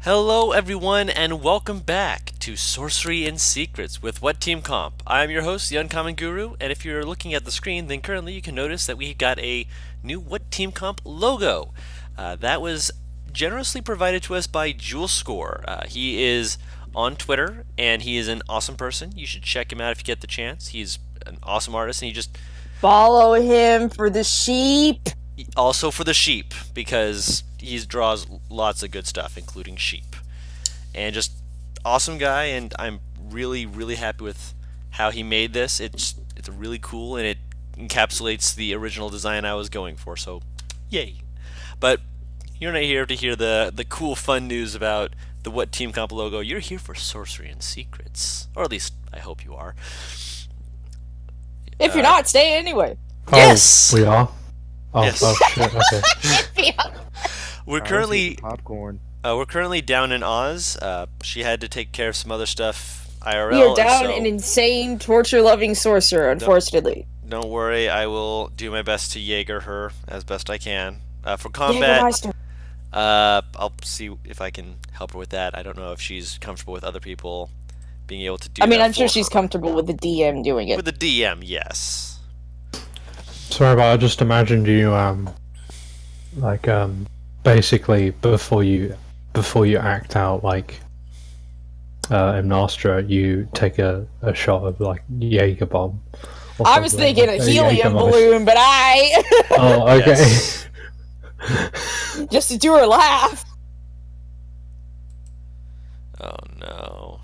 Hello, everyone, and welcome back to Sorcery and Secrets with What Team Comp. I'm your host, the Uncommon Guru, and if you're looking at the screen, then currently you can notice that we've got a new What Team Comp logo. That was generously provided to us by Jewel Score. He is on Twitter, and he is an awesome person. You should check him out if you get the chance. He's an awesome artist, and he just Follow him for the sheep. also for the sheep because he draws lots of good stuff, including sheep. And just awesome guy, and I'm really happy with how he made this. It's really cool, and it encapsulates the original design I was going for. So, yay! But you're not here to hear the cool fun news about the What Team Comp logo. You're here for Sorcery and Secrets, or at least I hope you are. If you're not, stay anyway. Yes! We are? Oh, Yes. oh shit, okay. We're I was currently eating popcorn. we're currently down in Oz. She had to take care of some other stuff IRL. We are down and so an insane, torture-loving sorcerer, unfortunately. don't worry, I will do my best to Jaeger her as best I can. For combat, Jägermeister. I'll see if I can help her with that. I don't know if she's comfortable with other people being able to do I mean, that I'm sure for she's her. comfortable with the DM doing it. With the DM, yes. Sorry, but I just imagined you, basically before you act out, in Nostra, you take a shot of, Jaeger bomb. or I was something, thinking a helium Jägermeister. balloon, but I... Oh, okay. Yes. just to do her laugh. Oh no.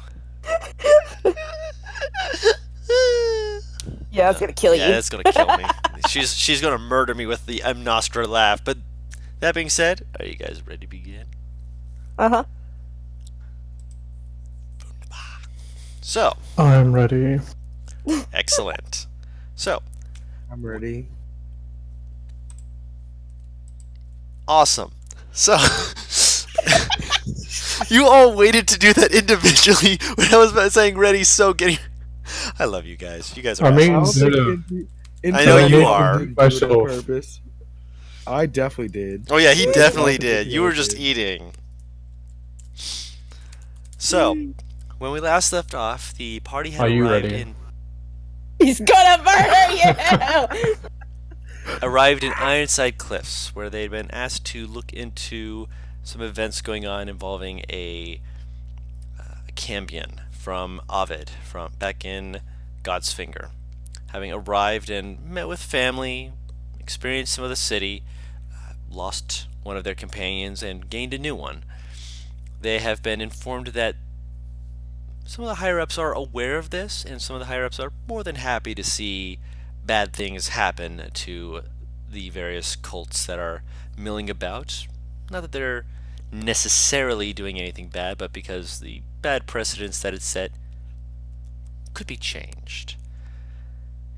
Yeah, it's gonna kill you. Yeah, it's gonna kill me. She's gonna murder me with the M Nostra laugh. But that being said, are you guys ready to begin? Uh-huh. So, I'm ready. excellent. So, I'm ready. awesome. So, you all waited to do that individually when I was saying ready. So getting, I love you guys. You guys are. I mean, awesome. I know you are. Myself. Purpose. I definitely did. Oh yeah, he definitely Yeah, did. You were just did. eating. So, when we last left off, the party had Are you arrived ready? in He's gonna murder you! arrived in Ironside Cliffs, where they'd been asked to look into some events going on involving a Cambion from Ovid, from back in God's Finger. Having arrived and met with family, experienced some of the city, lost one of their companions, and gained a new one. They have been informed that some of the higher-ups are aware of this, and some of the higher-ups are more than happy to see bad things happen to the various cults that are milling about. Not that they're necessarily doing anything bad, but because the bad precedents that it set could be changed.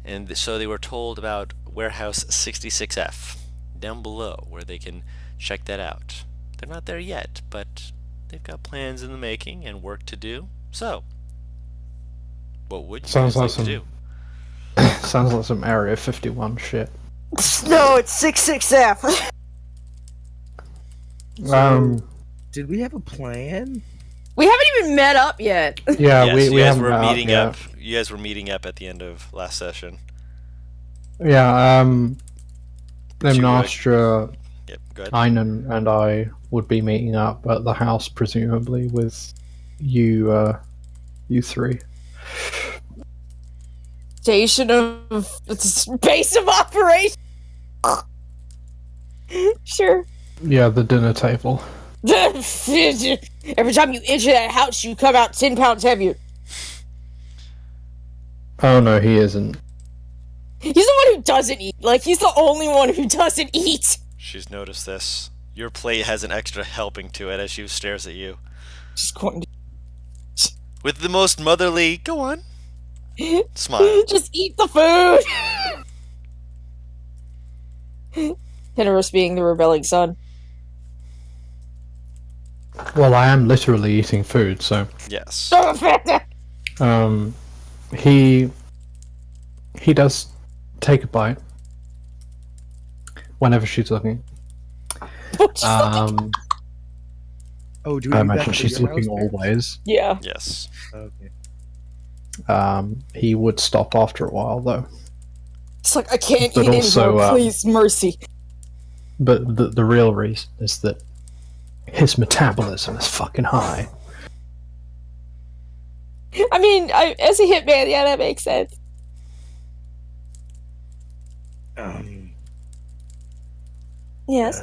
And so they were told about Warehouse 66F down below, where they can check that out. They're not there yet, but they've got plans in the making and work to do. So, what would you Sounds guys like like to some- do? Sounds like some Area 51 shit. No, it's 66F. Did we have a plan? We haven't even met up yet. Yeah, Yes, we you guys haven't were met up meeting yet. up. You guys were meeting up at the end of last session. Yeah, You go- Nostra, Yep, go ahead. Einan, and I would be meeting up at the house, presumably, with you, you three. Station of... base of operation. Sure. Yeah, the dinner table. Every time you enter that house, you come out 10 pounds heavier. Oh no, he isn't. He's the one who doesn't eat. Like, he's the only one who doesn't eat. She's noticed this. Your plate has an extra helping to it as she stares at you. Just going With the most motherly, go on, to... smile. Just eat the food! Henris being the rebelling son. Well, I am literally eating food, so Yes. he does take a bite whenever she's looking. Just like- Oh, do we I need that imagine for she's your looking house, all Bear? ways. Yeah. Yes. Okay. He would stop after a while, though. It's like, I can't But eat also, anymore, please, mercy. But the real reason is that his metabolism is fucking high. I mean, as a hitman, yeah, that makes sense. Um. Yes.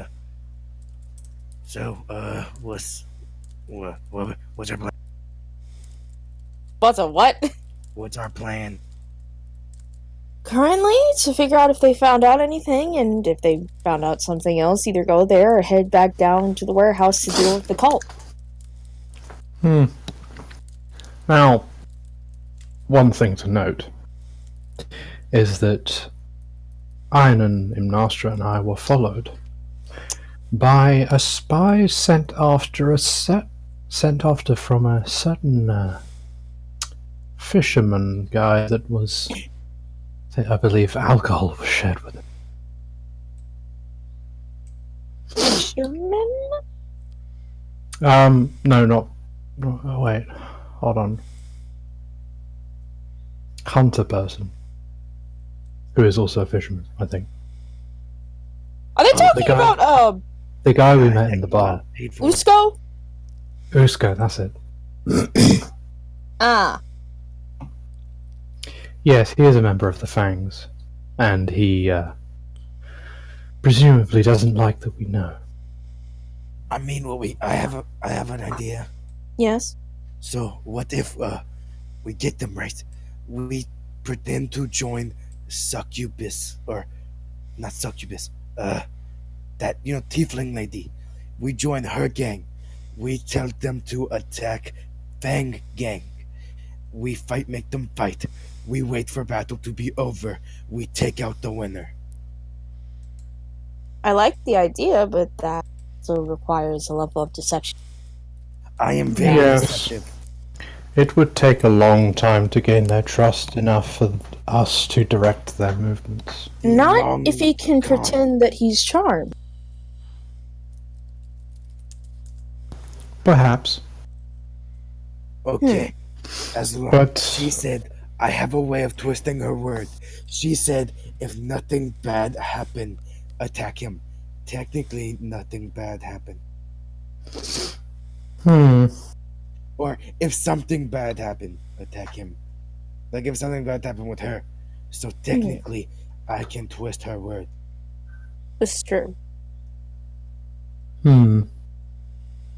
So, what's our plan? What's a what? What's our plan? Currently, to figure out if they found out anything, and if they found out something else, either go there or head back down to the warehouse to deal with the cult. Now, one thing to note is that Iron and Imnastra and I were followed by a spy sent after from a certain fisherman guy that was, I believe, alcohol was shared with him. Fisherman? No, not. Oh, wait, hold on. Hunter person, who is also a fisherman, I think. Are they talking the guy- about, The guy we met in the bar. Usko? Usko, that's it. Ah. Yes, he is a member of the Fangs, and he presumably doesn't like that we know. I mean, I have an idea. Yes. So, what if we get them right? We pretend to join Succubus, or not Succubus. That Tiefling lady. We join her gang. We tell them to attack Fang gang. We make them fight. We wait for battle to be over. We take out the winner. I like the idea, but that also requires a level of deception. I am very Yes. deceptive. It would take a long time to gain their trust enough for us to direct their movements. Not Long if he can gone. pretend that he's charmed. Perhaps. Okay. As long But- she said, I have a way of twisting her word. She said, if nothing bad happened, attack him. Technically, nothing bad happened. Or if something bad happened, attack him. Like if something bad happened with her. So technically, I can twist her word. This is true.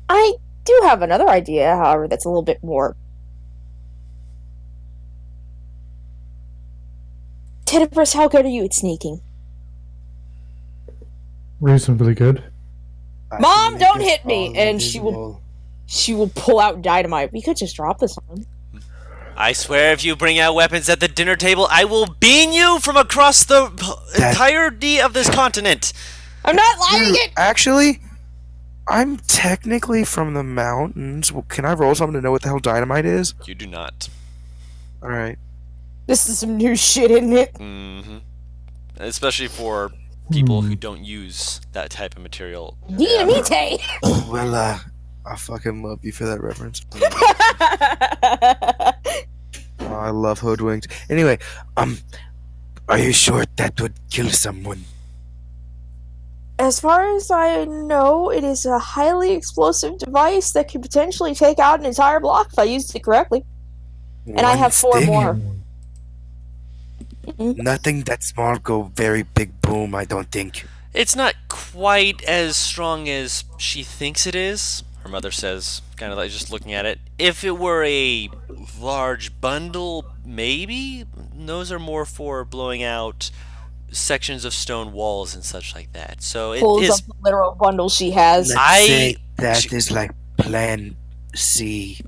I do have another idea, however, that's a little bit more. Tedipus, how good are you at sneaking? Reasonably good. I Mom, can don't make us hit me! all And she will- invisible. She will pull out dynamite. We could just drop this on him. I swear if you bring out weapons at the dinner table, I will beam you from across the entirety of this continent. I'm not lying Dude, it! actually, I'm technically from the mountains. Well, can I roll something to know what the hell dynamite is? You do not. All right. This is some new shit, isn't it? Mm-hmm. Especially for people who don't use that type of material. Dynamite! Well, I fucking love you for that reference. Oh, I love hoodwinked. Anyway, are you sure that would kill someone? As far as I know, it is a highly explosive device that could potentially take out an entire block if I used it correctly. And I One have 4 stick? more. Nothing that small go very big boom, I don't think. It's not quite as strong as she thinks it is, her mother says, kind of like just looking at it. If it were a large bundle, maybe? Those are more for blowing out sections of stone walls and such like that. So it Pulls is. up the literal bundle she has. Let's say that is like plan C.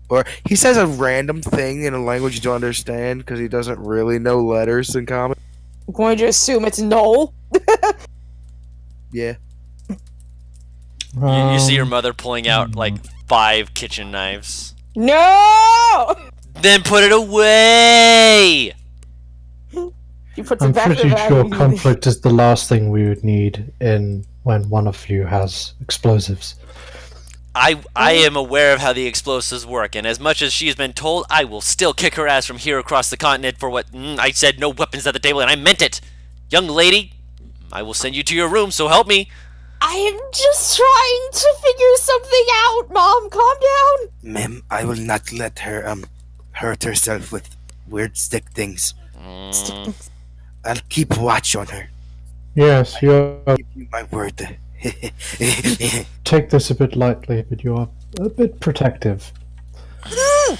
Or he says a random thing in a language you don't understand because he doesn't really know letters in common. I'm going to assume it's null. Yeah. You see your mother pulling out like 5 kitchen knives. No! Then put it away! He puts I'm it back in pretty the bag sure immediately. conflict is the last thing we would need in when one of you has explosives. I am aware of how the explosives work, and as much as she's been told, I will still kick her ass from here across the continent for what I said. No weapons at the table, and I meant it. Young lady, I will send you to your room. So help me. I am just trying to figure something out, Mom. Calm down. Ma'am, I will not let her hurt herself with weird stick things. I'll keep watch on her. Yes, you Give you my word. take this a bit lightly, but you are a bit protective. Alex,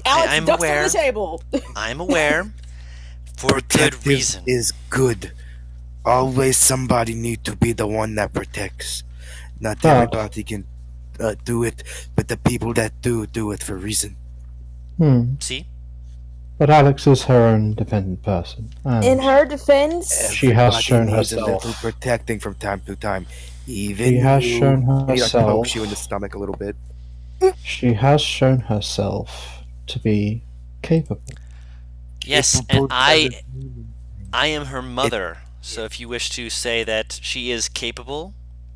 I'm ducks aware. on the table. I'm aware. For good Protective reason. is good. Always somebody need to be the one that protects. Not But- everybody can do it, but the people that do it for a reason. See? But Alex is her own independent person. And In her defense, She has Everybody shown needs a herself. little protecting from time to time. Even She has you. shown He like pokes herself. you in the stomach a little bit. She has shown herself to be capable. Yes, Capable and I doesn't mean- am her mother. So if you wish to say that she is capable,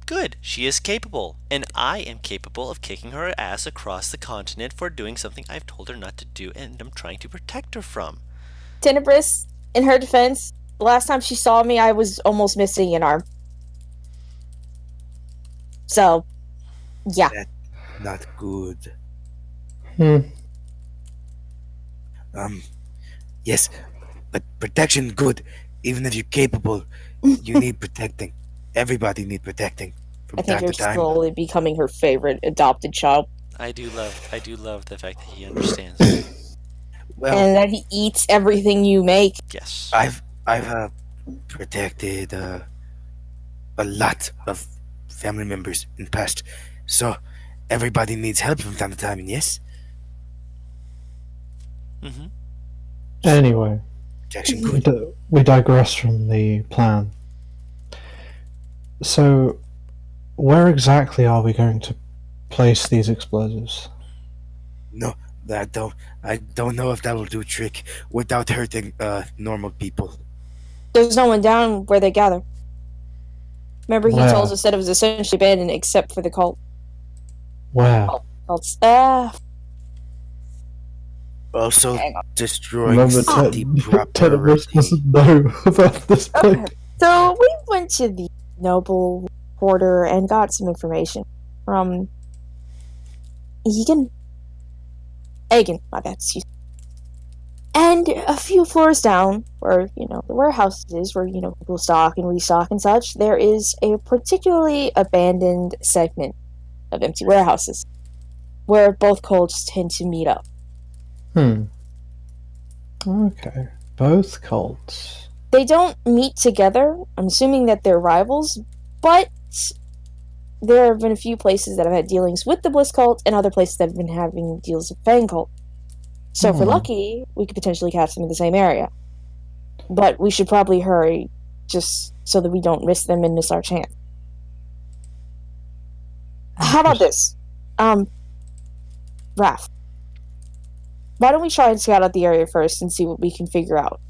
good. She is capable. And I am capable of kicking her ass across the continent for doing something I've told her not to do and I'm trying to protect her from. Tenebris, in her defense, the last time she saw me, I was almost missing an arm. So, yeah. Not good. Hmm. Yes, but protection good. Even if you're capable, you need protecting. Everybody need protecting from I think time you're to time. slowly becoming her favorite adopted child. I do love the fact that he understands. Well, And that he eats everything you make. Yes. I've protected a lot of family members in the past, so everybody needs help from time to time. And yes, Mm-hmm. Anyway, protection we, good. we digress from the plan. So, where exactly are we going to place these explosives? No, I don't know if that will do a trick without hurting normal people. There's no one down where they gather. Remember, he Where? told us that it was essentially abandoned except for the cult. Where? Cults. Also, Hang on. destroying Remember, city Tenebris property. doesn't know about this place. Okay. So we went to the noble quarter and got some information from Egan, my bad, excuse me. And a few floors down, where, the warehouse is, where, people stock and restock and such, there is a particularly abandoned segment of empty warehouses, where both cults tend to meet up. Okay. Both cults. They don't meet together. I'm assuming that they're rivals, but there have been a few places that have had dealings with the Bliss cult and other places that have been having deals with Fang cult. So if we're lucky, we could potentially catch them in the same area. But we should probably hurry, just so that we don't miss them and miss our chance. How about this? Raph. Why don't we try and scout out the area first and see what we can figure out?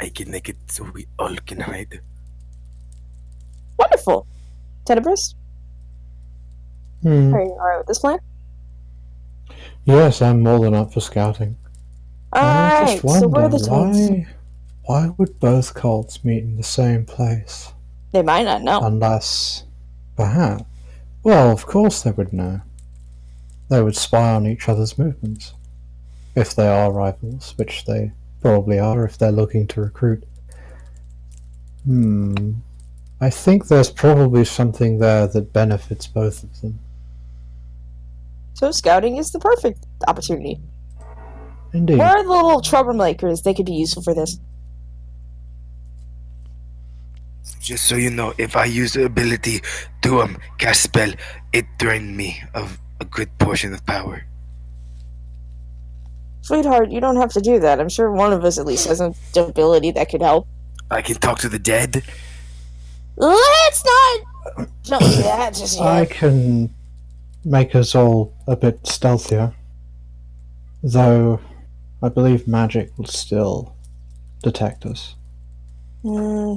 I can make it so we all can hide. Wonderful. Tenebris, Hmm. are you alright with this plan? Yes, I'm more than up for scouting. I Alright, just wonder so we're the twins. why would both cults meet in the same place? They might not know. Unless, perhaps, well, of course they would know. They would spy on each other's movements. If they are rivals, which they probably are if they're looking to recruit. I think there's probably something there that benefits both of them. So scouting is the perfect opportunity. Indeed. Where are the little troublemakers? They could be useful for this. Just so you know, if I use the ability to cast spell, it drained me of a good portion of power. Sweetheart, you don't have to do that. I'm sure one of us at least has an ability that could help. I can talk to the dead. Let's not jump to that just yet. I can make us all a bit stealthier. Though, I believe magic will still detect us. Hmm,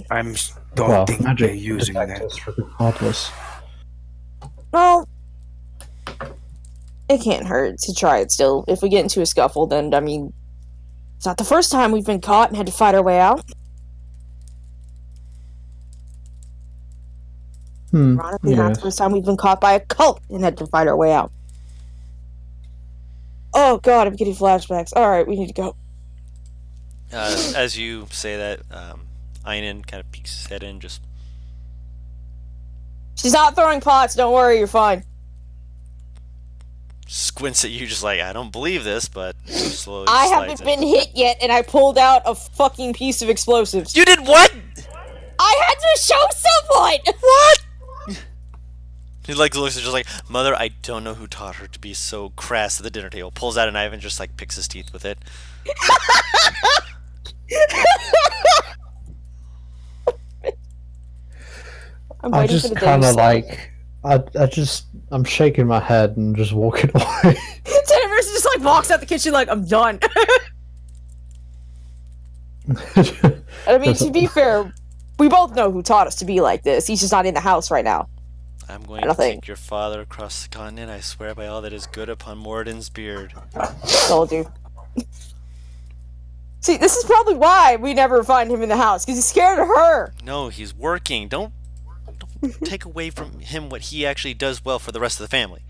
don't Well, think they're magic using that. detectors regardless. Well, it can't hurt to try it still. If we get into a scuffle, then, I mean, it's not the first time we've been caught and had to fight our way out. Ironically, not the Yes. first time we've been caught by a cult and had to fight our way out. Oh god, I'm getting flashbacks. Alright, we need to go. As you say that, Einan kind of peeks his head in, just She's not throwing pots, don't worry, you're fine. squints at you, just like, I don't believe this, but slowly I slides haven't in. been hit yet, and I pulled out a fucking piece of explosives. You did what? I had to show someone! What? He like looks at just like, Mother, I don't know who taught her to be so crass at the dinner table. Pulls out a knife and just like picks his teeth with it. I'm I waiting for just the day kind to of start. like, I'm shaking my head and just walking away. Tenebris just like walks out the kitchen like, I'm done. I mean, to be fair, we both know who taught us to be like this. He's just not in the house right now. I'm going I to don't think- take your father across the continent. I swear by all that is good upon Moradin's beard. Told you. See, this is probably why we never find him in the house, because he's scared of her. No, he's working. Don't take away from him what he actually does well for the rest of the family.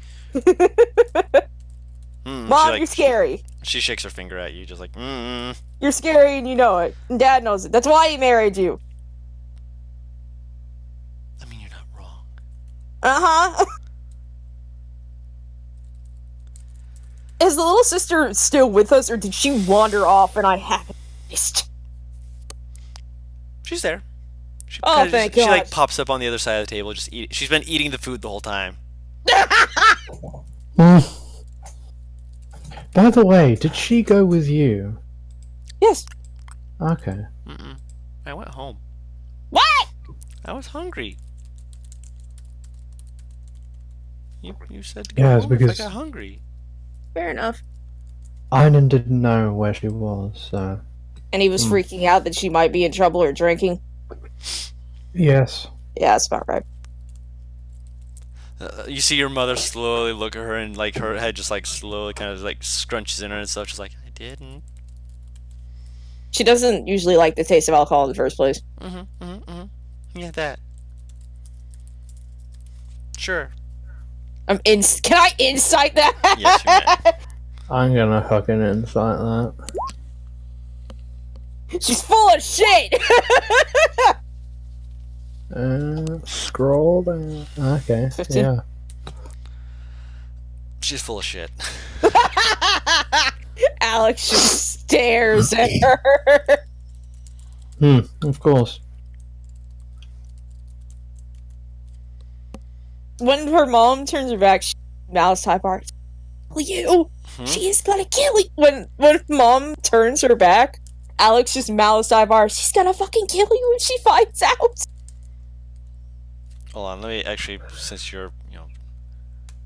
Mom, you're scary. She shakes her finger at you, just like, You're scary and you know it. And Dad knows it. That's why he married you. I mean, you're not wrong. Uh-huh. Is the little sister still with us, or did she wander off and I haven't missed? She's there. She Oh, kinda thank She like God. pops up on the other side of the table, just eat. She's been eating the food the whole time. By the way, did she go with you? Yes. Okay. I went home. What? I was hungry. You said to go Yeah, it's home if because- I got hungry. Fair enough. Einan didn't know where she was, so... And he was freaking out that she might be in trouble or drinking. Yes. Yeah, that's about right. You see your mother slowly look at her, and like her head just like slowly kind of like scrunches in her and stuff. She's like, I didn't. She doesn't usually like the taste of alcohol in the first place. Yeah, that. Sure. Can I insight that? Yes, you may. I'm gonna fucking insight that. She's full of shit! Scroll down. Okay. 15? Yeah. She's full of shit. Alex just stares at her. Of course. When her mom turns her back, she mouths type art. Kill you! She is gonna kill you! When mom turns her back, Alex just mouths type art. She's gonna fucking kill you when she finds out! Hold on, let me actually, since you're,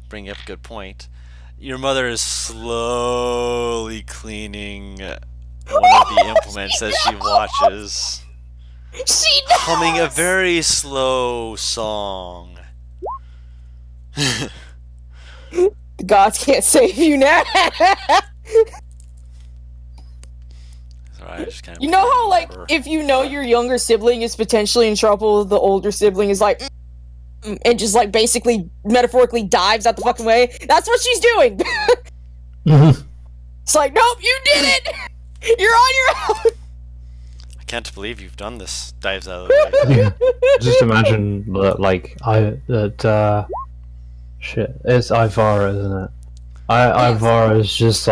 bringing up a good point. Your mother is slowly cleaning one of the implements as she watches, She knows! humming a very slow song. The gods can't save you now! Sorry, I just kind of You know how, like, if you know your younger sibling is potentially in trouble, the older sibling is like, and just, like, basically, metaphorically dives out the fucking way? That's what she's doing! It's like, nope, you did it! You're on your own! I can't believe you've done this. Dives out of the way. Yeah. Just imagine that, shit, it's Ivara, isn't it? Ivara is just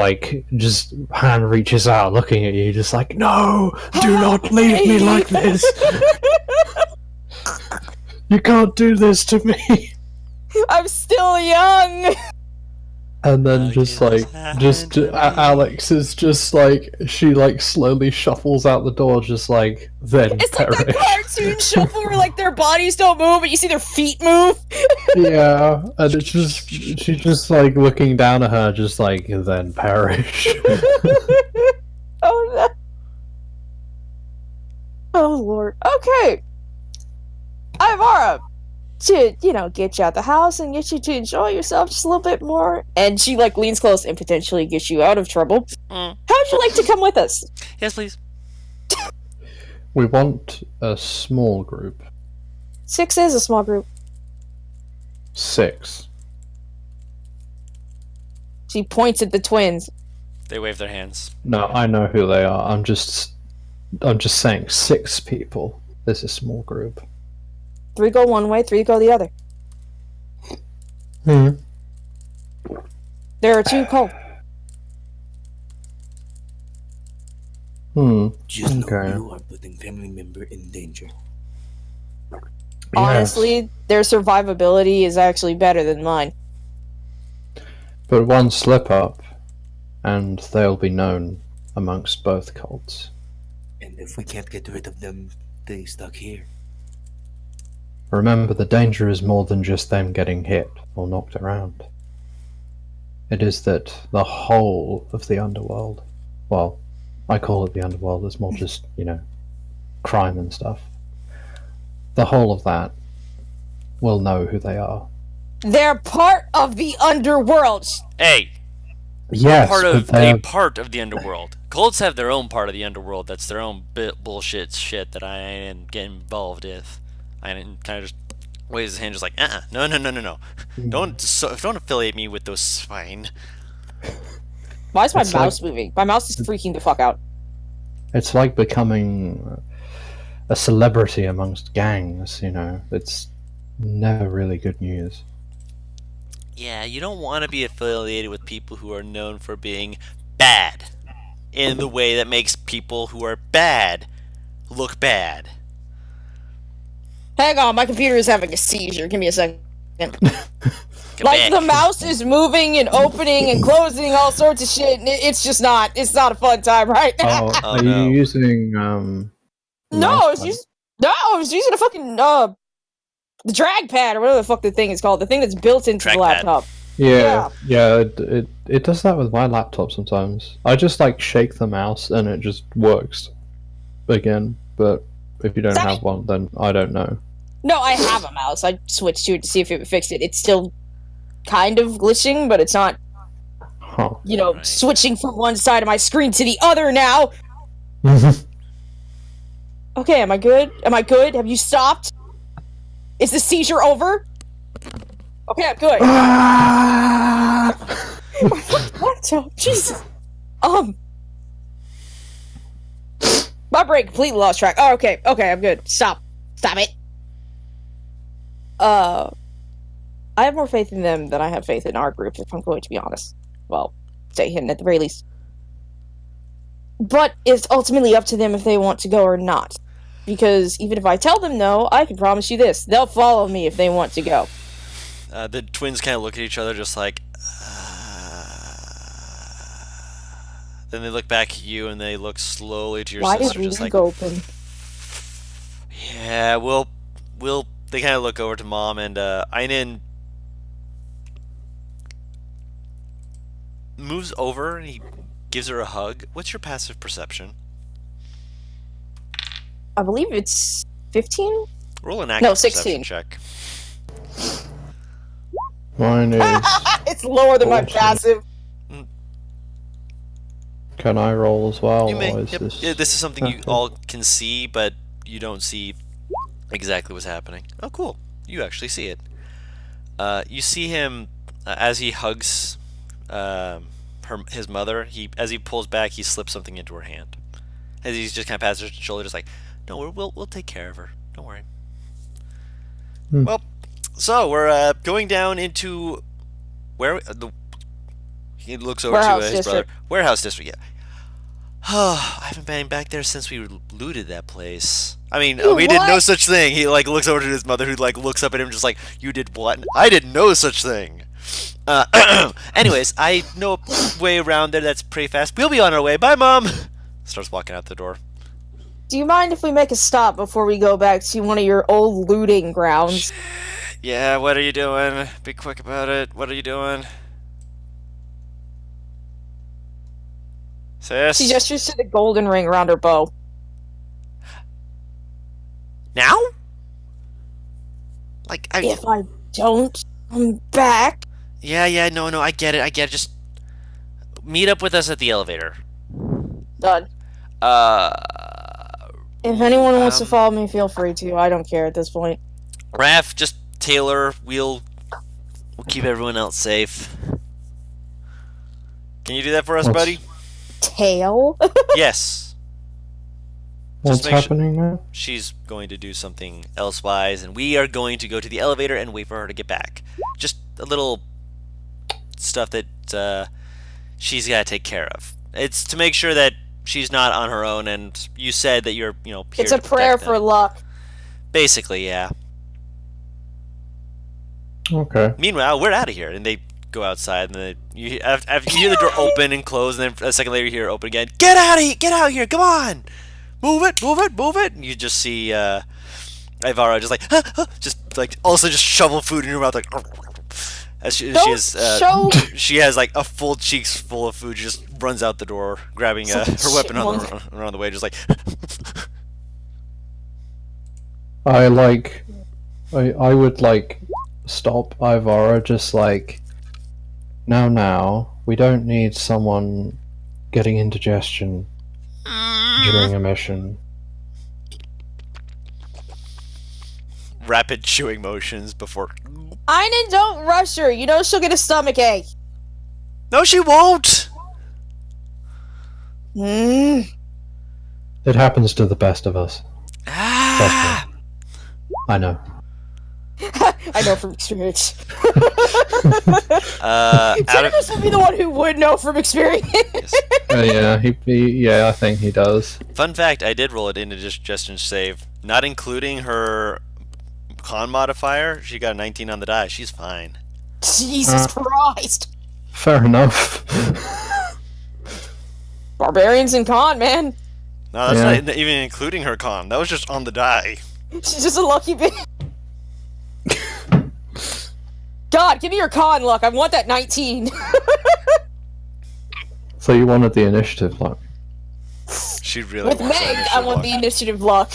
hand reaches out looking at you, just like, no, do not leave me like this. You can't do this to me. I'm still young! And then Nothing's Alex is just like, she like slowly shuffles out the door, just like, then It's like that perish. cartoon shuffle where, like, their bodies don't move, but you see their feet move! Yeah, and it's just, she's just like looking down at her, just like, then perish. Oh, no. Oh, Lord. Okay. Ivara, to, get you out the house and get you to enjoy yourself just a little bit more. And she, leans close and potentially gets you out of trouble. Mm. How would you like to come with us? Yes, please. We want a small group. 6 is a small group. 6. She points at the twins. They wave their hands. No, I know who they are. I'm just saying 6 people. This is a small group. 3 go one way, 3 go the other. There are 2 cults. Just know Okay. you are putting family member in danger. Honestly, their survivability is actually better than mine. But one slip up, and they'll be known amongst both cults. And if we can't get rid of them, they stuck here. Remember, the danger is more than just them getting hit or knocked around. It is that the whole of the underworld, well, I call it the underworld, it's more just, crime and stuff. The whole of that will know who they are. They're part of the underworld. Hey, Yes, part but of they're... a part of the underworld. Cults have their own part of the underworld. That's their own bullshit shit that I ain't getting involved with. I didn't kind of just waves his hand, just like, no. Don't affiliate me with those swine. Why is my It's mouse moving? My mouse is freaking the fuck out. It's like becoming a celebrity amongst gangs, It's never really good news. Yeah, you don't want to be affiliated with people who are known for being bad in the way that makes people who are bad look bad. Hang on, my computer is having a seizure. Give me a second. Get Like, back. the mouse is moving and opening and closing all sorts of shit, and it's not a fun time right now. Oh, Oh, are no. you using No, I mouse was using a fucking the drag pad or whatever the fuck the thing is called. The thing that's built into the Trackpad. laptop. Yeah, it does that with my laptop sometimes. I just shake the mouse and it just works again. But if you don't Stop have one, then I don't know. No, I have a mouse. I switched to it to see if it would fix it. It's still kind of glitching, but it's not, Huh. Right. switching from one side of my screen to the other now. Okay, am I good? Have you stopped? Is the seizure over? Okay, I'm good. My fucking laptop, Jesus. My brain completely lost track. Oh, okay, I'm good. Stop it. I have more faith in them than I have faith in our group, if I'm going to be honest. Well, say hidden at the very least. But it's ultimately up to them if they want to go or not. Because even if I tell them no, I can promise you this. They'll follow me if they want to go. The twins kind of look at each other just like... Then they look back at you and they look slowly to your Why sister, did just League like... open? Yeah, we'll... They kind of look over to Mom, and Einan moves over and he gives her a hug. What's your passive perception? I believe it's 15? Roll an active 16. perception check. Mine is. It's lower than my 14. passive. Can I roll as well? You may. Or is Yep. this... Yeah, this is something you Okay. all can see, but you don't see exactly what's happening. Oh, cool. You actually see it. You see him as he hugs his mother. As he pulls back, he slips something into her hand. As he's just kind of past her shoulder, just like, no, we'll take care of her. Don't worry. Well, so we're going down into where he looks over Warehouse to his district. brother. Warehouse district. Yeah. I haven't been back there since we looted that place. I mean, You we did no what? such thing. He looks over to his mother, who looks up at him, just like, you did what? I did no such thing. Anyways, I know a way around there that's pretty fast. We'll be on our way. Bye, Mom. Starts walking out the door. Do you mind if we make a stop before we go back to one of your old looting grounds? Yeah, what are you doing? Be quick about it. What are you doing? Sis? She gestures to the golden ring around her bow. Now? Like, If I don't come back, yeah, no, I get it. Just meet up with us at the elevator. done. Uh, If anyone wants to um, follow me, feel free to. I don't care at this point. Raph, just Taylor. We'll keep everyone else safe. Can you do that for us, What's- buddy? Tail? Yes. What's make sure- happening now? She's going to do something elsewise, and we are going to go to the elevator and wait for her to get back. Just a little stuff that she's got to take care of. It's to make sure that she's not on her own, and you said that you're, here It's a to prayer protect for them. luck. Basically, yeah. Okay. Meanwhile, we're out of here, and they go outside, and then after you hear the door open and close, and then a second later you hear it open again. Get out of here! Get out of here! Come on! Move it! And you just see Ivara just like, just like also just shovel food in her mouth like. As she Don't has, show- she has like a full cheeks full of food. She just runs out the door, grabbing her weapon around the way, just like. I would like stop Ivara, just like now we don't need someone getting indigestion during a mission. Rapid chewing motions before. Einen, don't rush her. You know she'll get a stomach ache. No, she won't. Mm. It happens to the best of us. Ah. I know. I know from experience. Out of Tinnitus will be the one who would know from experience. Yeah, yeah, I think he does. fun fact, I did roll it in a indigestion save, not including her con modifier. She got a 19 on the die. She's fine. Jesus Christ. Fair enough. Barbarians and con, man. No, that's Yeah. not even including her con. That was just on the die. She's just a lucky bitch. God, give me your con luck. I want that 19. So you wanted the initiative luck. She really With wants that Meg, I initiative want luck. the initiative luck.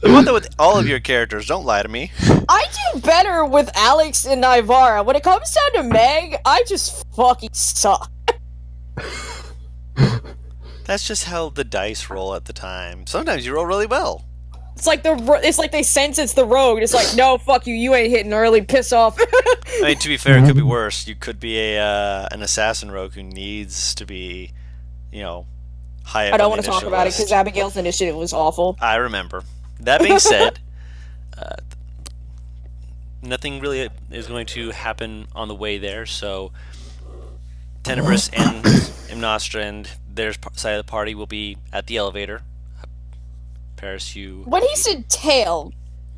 You want that with all of your characters. Don't lie to me. I do better with Alex and Ivara. When it comes down to Meg, I just fucking suck. That's just how the dice roll at the time. Sometimes you roll really well. It's like they sense it's the rogue. It's like, no, fuck you. You ain't hitting early. Piss off. I mean, to be fair, it could be worse. You could be an assassin rogue who needs to be, high up I don't on want the to talk initiative about it list. because Abigail's initiative was awful. I remember. That being said, nothing really is going to happen on the way there, so Tenebris and Imnostra and their side of the party will be at the elevator. Paris, you... When he said tail,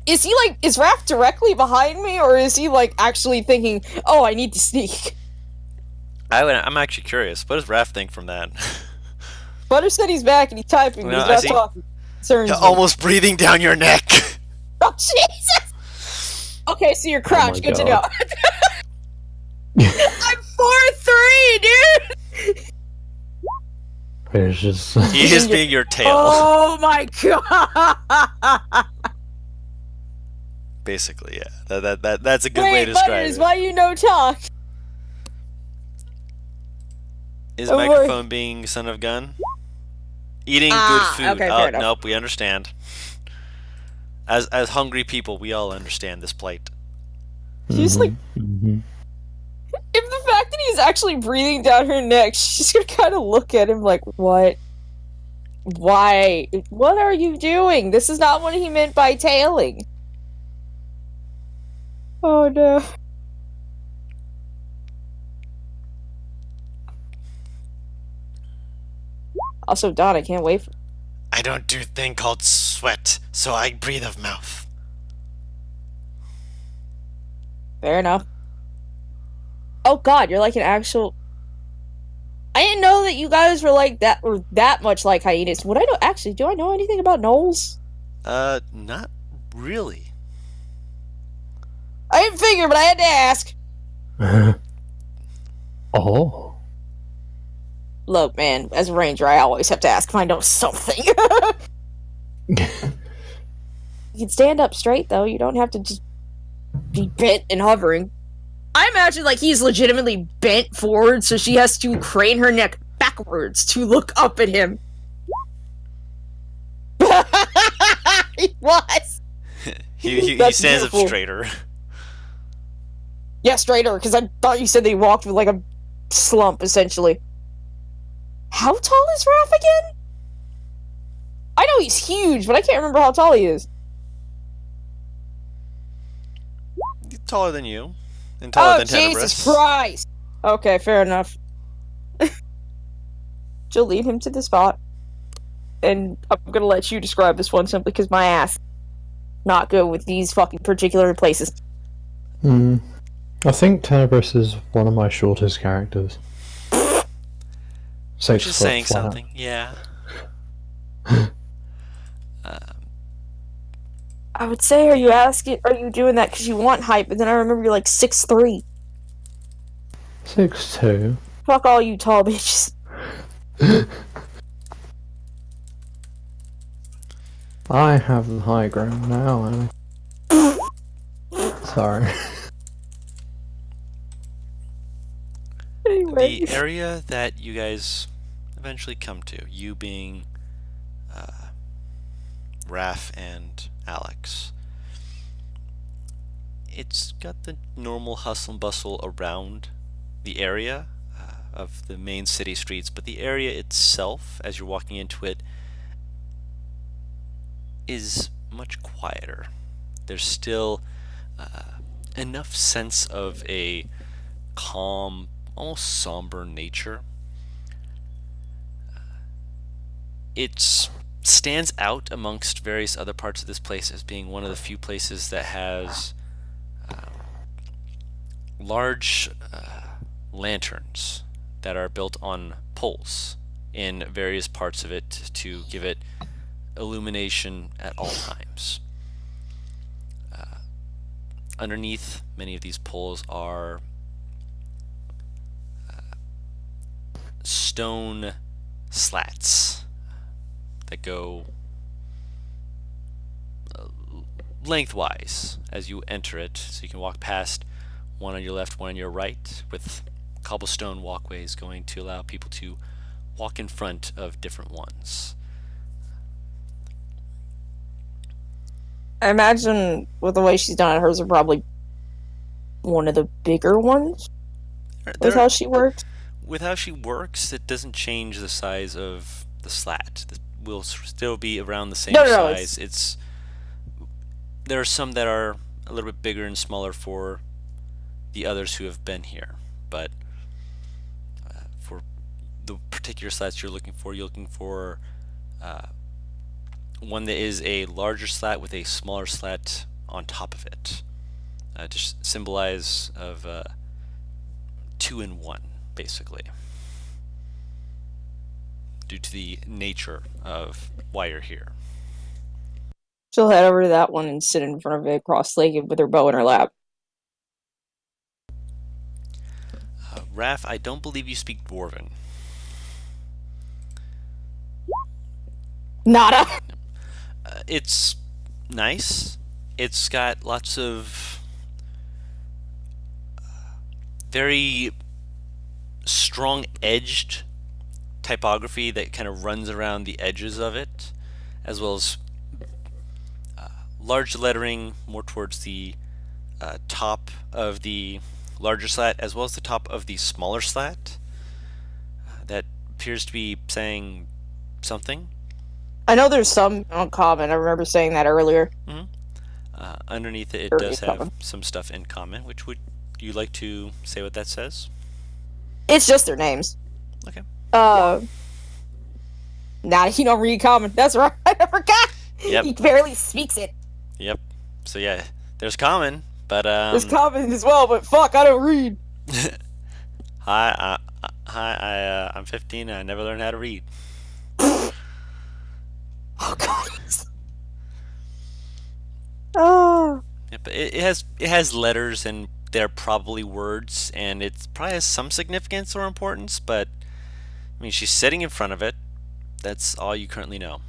is Raph directly behind me, or is he actually thinking, oh, I need to sneak? I'm actually curious. What does Raph think from that? Butter said he's back and he's typing, No, but I he's see. not talking. Concerns me. Almost breathing down your neck. Oh, Jesus! Okay, so you're crouched. Good to know. God. I'm 4'3", dude! It's just He is being your tail, Oh my god! basically. Yeah, that's a good way Wait, to describe Butters, it. why you no talk? Is Don't microphone being son of gun? Eating good food. okay, fair enough. Nope, we understand. As hungry people, we all understand this plight. She's like, Mhm. if the fact that he's actually breathing down her neck, she's gonna kind of look at him like, what? Why? What are you doing? This is not what he meant by tailing. Oh no. Also, Don, I can't wait for... I don't do a thing called sweat, so I breathe of mouth. Fair enough. Oh god, you're like an actual... I didn't know that you guys were like that, or that much like hyenas. Would I know... Actually, do I know anything about gnolls? Not really. I didn't figure, but I had to ask. Oh. Look, man, as a ranger, I always have to ask if I know something. You can stand up straight, though. You don't have to just be bent and hovering. I imagine like he's legitimately bent forward, so she has to crane her neck backwards to look up at him. He was. He That's stands beautiful. up straighter. Yeah, straighter, because I thought you said they walked with like a slump, essentially. How tall is Raph again? I know he's huge, but I can't remember how tall he is. He's taller than you. And taller than Jesus Tenebris. Christ! Okay, fair enough. She'll lead him to the spot. And I'm gonna let you describe this one simply because my ass not good with these fucking particular places. I think Tenebris is one of my shortest characters. 6 Just foot saying flat. something. Yeah. I would say, are you doing that because you want height? But then I remember you're like 6'3". 6'2". Fuck all you tall bitches. I have the high ground now, Annie. Sorry. Anyway. The area that you guys eventually come to, you being Raph and Alex, it's got the normal hustle and bustle around the area of the main city streets, but the area itself, as you're walking into it, is much quieter. There's still enough sense of a calm, almost somber nature. It stands out amongst various other parts of this place as being one of the few places that has large lanterns that are built on poles in various parts of it to give it illumination at all times. Underneath many of these poles are stone slats that go lengthwise as you enter it, so you can walk past one on your left, one on your right, with cobblestone walkways going to allow people to walk in front of different ones. I imagine with the way she's done it, hers are probably one of the bigger ones with how she works. With how she works, it doesn't change the size of the slat. It will still be around the same size. There are some that are a little bit bigger and smaller for the others who have been here, but for the particular slats you're looking for one that is a larger slat with a smaller slat on top of it, to symbolize of 2 in 1, basically, due to the nature of why you're here. She'll head over to that one and sit in front of it, cross-legged, with her bow in her lap. Raph, I don't believe you speak Dwarven. Nada! It's nice. It's got lots of very strong-edged typography that kind of runs around the edges of it, as well as large lettering more towards the top of the larger slat, as well as the top of the smaller slat, that appears to be saying something. I know there's some uncommon. I remember saying that earlier. Underneath it, it does have some stuff in common. Which would you like to say what that says? It's just their names. Okay. Nah, he don't read common. That's right. I forgot. Yep. He barely speaks it. Yep. So yeah, there's common, but There's common as well, but fuck, I don't read. Hi, I'm 15 and I never learned how to read. Oh god. Oh. Yeah, but it has letters and they're probably words, and it probably has some significance or importance, but I mean, she's sitting in front of it. That's all you currently know.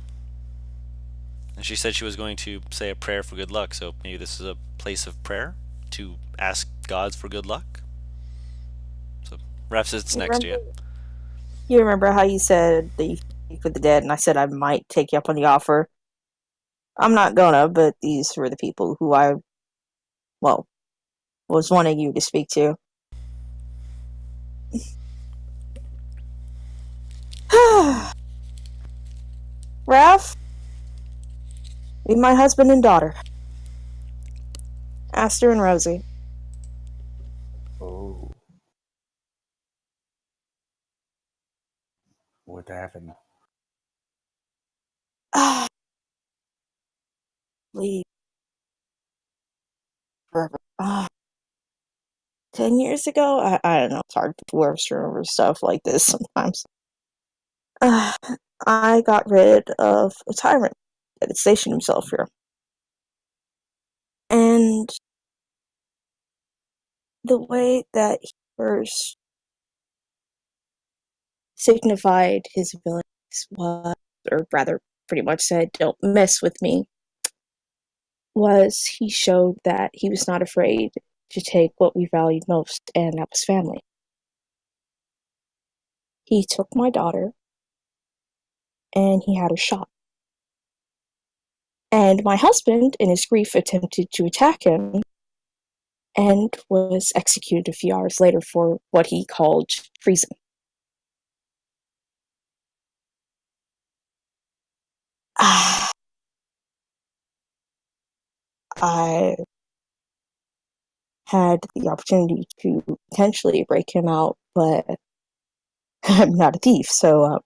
And she said she was going to say a prayer for good luck, so maybe this is a place of prayer? to ask gods for good luck. So Raph sits You next to you. You remember how you said that you speak with the dead, and I said I might take you up on the offer? I'm not gonna, but these were the people who I, well, was wanting you to speak to. Raph, be my husband and daughter, Aster and Rosie. Oh. What happened? Leave forever. 10 years ago? I don't know. It's hard to remember stuff like this sometimes. I got rid of a tyrant that had stationed himself here. And the way that he first signified his abilities was, or rather, pretty much said, don't mess with me, was he showed that he was not afraid to take what we valued most, and that was family. He took my daughter, and he had her shot. And my husband, in his grief, attempted to attack him, and was executed a few hours later for what he called treason. I had the opportunity to potentially break him out, but I'm not a thief, so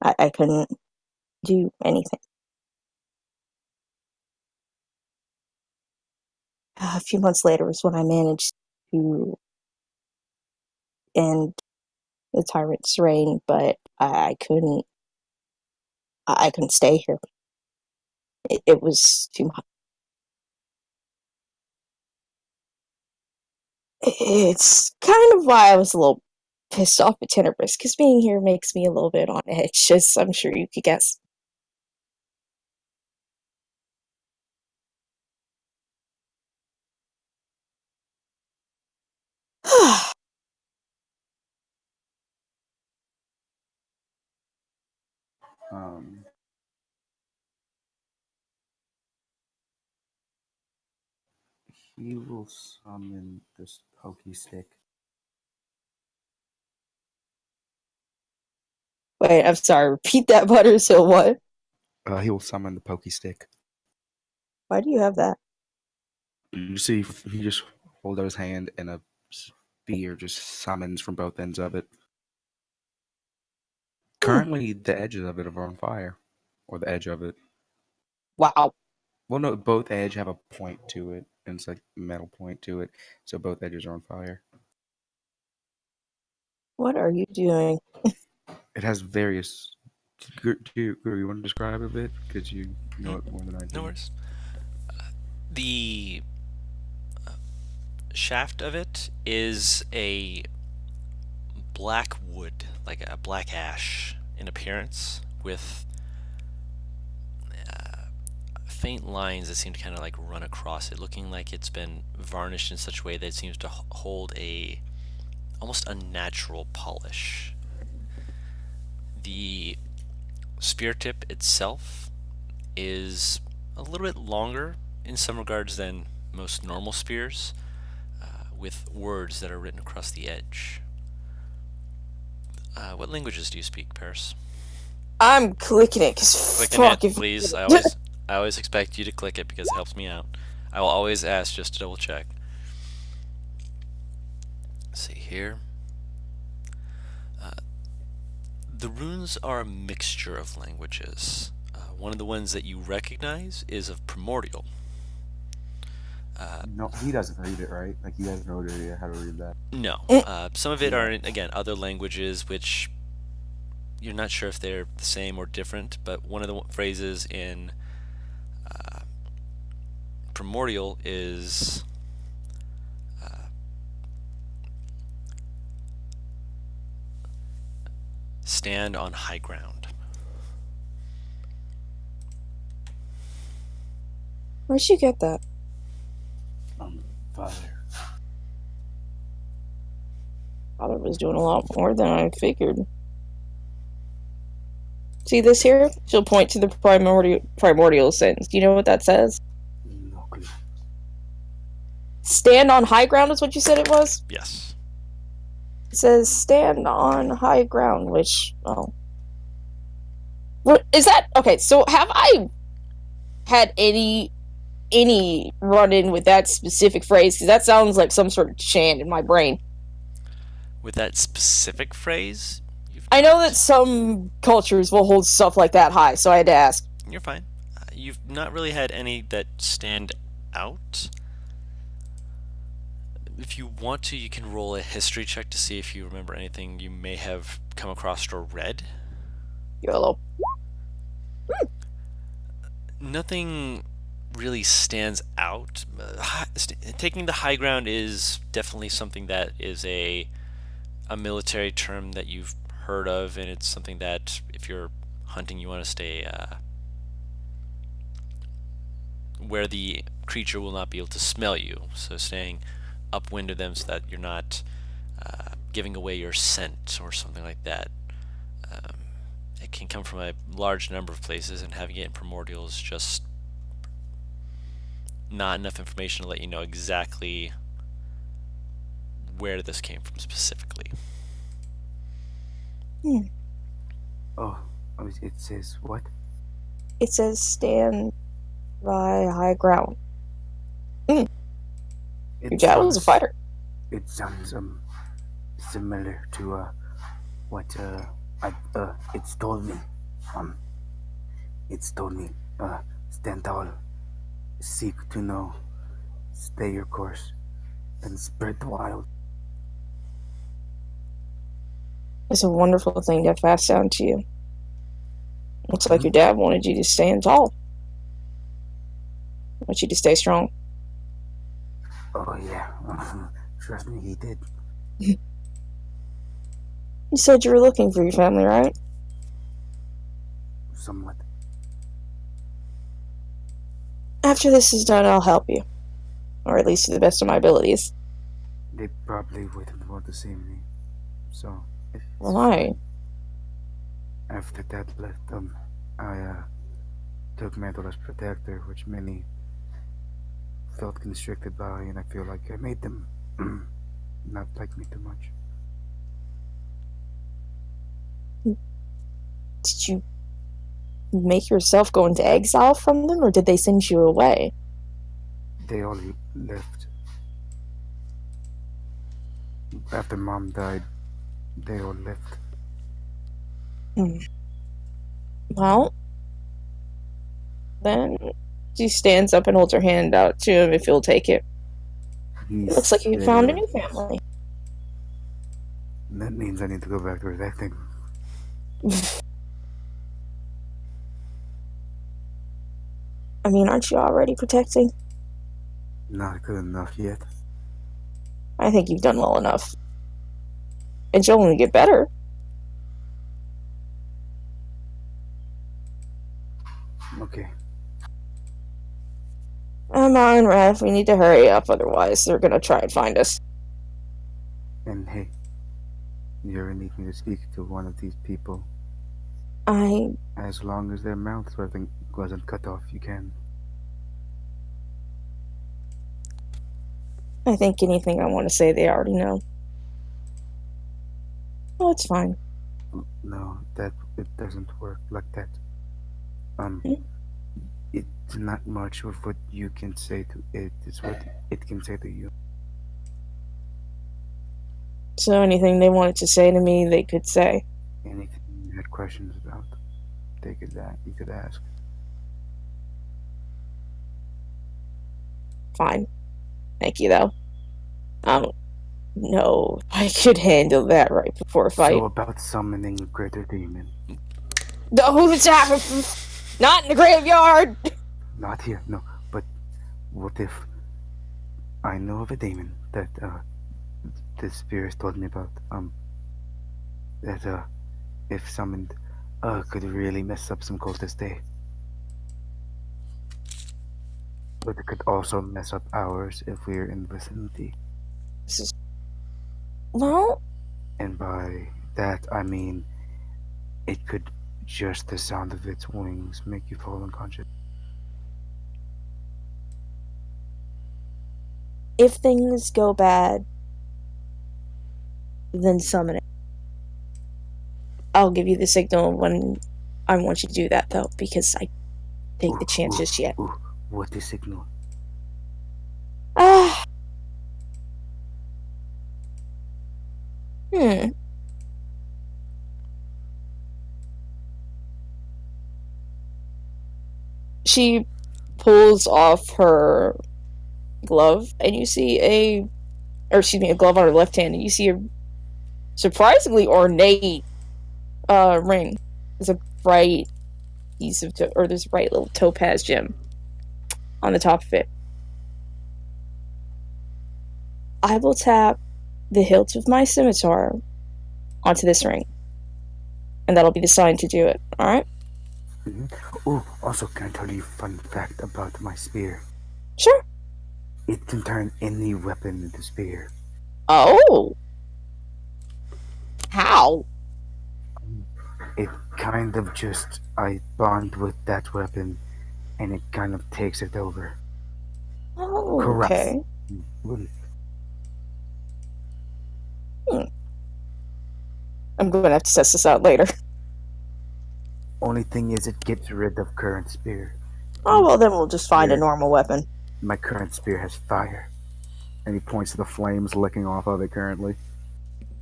I couldn't do anything. A few months later was when I managed to end the tyrant's reign, but I couldn't. I couldn't stay here. It was too much. It's kind of why I was a little pissed off at Tenebris, because being here makes me a little bit on edge, as I'm sure you could guess. Um, he will summon this pokey stick. Wait, I'm sorry, repeat that, Butter, so what? He will summon the pokey stick. Why do you have that? You see, he just holds out his hand and a spear just summons from both ends of it. Currently, the edges of it are on fire, or the edge of it. Wow. Well, no, both edge have a point to it, and it's like metal point to it, so both edges are on fire. What are you doing? It has various. Do you want to describe a bit? Because you know it more than I do. No worries. The shaft of it is a black wood, like a black ash in appearance, with faint lines that seem to kind of like run across it, looking like it's been varnished in such a way that it seems to hold a almost unnatural polish. The spear tip itself is a little bit longer in some regards than most normal spears, with words that are written across the edge. What languages do you speak, Paris? I'm clicking it, because Clicking fuck it, if please. I always expect you to click it because it helps me out. I will always ask just to double check. Let's see here. The runes are a mixture of languages. One of the ones that you recognize is of Primordial. No, he doesn't read it, right? Like, he has no idea how to read that. No. Some of it are, again, other languages which you're not sure if they're the same or different, but one of the phrases in Primordial is stand on high ground. Where'd you get that? father. Father was doing a lot more than I figured. See this here? She'll point to the primordial sentence. Do you know what that says? No clue. Stand on high ground is what you said it was? Yes. It says stand on high ground, which, oh. What is that? Okay, so have I had any run-in with that specific phrase? Because that sounds like some sort of chant in my brain. With that specific phrase, I know that some cultures will hold stuff like that high, so I had to ask. You're fine. You've not really had any that stand out. If you want to, you can roll a history check to see if you remember anything you may have come across or read. YOLO. Nothing really stands out. Taking the high ground is definitely something that is a military term that you've heard of, and it's something that if you're hunting, you want to stay where the creature will not be able to smell you. So staying upwind of them so that you're not giving away your scent or something like that. It can come from a large number of places, and having it in primordial is just not enough information to let you know exactly where this came from specifically. Oh, it says what? It says stand by high ground. Your dad was a fighter. It sounds similar to what it's told me. It's told me stand tall, seek to know, stay your course, and spread the wild. It's a wonderful thing to have passed down to you. Looks like your dad wanted you to stand tall. Want you to stay strong. Oh yeah, trust me, he did. You said you were looking for your family, right? Somewhat. After this is done, I'll help you. Or at least to the best of my abilities. They probably wouldn't want to see me. So, Why? after Dad left, I took Mantle as protector, which many felt constricted by, and I feel like I made them not like me too much. Did you make yourself go into exile from them, or did they send you away? They all left. After Mom died, they all left. Well, then she stands up and holds her hand out to him if he'll take it. It looks like you found a new family. That means I need to go back to protecting. I mean, aren't you already protecting? Not good enough yet. I think you've done well enough. And you'll only get better. Okay. Come on, Raph, we need to hurry up, otherwise they're gonna try and find us. And hey, you ever need me to speak to one of these people? As long as their mouths wasn't cut off, you can. I think anything I want to say they already know. Oh, it's fine. No, it doesn't work like that. It's not much of what you can say to it. It's what it can say to you. So anything they wanted to say to me, they could say. Anything you had questions about, you could ask. Fine. Thank you, though. I don't know if I could handle that right before a fight. So about summoning a greater demon. No, it's not in the graveyard! Not here, no. But what if I know of a demon that the spirits told me about? That if summoned, could really mess up some cultist day. But it could also mess up ours if we're in the vicinity. This is, well, And by that, I mean it could just the sound of its wings make you fall unconscious. if things go bad, then summon it. I'll give you the signal when I want you to do that, though, because I take the chances yet. Ooh, what is signal? Ah. Hmm. She pulls off her glove, and you see a glove on her left hand, and you see a surprisingly ornate ring. There's a bright piece of, there's a bright little topaz gem on the top of it. I will tap the hilt of my scimitar onto this ring, and that'll be the sign to do it. All right? Oh, also, can I tell you a fun fact about my spear? Sure. It can turn any weapon into spear. Oh. How? It kind of just, I bond with that weapon, and it kind of takes it over. Oh, Corrupts. okay. Well, I'm going to have to test this out later. only thing is, it gets rid of current spear. Oh, well, then we'll just find a Yeah. normal weapon. My current spear has fire. And he points to the flames licking off of it currently.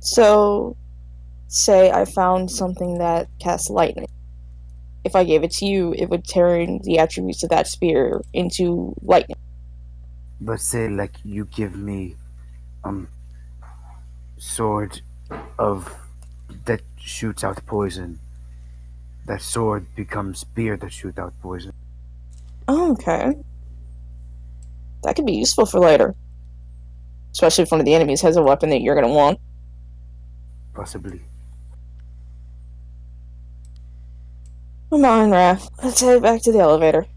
So, say I found something that casts lightning. If I gave it to you, it would turn the attributes of that spear into lightning. But say, like, you give me, sword of that shoots out poison. That sword becomes spear that shoots out poison. Oh, okay. That could be useful for later. Especially if one of the enemies has a weapon that you're going to want. Possibly. Come on, Raph. Let's head back to the elevator.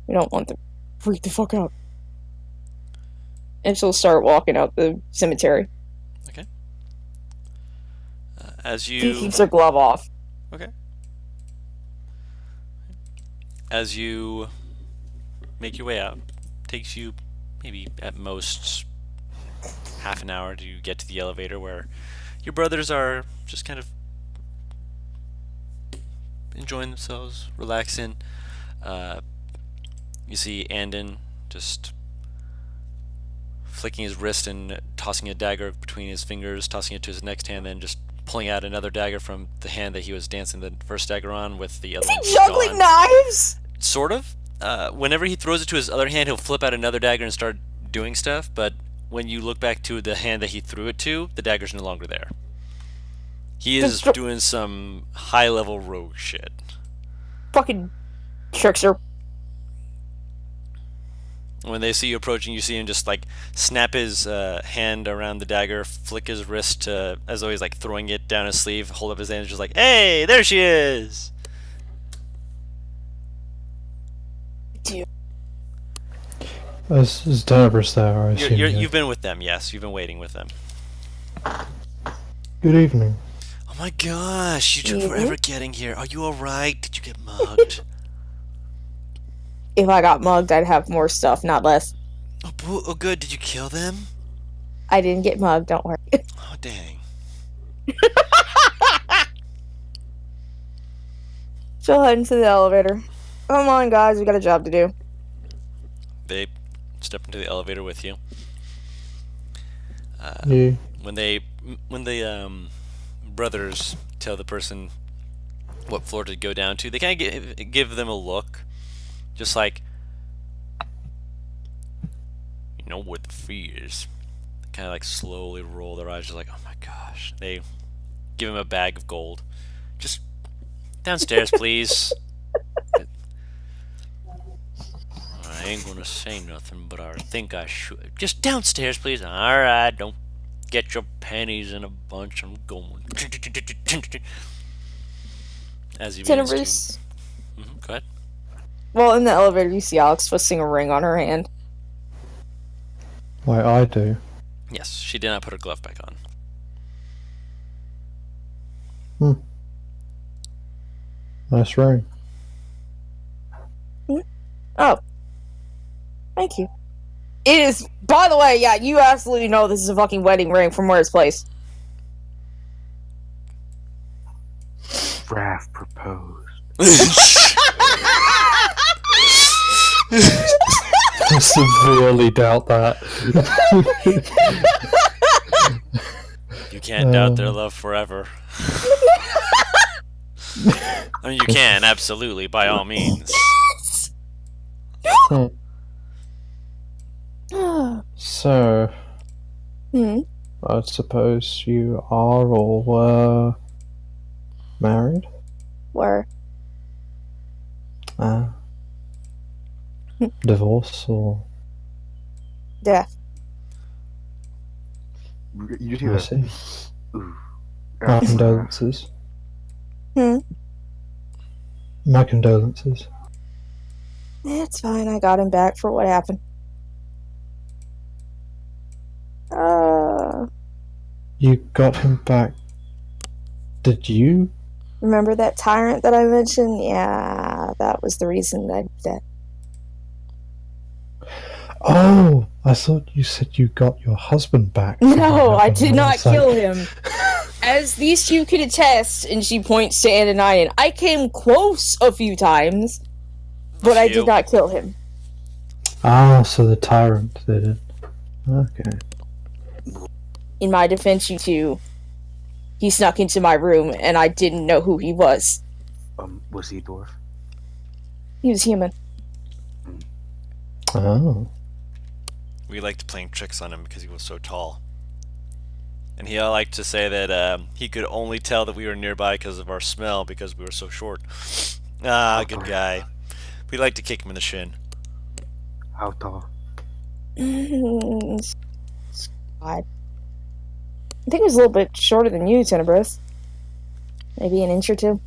We don't want to freak the fuck out. And she'll start walking out the cemetery. Okay. As She you keeps her glove off. Okay. As you make your way out, takes you maybe at most half an hour to get to the elevator where your brothers are just kind of enjoying themselves, relaxing. You see Andon just flicking his wrist and tossing a dagger between his fingers, tossing it to his next hand, then just pulling out another dagger from the hand that he was dancing the first dagger on with the other one Juggling gone. knives? Sort of. Whenever he throws it to his other hand, he'll flip out another dagger and start doing stuff, but when you look back to the hand that he threw it to, the dagger's no longer there. He is doing some high-level rogue shit. Fucking trickster. When they see you approaching, you see him just like snap his hand around the dagger, flick his wrist as though he's like throwing it down his sleeve, hold up his hand, and just like, "Hey, there she is!" Is Tenebris there? I assume. You've been with them, yes. You've been waiting with them. Good evening. Oh my gosh, you took forever getting here. Are you alright? Did you get mugged? If I got mugged, I'd have more stuff, not less. Oh, good. Did you kill them? I didn't get mugged, don't worry. Oh, dang. She'll head into the elevator. Come on, guys, we got a job to do. They step into the elevator with you. Yeah. When the brothers tell the person what floor to go down to, they kind of give them a look, just like, you know what the fee is. They kind of like slowly roll their eyes, just like, oh my gosh. They give him a bag of gold. Just downstairs, please. I ain't gonna say nothing, but I think I should. Just downstairs, please. Alright, don't get your pennies in a bunch. I'm going. As he begins Tenebris, to... Go ahead. Well, in the elevator, you see Alex twisting a ring on her hand. Like I do. Yes, she did not put her glove back on. Nice ring. Oh. Thank you. It is, by the way, yeah, you absolutely know this is a fucking wedding ring from where it's placed. Raph proposed. I severely doubt that. You can't doubt their love forever. I mean, you can, absolutely, by all means. Hmm. So, I suppose you are or were married? Where? Divorce or... Death. You just I hear see. Ooh. My condolences. Hmm. My condolences. It's fine, I got him back for what happened. You got him back. Did you? Remember that tyrant that I mentioned? Yeah, that was the reason I did that. Oh, I thought you said you got your husband back. No, I did not was like- kill him. As these two can attest, and she points to Ananian, I came close a few times, but I Few. did not kill him. Ah, so the tyrant did it. Okay. In my defense, you two, he snuck into my room, and I didn't know who he was. Was he a dwarf? He was human. Oh. We liked playing tricks on him because he was so tall. And he liked to say that he could only tell that we were nearby because of our smell because we were so short. Ah, good guy. We like to kick him in the shin. How tall? God. I think he was a little bit shorter than you, Tenebris. Maybe an inch or two.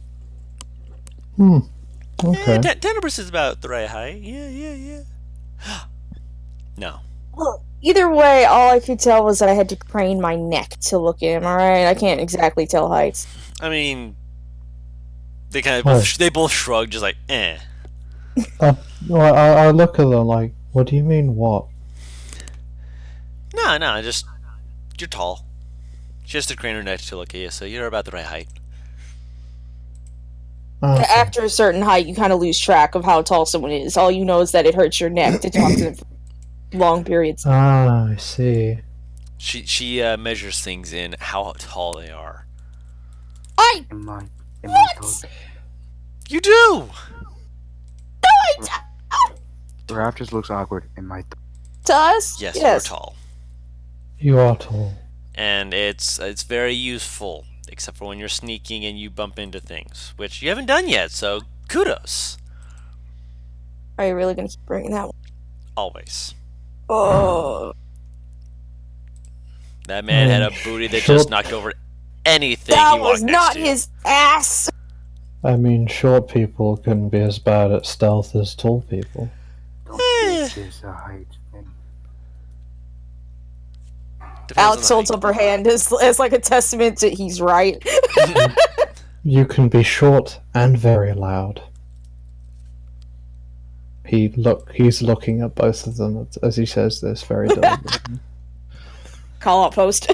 Okay. Tenebris is about the right height. Yeah. No. Well, either way, all I could tell was that I had to crane my neck to look at him, alright? I can't exactly tell heights. I mean, they kind of Oh. they both shrug, just like, eh. Well, I look at them like, what do you mean, what? No, just, you're tall. Just a crane her neck to look at you, so you're about the right height. Okay. After a certain height, you kind of lose track of how tall someone is. All you know is that it hurts your neck to talk to them for long periods. Ah, I see. She measures things in how tall they are. Am I tall? You do! Raph just looks awkward. Am I tall? To us? Yes, you're tall. You are tall. And it's very useful, except for when you're sneaking and you bump into things, which you haven't done yet, so kudos. Are you really gonna keep bringing that one? Always. Oh. That man had a booty that Short- just knocked over anything That he walked was next not to. his ass! I mean, short people can be as bad at stealth as tall people. Don't think there's a height thing. Depends Alex on the holds height. up her hand as like a testament to he's right. You can be short and very loud. He's looking at both of them as he says this very deliberately. Call out post.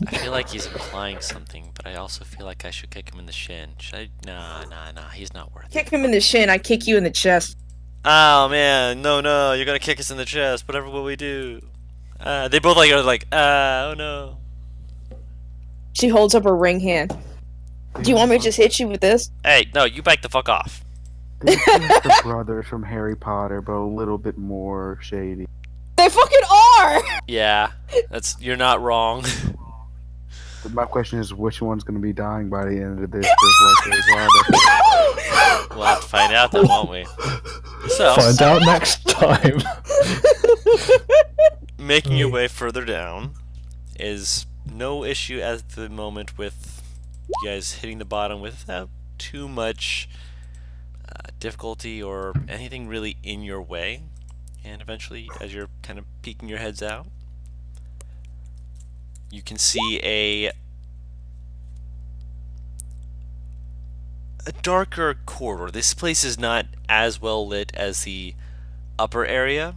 I feel like he's implying something, but I also feel like I should kick him in the shin. Should I? Nah, he's not worth it. Kick him in the shin, I kick you in the chest. Oh man, no, you're gonna kick us in the chest, whatever will we do? They both are like, oh no. She holds up her ring hand. Do you want me to just hit you with this? Hey, no, you back the fuck off. They're like the brothers from Harry Potter, but a little bit more shady. They fucking are! Yeah, you're not wrong. My question is, which one's going to be dying by the end of this? Just like his father. We'll have to find out then, won't we? So, Find out next time. making your way further down is no issue at the moment with you guys hitting the bottom without too much difficulty or anything really in your way. And eventually, as you're kind of peeking your heads out, you can see a darker corridor. This place is not as well lit as the upper area.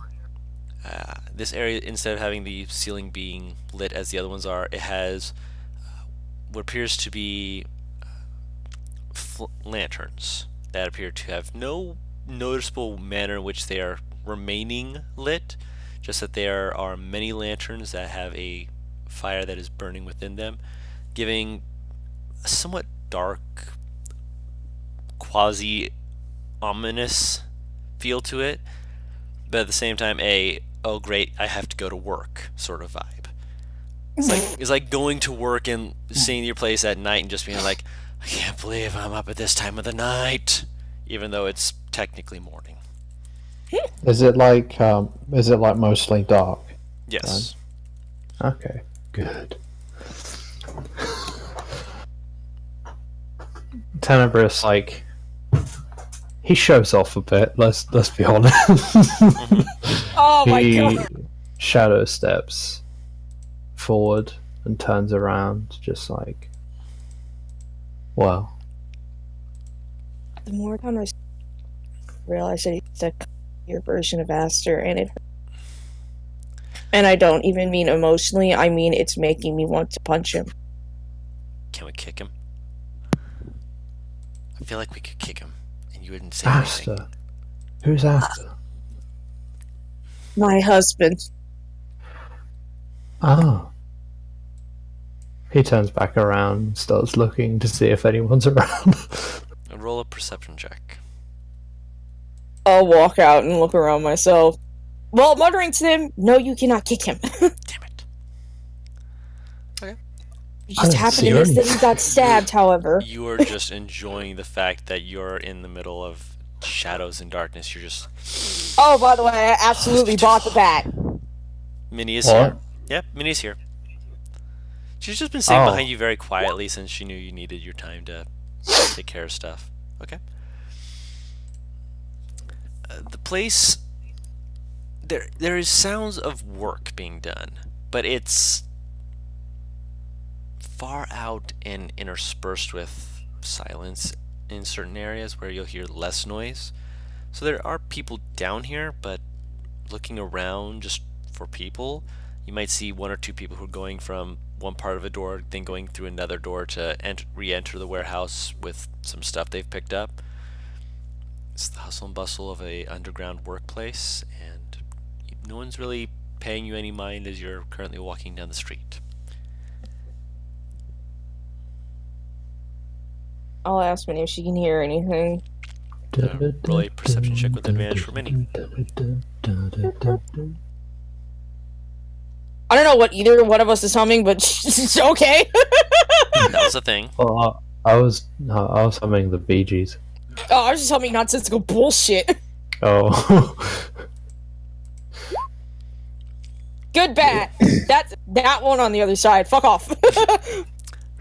This area, instead of having the ceiling being lit as the other ones are, it has what appears to be lanterns that appear to have no noticeable manner in which they are remaining lit, just that there are many lanterns that have a fire that is burning within them, giving a somewhat dark, quasi ominous feel to it, but at the same time oh great, I have to go to work sort of vibe. It's like going to work and seeing your place at night and just being like, I can't believe I'm up at this time of the night, even though it's technically morning. Is it like mostly dark? Yes. Okay, good. Tenebris, like, he shows off a bit. Let's be honest. Oh my He god! shadow steps forward and turns around, just like, well, The more time I realize that it's a your version of Aster, and I don't even mean emotionally. I mean it's making me want to punch him. Can we kick him? I feel like we could kick him, and you wouldn't say anything. Aster. Who's Aster? My husband. Ah. He turns back around and starts looking to see if anyone's around. Roll a perception check. I'll walk out and look around myself, while muttering to him, "No, you cannot kick him." Damn it. It I just didn't happened see is that anything. he got stabbed, however. You are just enjoying the fact that you're in the middle of shadows and darkness. You're just... Oh, by the way, I absolutely bought the bat. Minnie is What? here. Yep, Minnie's here. She's just been sitting Oh. behind you very quietly since she knew you needed your time to take care of stuff. Okay. The place... There is sounds of work being done, but it's far out and interspersed with silence in certain areas where you'll hear less noise. So there are people down here, but looking around just for people, you might see one or two people who are going from one part of a door, then going through another door to re-enter the warehouse with some stuff they've picked up. It's the hustle and bustle of a underground workplace, and no one's really paying you any mind as you're currently walking down the street. I'll ask Minnie if she can hear anything. Roll a perception check with advantage for Minnie. I don't know what either one of us is humming, but it's okay. That was a thing. Well, I was humming the Bee Gees. Oh, I was just humming nonsensical bullshit. Oh. Good bat. That's that one on the other side. Fuck off.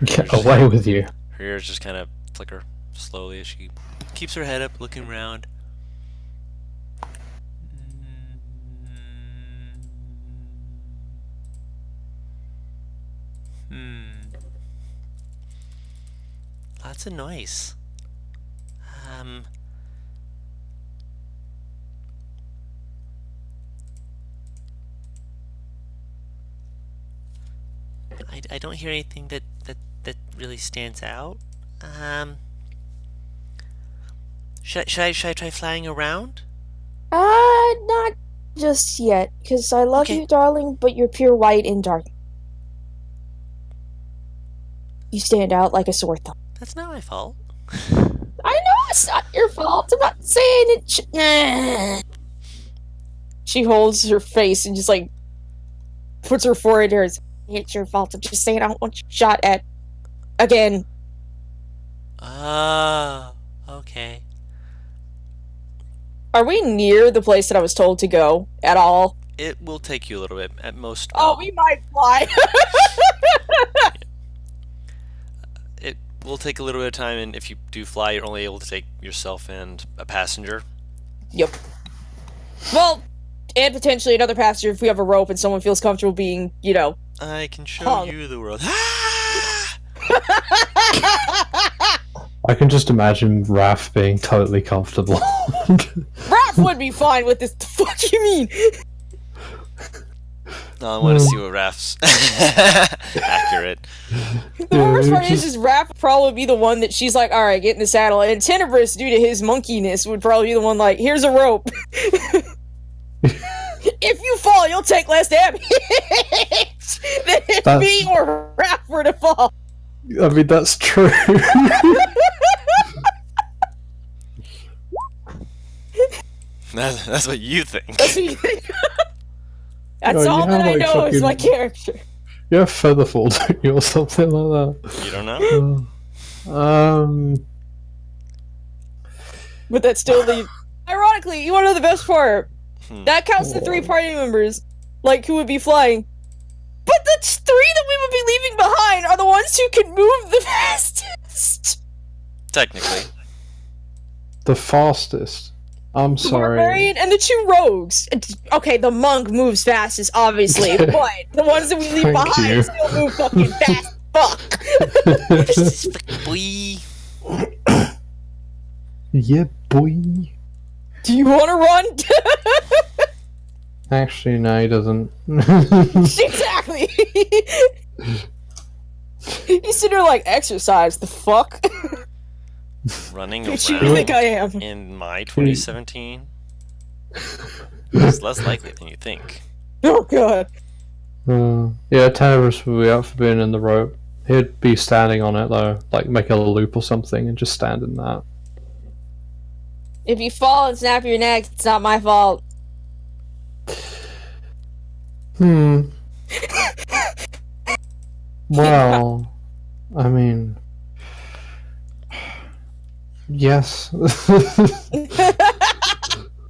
Get away with you. Her ears just kind of flicker slowly as she keeps her head up, looking around. Lots of noise. I don't hear anything that really stands out. Should I try flying around? Not just yet, because I love Okay. you, darling, but you're pure white and dark. You stand out like a sore thumb. That's not my fault. I know it's not your fault. I'm not saying it. She holds her face and just like puts her forehead to hers. It's your fault. I'm just saying I don't want you shot at again. Oh, okay. Are we near the place that I was told to go at all? It will take you a little bit. At most, Oh, we might fly. it will take a little bit of time, and if you do fly, you're only able to take yourself and a passenger. Yep. Well, and potentially another passenger if we have a rope and someone feels comfortable being, I can show Hung. you the world. I can just imagine Raph being totally comfortable. Raph would be fine with this. The fuck you mean? No, I want to see what Raph's accurate. The worst part is Raph would probably be the one that she's like, alright, get in the saddle. And Tenebris, due to his monkeyness, would probably be the one like, here's a rope. If you fall, you'll take less damage than if me or Raph were to fall. I mean, that's true. That's what you think. That's what you think. That's No, all you that have, I like, know is my fucking- character. You have Featherfall, don't you, or something like You don't know? that? But that's still the... Ironically, you want to know the best part? That counts the 3 Whoa. party members, like, who would be flying. But the 3 that we would be leaving behind are the ones who can move the fastest. Technically. The fastest. I'm The sorry. barbarian and the 2 rogues. Okay, the monk moves fastest, obviously, but the ones that we leave Thank behind you. still move fucking fast. Fuck. Boy. Yeah, boy. Do you want to run? Actually, no, he doesn't. Exactly. You sit there like, exercise, the fuck? Running What you around think I am? in my 2017 is less likely than you think. Oh god. Yeah, Tenebris would be up for being in the rope. He'd be standing on it though, like make a loop or something and just stand in that. If you fall and snap your neck, it's not my fault. Well, I mean, yes.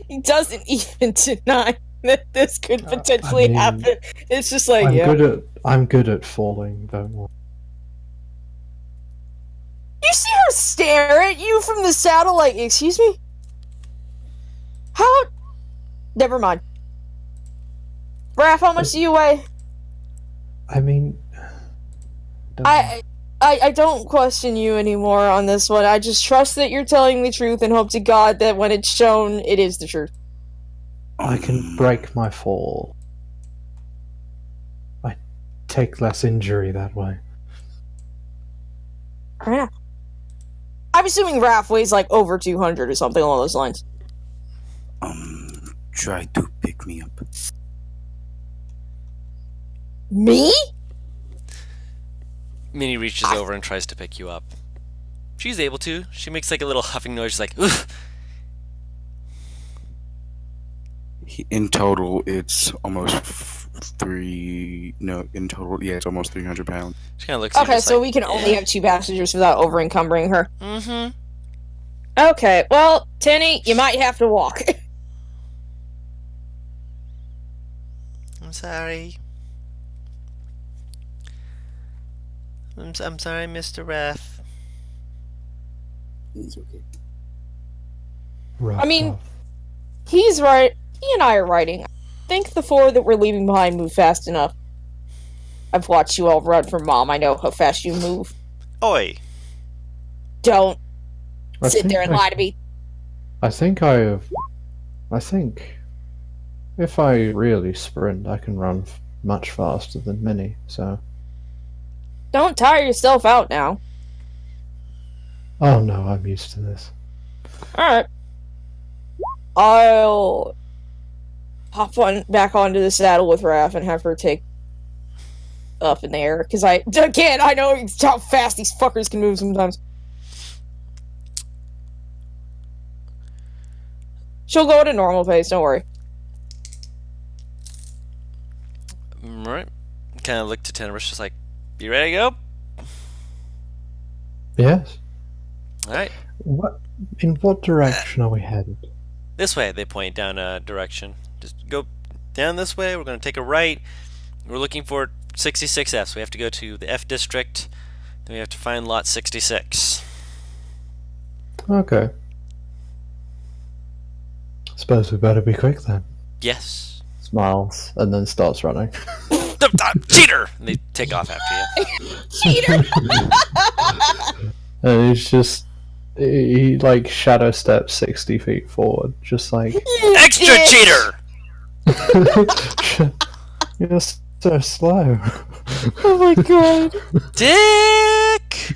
He doesn't even deny that this could potentially mean, happen. It's just like, yeah. I'm good at falling, don't worry. You see her stare at you from the saddle like, excuse me? How? Never mind. Raph, how much do you weigh? I mean, I don't question you anymore on this one. I just trust that you're telling the truth and hope to God that when it's shown, it is the truth. I can break my fall. I take less injury that way. Fair enough. I'm assuming Raph weighs like over 200 or something along those lines. Try to pick me up. Me? Minnie reaches over and tries to pick you up. She's able to. She makes like a little huffing noise. She's like, ugh. In total, it's almost in total, yeah, it's almost 300 pounds. She kind of looks at you Okay, just so like, we can only have 2 passengers without over encumbering her. Mm-hmm. Okay, well, Tenny, you might have to walk. I'm sorry. I'm sorry, Mr. Ref. It's okay. Rough, I mean- rough. He's right. He and I are riding. I think the 4 that we're leaving behind move fast enough. I've watched you all run from Mom. I know how fast you move. Oi. Don't I sit think there and I- lie to me. I think if I really sprint, I can run much faster than Minnie. So, Don't tire yourself out now. oh no, I'm used to this. Alright. I'll hop back onto the saddle with Raph and have her take up in the air. Because I know how fast these fuckers can move sometimes. She'll go at a normal pace, don't worry. Alright. Kind of look to Tenebris, just like, you ready to go? Yes. Alright. In what direction are we headed? This way, they point down a direction. Just go down this way. We're going to take a right. We're looking for 66F, so we have to go to the F district. Then we have to find lot 66. Okay. Suppose we better be quick then. Yes. Smiles and then starts running. Cheater! And they take off after you. Cheater! And he like shadow steps 60 feet forward, just like Extra cheater! you're so slow. Oh my god. Dick!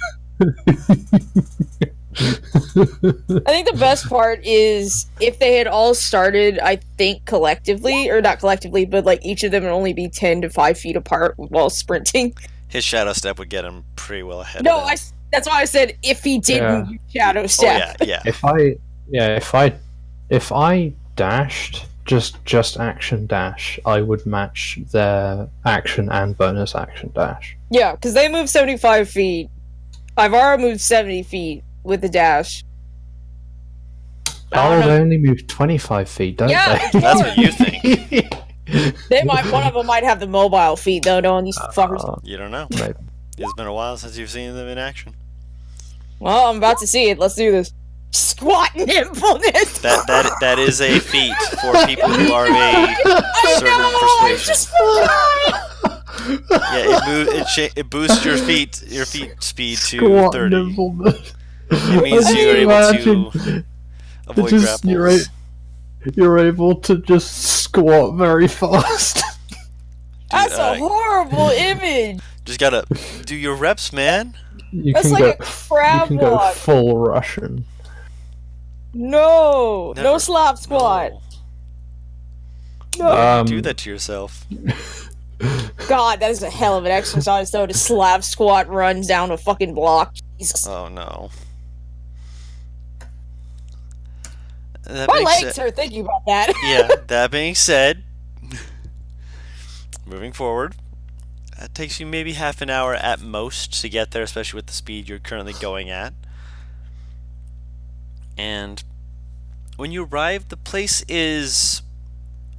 I think the best part is if they had all started, I think collectively, or not collectively, but like each of them would only be 10 to 5 feet apart while sprinting. His shadow step would get him pretty well ahead No, of him. that's why I said if he didn't shadow Oh, step. yeah. If I dashed just action dash, I would match their action and bonus action dash. Yeah, because they move 75 feet. I've already moved 70 feet with the dash. Oh, they only move 25 feet, don't Yeah, they? That's what you think. One of them might have the mobile feet, though, knowing these fuckers. You don't know. Maybe. It's been a while since you've seen them in action. Well, I'm about to see it. Let's do this. Squat nimbleness! That is a feat for people who are of a certain persuasion. Yeah, it boosts your feet speed to Squat 30. nimbleness. It means I you're able to imagine avoid just- grapples. you're able to just squat very fast. That's a horrible image! Just gotta do your reps, man. You That's can like go, a crab you can go walk. full Russian. No! Never. No slap squat! No. No! Do that to yourself. God, that is a hell of an exercise, though, to slap squat runs down a fucking block. Jesus. Oh no. That My being legs said- hurt thinking about that. Yeah, that being said, moving forward, it takes you maybe half an hour at most to get there, especially with the speed you're currently going at. And when you arrive, the place is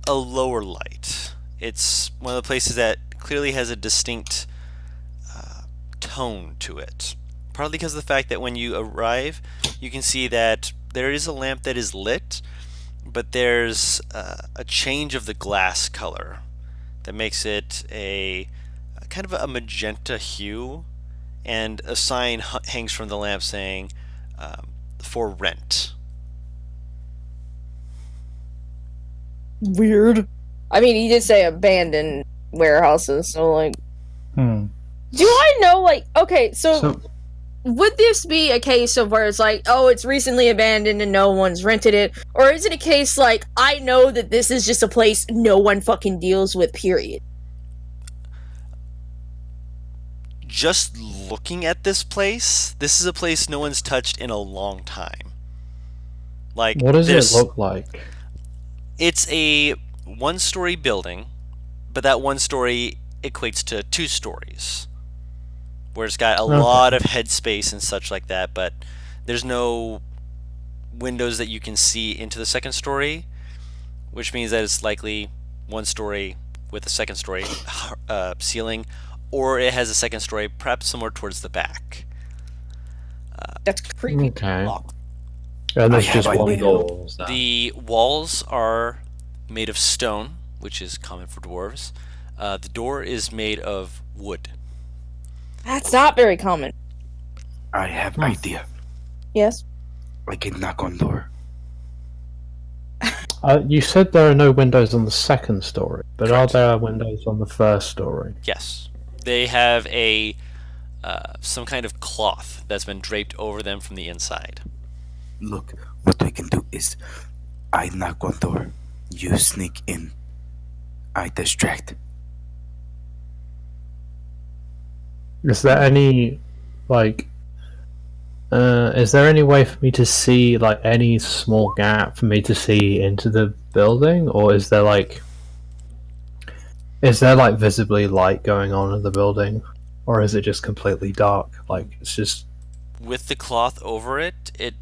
a lower light. It's one of the places that clearly has a distinct tone to it. Partly because of the fact that when you arrive, you can see that there is a lamp that is lit, but there's a change of the glass color that makes it a kind of a magenta hue, and a sign hangs from the lamp saying for rent. Weird. I mean, he did say abandoned warehouses, so, like... Hmm. Do I know, like... Okay, So, would this be a case of where it's like, oh, it's recently abandoned and no one's rented it? Or is it a case like, I know that this is just a place no one fucking deals with, period? Just looking at this is a place no one's touched in a long time. Like, what does it there's- look like? It's a one-story building, but that one story equates to 2 stories, where it's got a lot of headspace and such like that, but there's no windows that you can see into the second story, which means that it's likely one story with a second story ceiling, or it has a second story perhaps somewhere towards the back. That's creepy. Okay. Fuck. And there's I just have one idea. door. The walls are made of stone, which is common for dwarves. The door is made of wood. That's not very common. I have idea. Yes? I can knock on door. You said there are no windows on the second story, but Correct. are there windows on the first story? Yes, they have a some kind of cloth that's been draped over them from the inside. Look, what we can do is I knock on door. You sneak in. I distract. Is there any, like, is there any way for me to see, like, any small gap for me to see into the building? Or is there, like, visibly light going on in the building? Or is it just completely dark? Like, it's just... With the cloth over it, it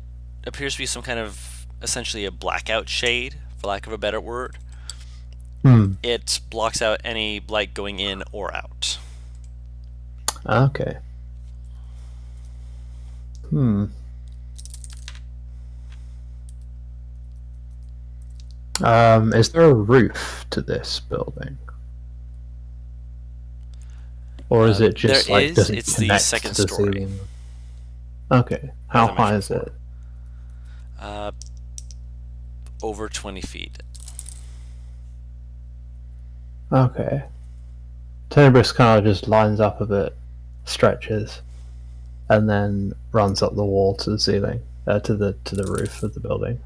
appears to be some kind of essentially a blackout shade, for lack of a better word. Hmm. It blocks out any light going in or out. Okay. Hmm. Is there a roof to this building? Or is it just There like, is. does it It's the connect second to the story, ceiling? Okay. as How I high mentioned is before. it? Over 20 feet. Okay. Tenebris kind of just lines up a bit, stretches, and then runs up the wall to the ceiling, to the roof of the building.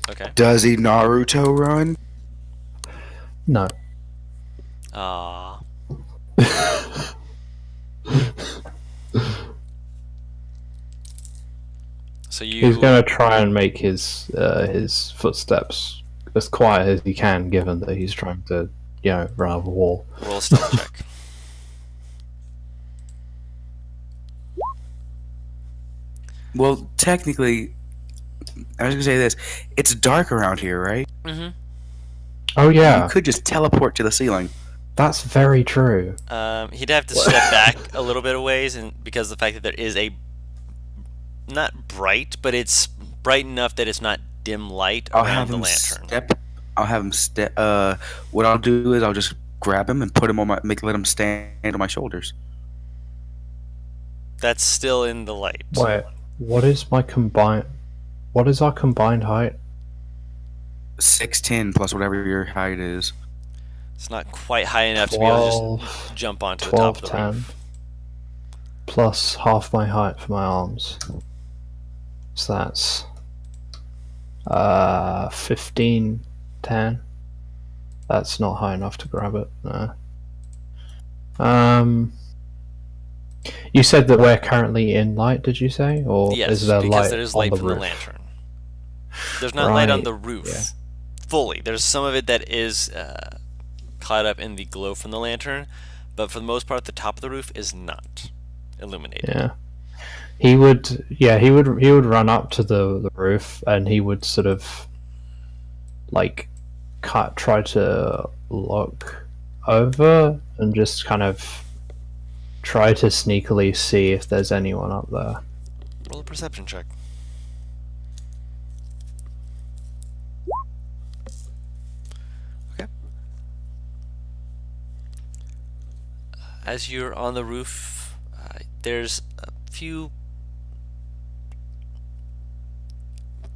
Okay. Does he Naruto run? No. Ah. So He's you. going to try and make his footsteps as quiet as he can, given that he's trying to, run up a wall. Roll a stealth check. Well, technically, I was gonna say this. It's dark around here, right? Mm-hmm. Oh You yeah, could just teleport to the ceiling. that's very true. He'd have to step back a little bit of ways, and because of the fact that there is a not bright, but it's bright enough that it's not dim light I'll around have the him lantern. step. I'll have him step. What I'll do is I'll just grab him and put him on my. Let him stand on my shoulders. That's still in the light. Wait, what is my combined? What is our combined height? 6'10" plus whatever your height is. It's not quite high enough to be able to just 12, jump onto the top 12, of the 10, roof. plus half my height for my arms. So that's 15, 10. That's not high enough to grab it. No. You said that we're currently in light. Did you say, or Yes, is there because light there is on light the from roof? the lantern. There's not light on Right, the roof yeah. fully. There's some of it that is caught up in the glow from the lantern, but for the most part, the top of the roof is not illuminated. Yeah. He would. Yeah, he would run up to the roof, and he would sort of like try to look over and just kind of try to sneakily see if there's anyone up there. Roll a perception check. Okay. As you're on the roof, there's a few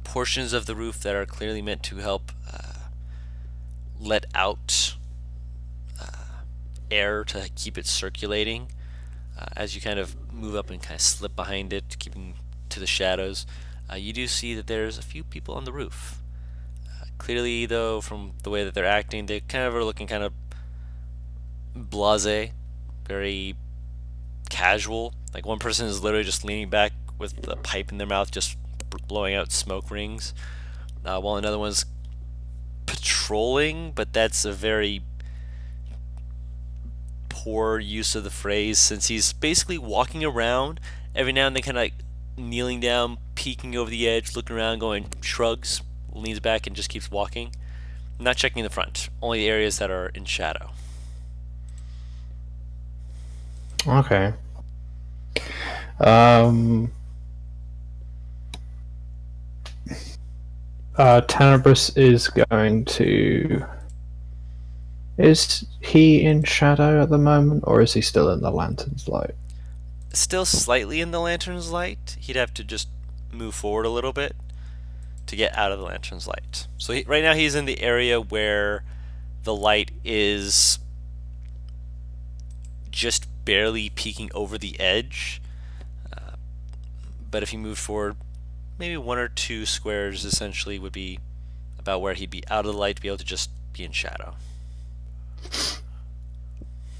portions of the roof that are clearly meant to help let out air to keep it circulating. As you kind of move up and kind of slip behind it, keeping to the shadows, you do see that there's a few people on the roof. Clearly, though, from the way that they're acting, they kind of are looking kind of blasé, very casual. Like one person is literally just leaning back with a pipe in their mouth, just blowing out smoke rings, while another one's patrolling, but that's a very poor use of the phrase, since he's basically walking around, every now and then kind of like kneeling down, peeking over the edge, looking around, going shrugs, leans back and just keeps walking, not checking the front, only the areas that are in shadow. Okay. Tenebris is going to. Is he in shadow at the moment, or is he still in the lantern's light? Still slightly in the lantern's light. He'd have to just move forward a little bit to get out of the lantern's light. So right now he's in the area where the light is just barely peeking over the edge. But if he moved forward, maybe 1 or 2 squares essentially would be about where he'd be out of the light to be able to just be in shadow.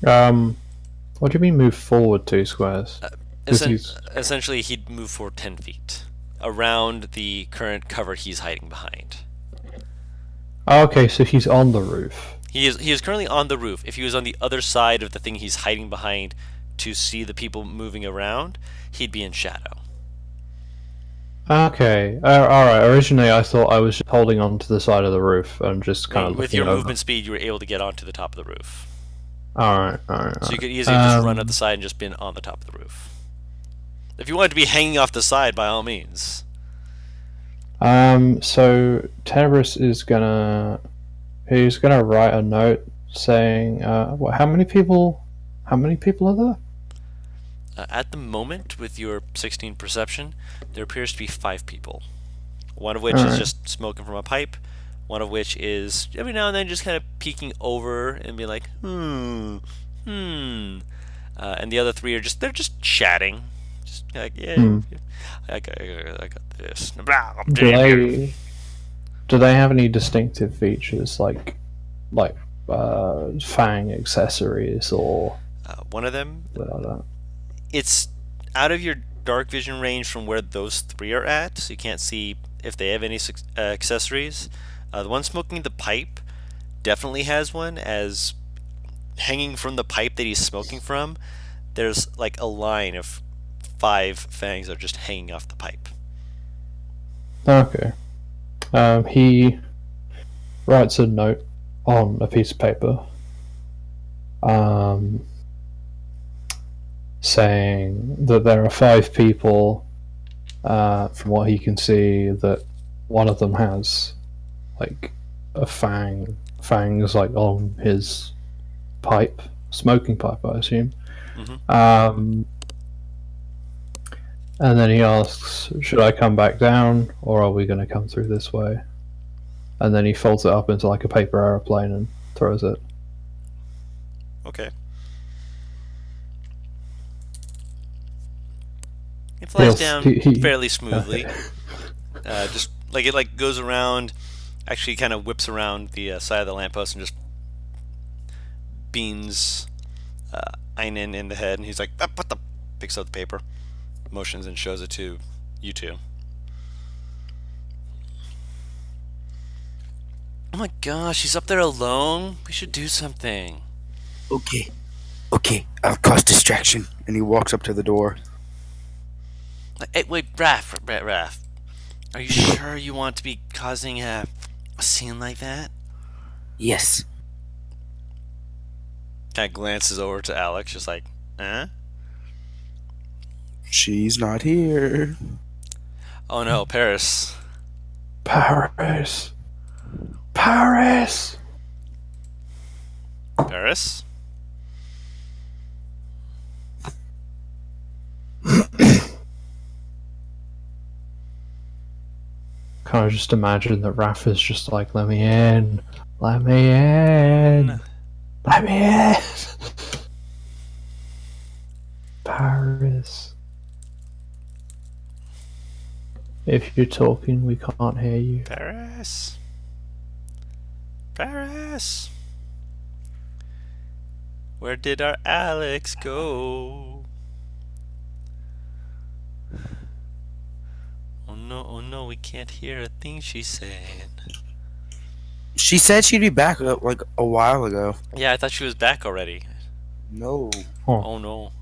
What do you mean move forward 2 squares? Essentially, he'd move forward 10 feet around the current cover he's hiding behind. Okay, so he's on the roof. He is currently on the roof. If he was on the other side of the thing he's hiding behind to see the people moving around, he'd be in shadow. Okay, alright. Originally I thought I was just holding on to the side of the roof and just kind of With looking your over. movement speed, you were able to get onto the top of the roof. Alright. So you could easily just run up the side and just been on the top of the roof. If you want it to be hanging off the side, by all means. So Tenebris is he's gonna write a note saying, how many people are there? At the moment, with your 16 perception, there appears to be 5 people. One of which is Alright. just smoking from a pipe. One of which is every now and then just kind of peeking over and be like, and the other 3 are they're just chatting. Just like, yeah, I got this. Do they have any distinctive features like fang accessories or One of them, something like that? it's out of your dark vision range from where those 3 are at, so you can't see if they have any accessories. The one smoking the pipe definitely has one, as hanging from the pipe that he's smoking from, there's like a line of 5 fangs that are just hanging off the pipe. Okay. He writes a note on a piece of paper, saying that there are 5 people. From what he can see, that one of them has like a fangs like on his pipe, smoking pipe, I assume. Mm-hmm. And then he asks, should I come back down, or are we going to come through this way? And then he folds it up into like a paper aeroplane and throws it. Okay. It flies down fairly smoothly. Just like it goes around, actually kind of whips around the side of the lamppost and just beans Einen in the head, and he's like, picks up the paper, motions, and shows it to you two. Oh my gosh, he's up there alone? We should do something. Okay, I'll cause distraction. And he walks up to the door. Hey, wait, Raph. Are you sure you want to be causing a scene like that? Yes. Kind of glances over to Alex, just like, huh? She's not here. Oh no, Paris. Paris. Paris. Paris? Kind of just imagine that Raph is just like, let me in. Let me in. Let me in. Paris. If you're talking, we can't hear you. Paris? Paris? Where did our Alex go? Oh no, we can't hear a thing she's saying. She said she'd be back like a while ago. Yeah, I thought she was back already. No. Oh no.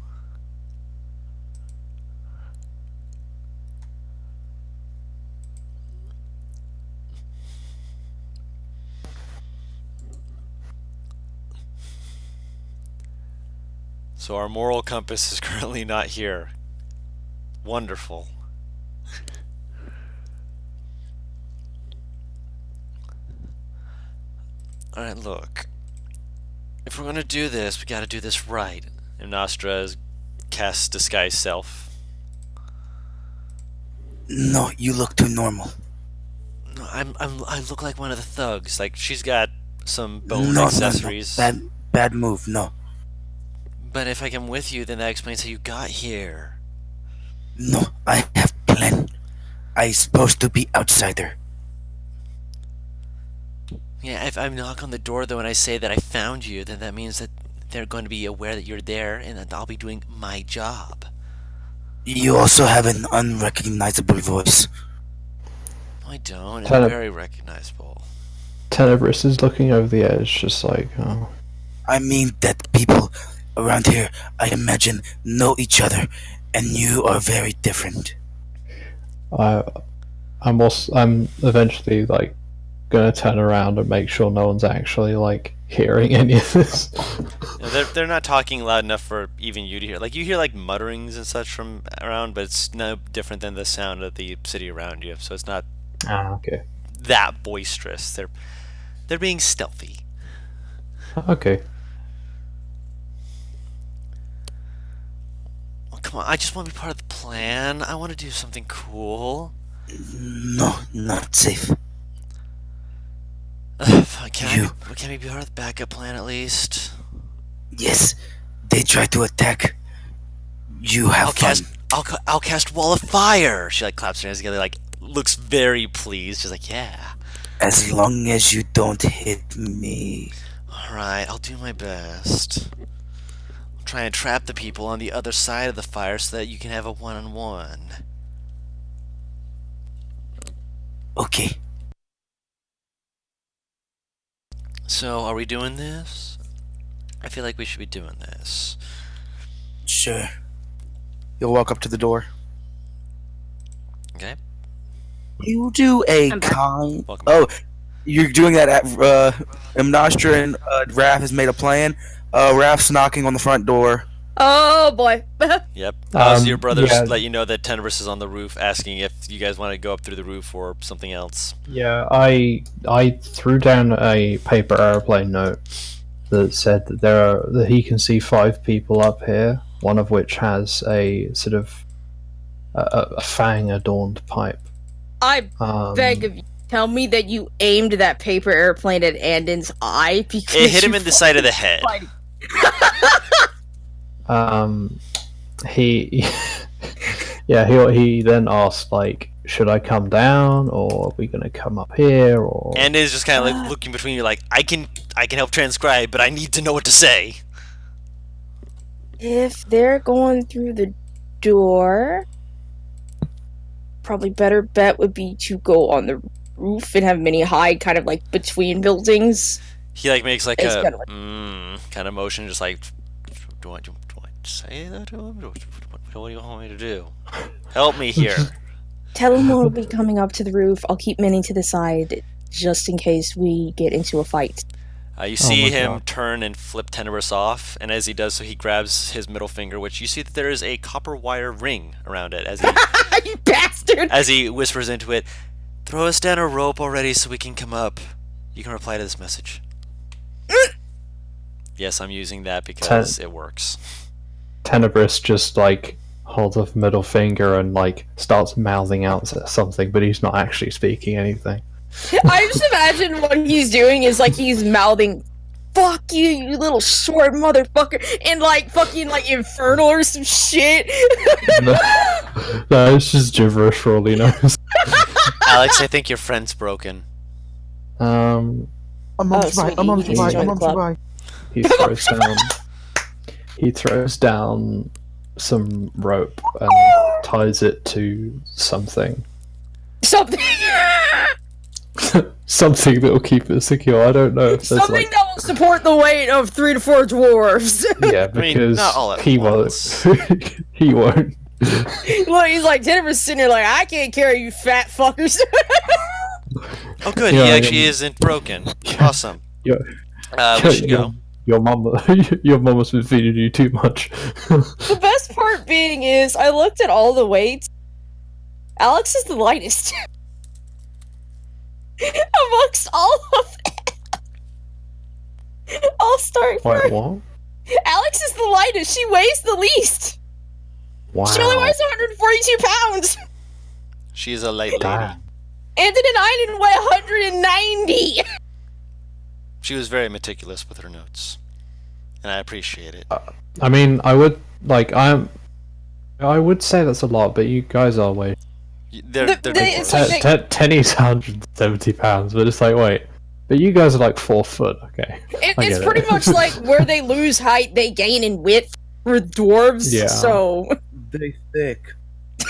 So our moral compass is currently not here. Wonderful. Alright, look. If we're gonna do this, we gotta do this right. And Nostra casts Disguise Self. No, you look too normal. No, I look like one of the thugs. Like, she's got some bone No. accessories. Bad move, no. But if I come with you, then that explains how you got here. No, I have plan. I supposed to be outsider. Yeah, if I knock on the door, though, and I say that I found you, then that means that they're going to be aware that you're there, and that I'll be doing my job. You also have an unrecognizable voice. I don't. It's Kind of- very recognizable. Tenebris is looking over the edge, just like, oh. I mean that people around here, I imagine, know each other, and you are very different. I'm eventually like gonna turn around and make sure no one's actually like hearing any of this. They're not talking loud enough for even you to hear. Like you hear like mutterings and such from around, but it's no different than the sound of the city around you. So it's not Okay. that boisterous. They're being stealthy. Okay. Oh, come on, I just want to be part of the plan. I want to do something cool. No, not safe. Fine, You- can we be part of the backup plan at least? Yes, they try to attack. You have fun. I'll cast Wall of Fire. She like claps her hands together, like looks very pleased. She's like, yeah. As long as you don't hit me. All right, I'll do my best. I'll try and trap the people on the other side of the fire so that you can have a one-on-one. Okay. So, are we doing this? I feel like we should be doing this. Sure. You'll walk up to the door. Okay. You do a I'm back. kind. Welcome. Oh, you're doing that at Imnastra and Raph has made a plan. Raph's knocking on the front door. Oh boy. Yep. How's your brothers yeah. let you know that Tenebris is on the roof, asking if you guys want to go up through the roof or something else? Yeah, I threw down a paper airplane note that said that he can see 5 people up here, one of which has a sort of a fang adorned pipe. I Um, beg of you, tell me that you aimed that paper airplane at Andon's eye because It hit him you in the side of the head. fucking- he he then asked, like, should I come down or are we gonna come up here, or And is just kind of like looking between you, like I can help transcribe, but I need to know what to say. If they're going through the door, probably better bet would be to go on the roof and have Minnie hide kind of like between buildings. He like makes like It's a kinda like- kind of motion, just like do I say that to him? What do you want me to do? Help me here. Tell him we'll be coming up to the roof. I'll keep Minnie to the side just in case we get into a fight. You see my him God. turn and flip Tenebris off, and as he does so, he grabs his middle finger, which you see that there is a copper wire ring around it. As he You bastard! as he whispers into it, "Throw us down a rope already so we can come up." You can reply to this message. Yes, I'm using that because it works. Tenebris just like holds up a middle finger and like starts mouthing out something, but he's not actually speaking anything. I just imagine what he's doing is like he's mouthing, "Fuck you, you little short motherfucker," and like fucking like infernal or some shit. No, it's just gibberish for all he knows. Alex, I think your friend's broken. Um, I'm on sweetie, I'm on you need to join the club. he throws down some rope and ties it to something. Something. Something that will keep it secure. I don't know if there's Something like, that will support the weight of 3 to 4 dwarves. yeah, mean, because not all at he once. won't. He won't. Look, he's like, Tenebris sitting there like, "I can't carry you fat fuckers." Oh, good. Yeah, he actually yeah. isn't broken. Awesome. Yeah. We should go. Your mum has been feeding you too much. The best part being is, I looked at all the weights. Alex is the lightest. Amongst all of them. I'll start Wait, first. what? Alex is the lightest. She weighs the least. Wow. She only weighs 142 pounds. She's a light lady. Damn. Andon and I didn't weigh 190. She was very meticulous with her notes, and I appreciate it. I mean, I would say that's a lot, but you guys are way. They're big it's boys. like Tenny's 170 pounds, but it's like, wait, but you guys are like 4 foot, okay? I It's get pretty it. much like where they lose height, they gain in width for dwarves. Yeah. So They thick.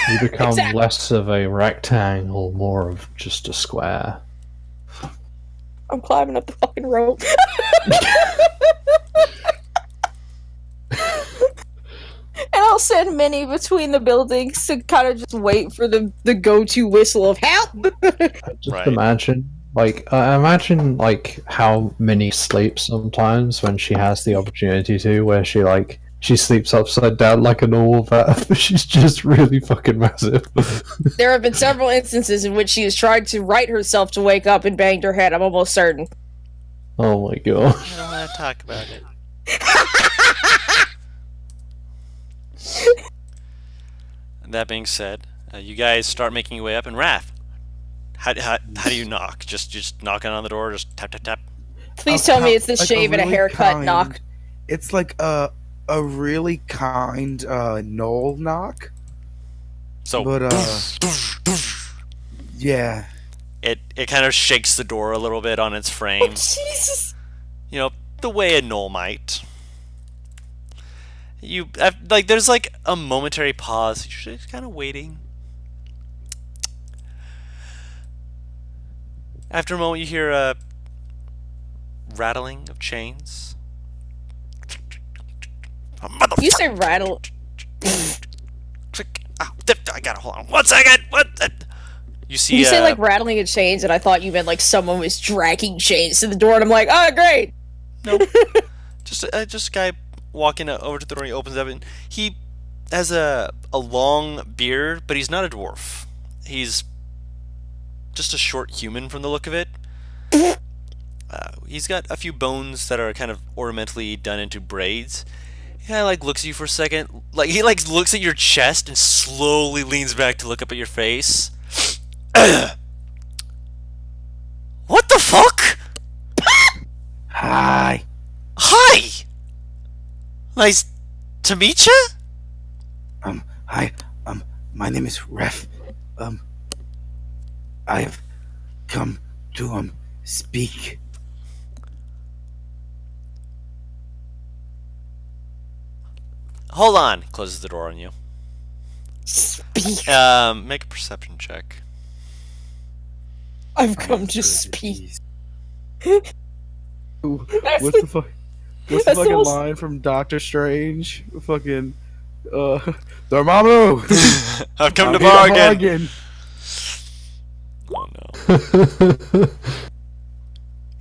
You become Exactly. less of a rectangle, more of just a square. I'm climbing up the fucking rope. And I'll send Minnie between the buildings to kind of just wait for the go-to whistle of help. Just Right. imagine, Like, I imagine, like, how Minnie sleeps sometimes when she has the opportunity to, where she sleeps upside down like a normal bat, but she's just really fucking massive. There have been several instances in which she has tried to right herself to wake up and banged her head, I'm almost certain. Oh my god. I don't want to talk about it. That being said, you guys start making your way up, and Raph, how do you knock? Just knocking on the door, just tap tap tap. Please tell me it's the Like shave and a really haircut kind- knock. It's like a really kind knoll knock, So, but yeah. it kind of shakes the door a little bit on its Oh, frame. Jesus! You know, the way a knoll might. There's like a momentary pause. You're just kind of waiting. After a moment, you hear a rattling of chains. You say rattle. Click. Oh, I gotta hold on 1 second. What? You see? You say like rattling of chains, and I thought you meant like someone was dragging chains to the door, and I'm like, oh, great. Nope. just a guy walking over to the door. He opens up, and he has a long beard, but he's not a dwarf. He's just a short human from the look of it. He's got a few bones that are kind of ornamentally done into braids. He kind of like looks at you for a second. Like he like looks at your chest and slowly leans back to look up at your face. What the fuck? Hi. Hi. Nice to meet you. Hi. My name is Ref. I have come to speak. Hold on. Closes the door on you. Speak. Make a perception check. I've come to speak. What's the fuck? What's the That's the fucking most- line from Doctor Strange? Fucking Dormammu. I've come to I'm here bargain. Oh no.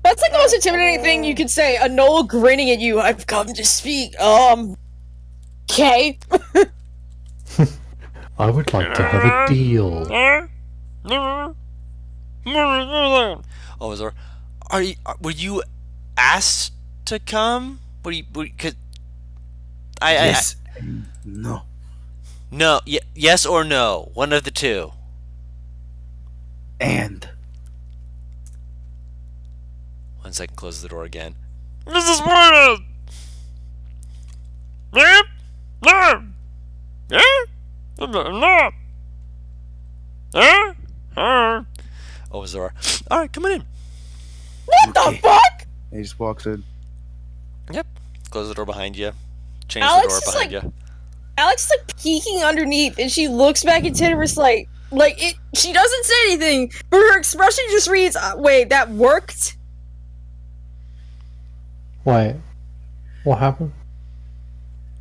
That's like the most intimidating thing you could say. A Noel grinning at you. I've come to speak. Okay. I would like to have a deal. Oh, is there? Were you asked to come? What do you? Cause Yes. and No. no. Yes or no? One of the two. And 1 second. Closes the door again. Mrs. Warren. No. No. No. No. Opens the door. All right, come on in. What Okay. the fuck? he just walks in. Yep. Close the door behind you. Change Alex the door is behind like- you. Alex is like peeking underneath, and she looks back at Tinnitus like it. She doesn't say anything, but her expression just reads, "Wait, that worked." Wait, what happened?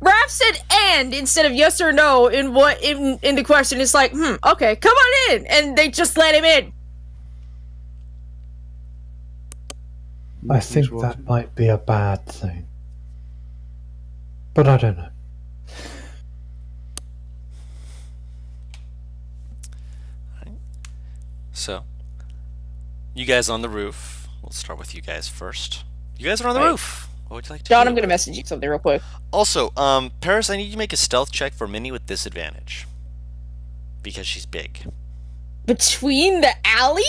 Raph said "and" instead of yes or no in the question. It's like, okay, come on in, and they just let him in. I He just think walks that in. might be a bad thing. But I don't know. So, you guys on the roof. We'll start with you guys first. You guys are on the Right. roof. What would you like to John, do? I'm gonna message you something real quick. Also, Paris, I need you to make a stealth check for Minnie with disadvantage. Because she's big. Between the alley?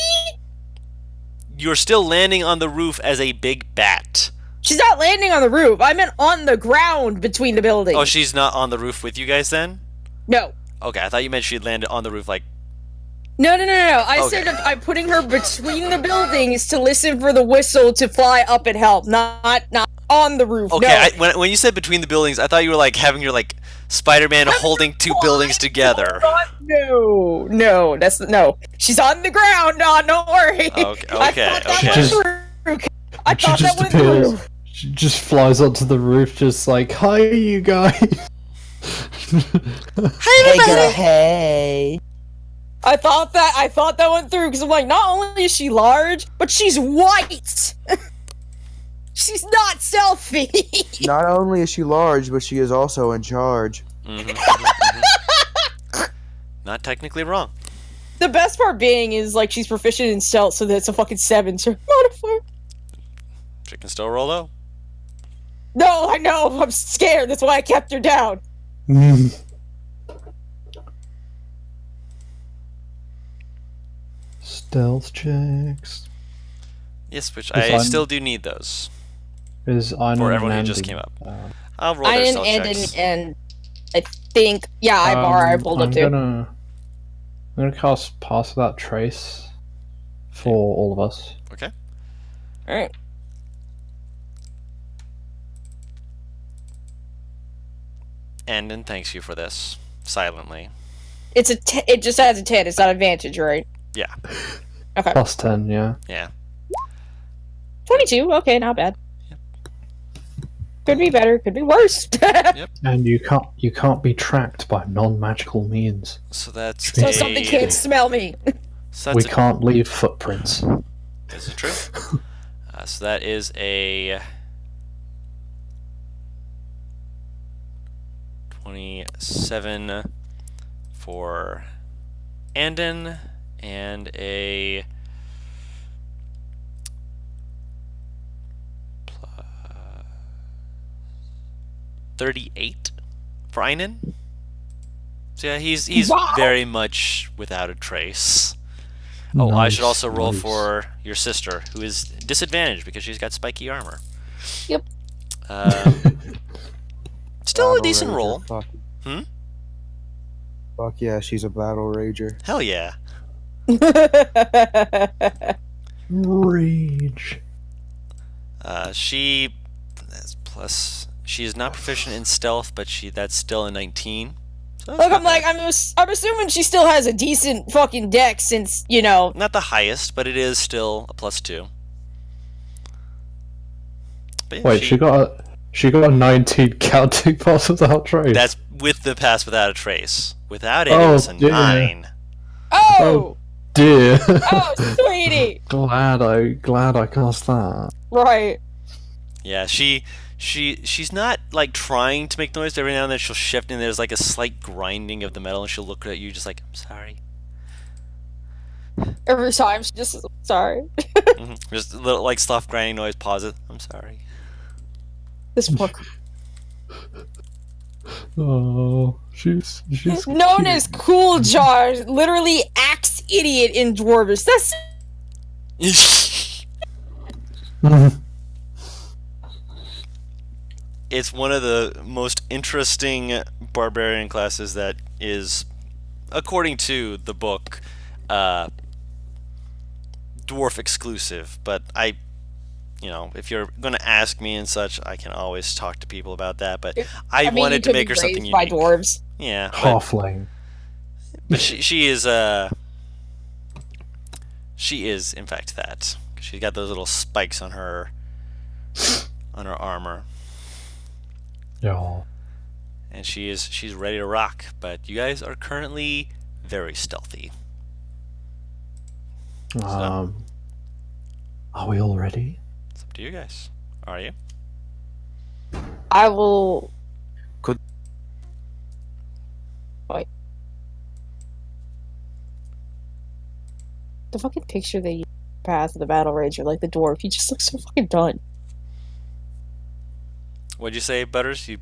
You're still landing on the roof as a big bat. She's not landing on the roof. I meant on the ground between the buildings. Oh, she's not on the roof with you guys then? No. Okay, I thought you meant she'd landed on the roof like... No. I Okay. said I'm putting her between the buildings to listen for the whistle to fly up and help, not on the roof. Okay, No. when you said between the buildings, I thought you were like having your like Spider-Man holding two buildings together. No, that's no. She's on the ground. No, don't worry. Okay, I okay, thought that okay. went Just- through. I She thought that just went appears. through. She just flies onto the roof, just like, "Hi, you guys." Hey, girl. Hey. I thought that went through because I'm like, not only is she large, but she's white. She's not stealthy. Not only is she large, but she is also in charge. Not technically wrong. The best part being is like she's proficient in stealth, so that's a fucking 7. So modifier. She can still roll though. No, I know. I'm scared. That's why I kept her down. Stealth checks. Yes, which Yes, I I'm- still do need those. Is For everyone who just came up. I'll roll their Iron stealth checks. and I think I pulled up too. I'm gonna cast Pass Without Trace for all of us. Okay. All right. And then thanks you for this. Silently. It's it just has a 10. It's not advantage, right? Yeah. Okay. Plus 10, yeah. Yeah. 22. Okay, not bad. Could be better. Could be worse. And you can't be tracked by non-magical means. So that's So a... something can't smell me. So We that's can't leave footprints. This is true. So that is a 27 for Andon and a 38 for Einan. So yeah, he's Wow. very much without a trace. Oh, I should also roll for your sister, who is disadvantaged because she's got spiky armor. Yep. Still a Battle decent rager, roll. Fuck. Hmm? Fuck yeah, she's a battle rager. Hell yeah. Rage. She plus she is not proficient in stealth, but that's still a 19. So that's Look, not I'm like, bad. I'm assuming she still has a decent fucking deck since, you know. Not the highest, but it is still a +2. But yeah, Wait, she got a 19 counting Pass Without Trace. that's with the pass without a trace. Without it, it Oh, was a dear. 9. Oh! Dear. Oh, sweetie! glad I cast that. Right. Yeah, she's not like trying to make noise. Every now and then she'll shift, and there's like a slight grinding of the metal, and she'll look at you just like, "I'm sorry." Every time she just, sorry. Just a little like soft grinding noise. Pause it. I'm sorry. This book. Oh, she's Known cute. as Cool Jar, literally axe idiot in Dwarvish. That's It's one of the most interesting barbarian classes that is, according to the book, dwarf exclusive. But if you're going to ask me and such, I can always talk to people about that. But I mean, wanted you to could make be her something raised by unique. dwarves. Yeah, halfling. but she is in fact that. She's got those little spikes on her armor. Yeah. And she's ready to rock, but you guys are currently very stealthy. Are we all ready? It's up to you guys. Are you? I will. Could- Wait. The fucking picture they pass of the Battle Rager, like the dwarf, he just looks so fucking done. What'd you say, Butters? You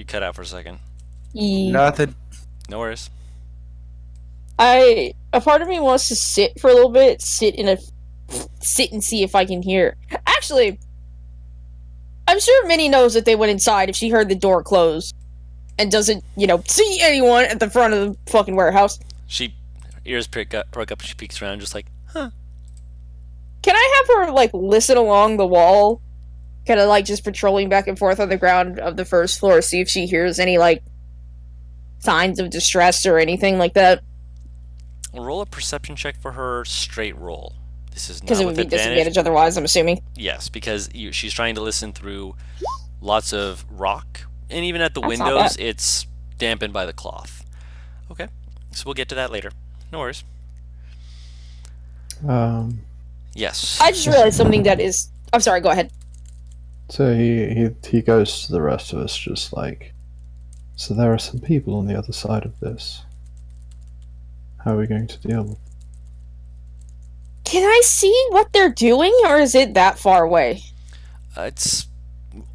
cut out for a second. Nothing. No worries. A part of me wants to sit for a little bit, sit and see if I can hear. Actually, I'm sure Minnie knows that they went inside if she heard the door close and doesn't, see anyone at the front of the fucking warehouse. Her ears perk up and she peeks around just like, huh. Can I have her, listen along the wall? Kind of, just patrolling back and forth on the ground of the first floor, see if she hears any, signs of distress or anything like that? We'll roll a perception check for her straight roll. This is not Because it would with be advantage. disadvantage otherwise, I'm assuming. Yes, because she's trying to listen through lots of rock, and even at the That's not windows, bad. it's dampened by the cloth. Okay, so we'll get to that later. No worries. Yes. I just realized something that is. I'm sorry. Go ahead. So he goes to the rest of us just like, so there are some people on the other side of this. How are we going to deal with it? Can I see what they're doing, or is it that far away? It's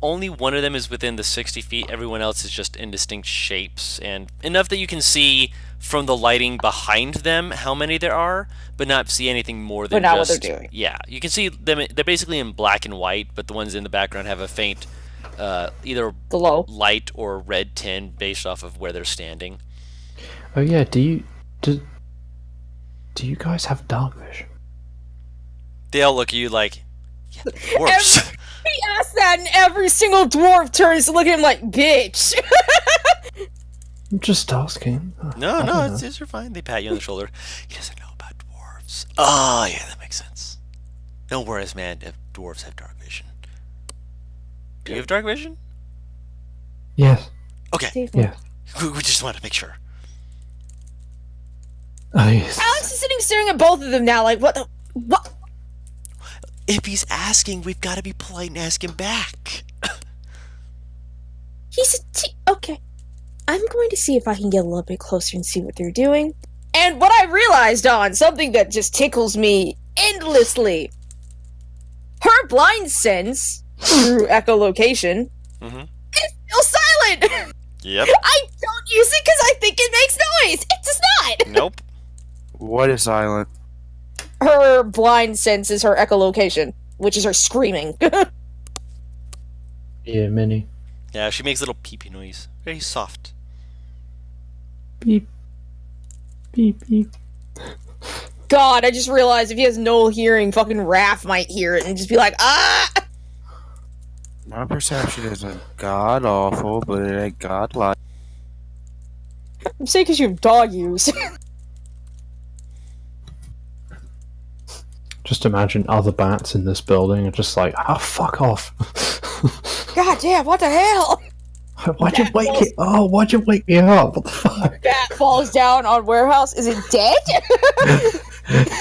only one of them is within the 60 feet. Everyone else is just indistinct shapes, and enough that you can see from the lighting behind them how many there are, but not see anything more But than not what just. they're doing. Yeah, you can see them. They're basically in black and white, but the ones in the background have a faint, either Glow. light or red tint based off of where they're standing. Oh yeah, do you guys have dark vision? They all look at you like, yeah, they're dwarves. He asks that, and every single dwarf turns to look at him like, "Bitch." I'm just asking. No, I no, don't know. you're fine. They pat you on the shoulder. He doesn't know about dwarves. Oh, yeah, that makes sense. No worries, man. If dwarves have dark vision. Do you have dark vision? Yes. Okay, Yes. we just want to make sure. Oh, yes. Alex is sitting staring at both of them now, like, what the. What? If he's asking, we've got to be polite and ask him back. Okay. I'm going to see if I can get a little bit closer and see what they're doing. And what I realized on something that just tickles me endlessly. Her blind sense through echolocation Mm-hmm. is still silent. Yep. I don't use it because I think it makes noise. It does not. Nope. What is silent? Her blind sense is her echolocation, which is her screaming. Yeah, Minnie. Yeah, she makes a little peepee noise. Very soft. Beep. Beep beep. God, I just realized if he has no hearing, fucking Raph might hear it and just be like, ah! My perception isn't god awful, but it ain't godlike. I'm saying because you have dog ears. Just imagine other bats in this building are just like, oh, fuck off. God damn, what the hell? Why'd you wake it? Oh, why'd you wake me up? What the fuck? Bat falls down on warehouse. Is it dead?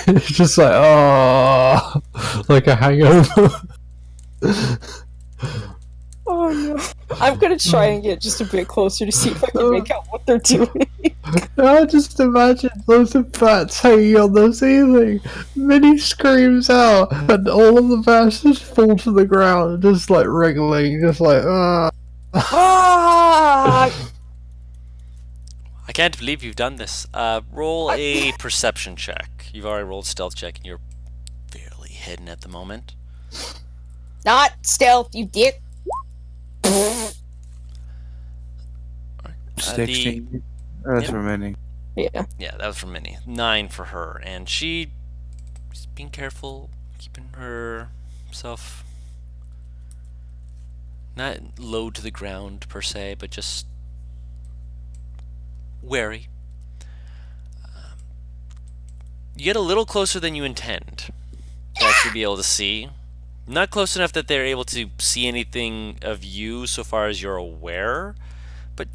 It's just like, oh, like a hangover. Oh no. I'm gonna try and get just a bit closer to see if I can make out what they're doing. I just imagine loads of bats hanging on the ceiling. Minnie screams out, and all of the bats just fall to the ground, just like wriggling, just like, ah. Ah! I can't believe you've done this. Roll a perception check. You've already rolled stealth check, and you're fairly hidden at the moment. Not stealth, you dick. 16. That's Yep. for many. Yeah. Yeah, that was from Minnie. 9 for her, and she's being careful, keeping herself not low to the ground per se, but just wary. You get a little closer than you intend to actually be able to see. Not close enough that they're able to see anything of you so far as you're aware, but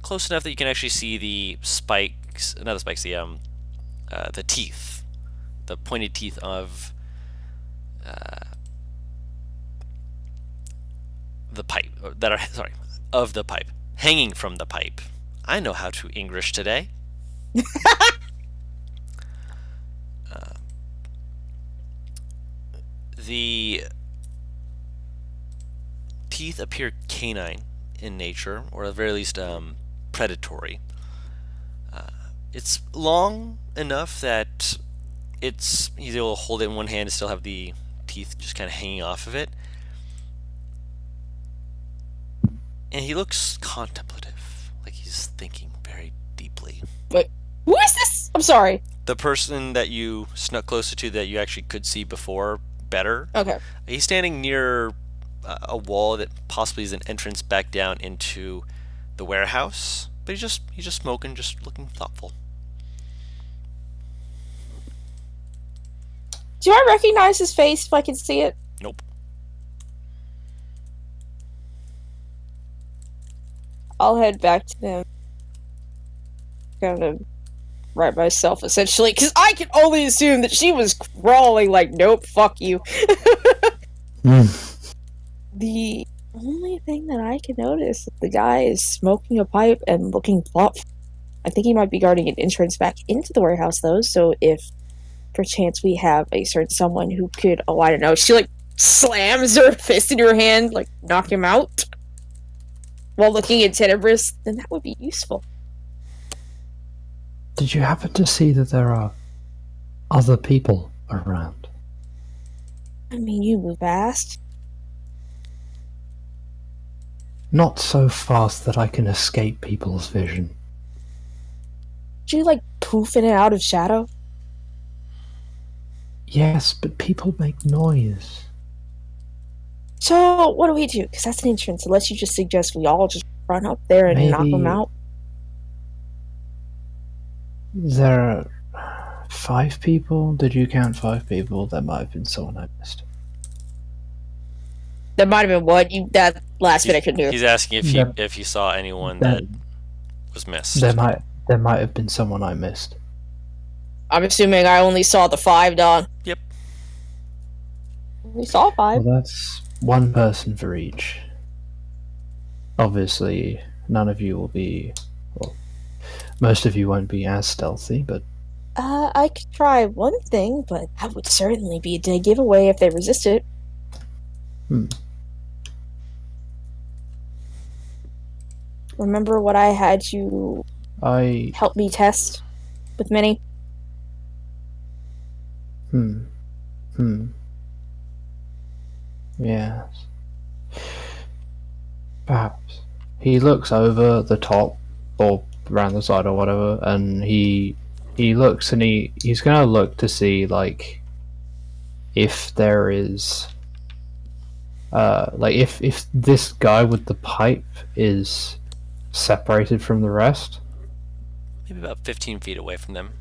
close enough that you can actually see the spikes, not the spikes, the teeth, the pointed teeth of the pipe, that are, sorry, of the pipe, hanging from the pipe. I know how to English today. The teeth appear canine in nature, or at the very least predatory. It's long enough that he's able to hold it in one hand and still have the teeth just kind of hanging off of it. And he looks contemplative, like he's thinking very deeply. Wait, who is this? I'm sorry. The person that you snuck closer to that you actually could see before better, Okay. he's standing near a wall that possibly is an entrance back down into the warehouse, but he's just smoking, just looking thoughtful. Do I recognize his face if I can see it? Nope. I'll head back to them. Kind of right myself, essentially, because I can only assume that she was crawling like, nope, fuck you. The only thing that I can notice is the guy is smoking a pipe and looking plump. I think he might be guarding an entrance back into the warehouse, though, so if perchance we have a certain someone who could, oh, I don't know, she, like, slams her fist in her hand, like, knock him out while looking at Tenebris, then that would be useful. Did you happen to see that there are other people around? I mean, you move fast. Not so fast that I can escape people's vision. Did you, like, poof in and out of shadow? Yes, but people make noise. So, what do we do? Because that's an entrance, unless you just suggest we all just run up there and knock them out. There are 5 people. Did you count 5 people? There might have been someone I missed. That might have been what? That last bit I could do. He's asking if you saw anyone that was missed. There might have been someone I missed. I'm assuming I only saw the 5, Don. Yep. We saw 5. Well, that's 1 person for each. Obviously, none of you will be... Well, most of you won't be as stealthy, but... I could try one thing, but that would certainly be a dead giveaway if they resist it. Remember what I had you help me test with Minnie? Yes. Perhaps. He looks over the top, or around the side or whatever, and he looks and he's gonna look to see, like, if there is... like, if this guy with the pipe is separated from the rest. Maybe about 15 feet away from them.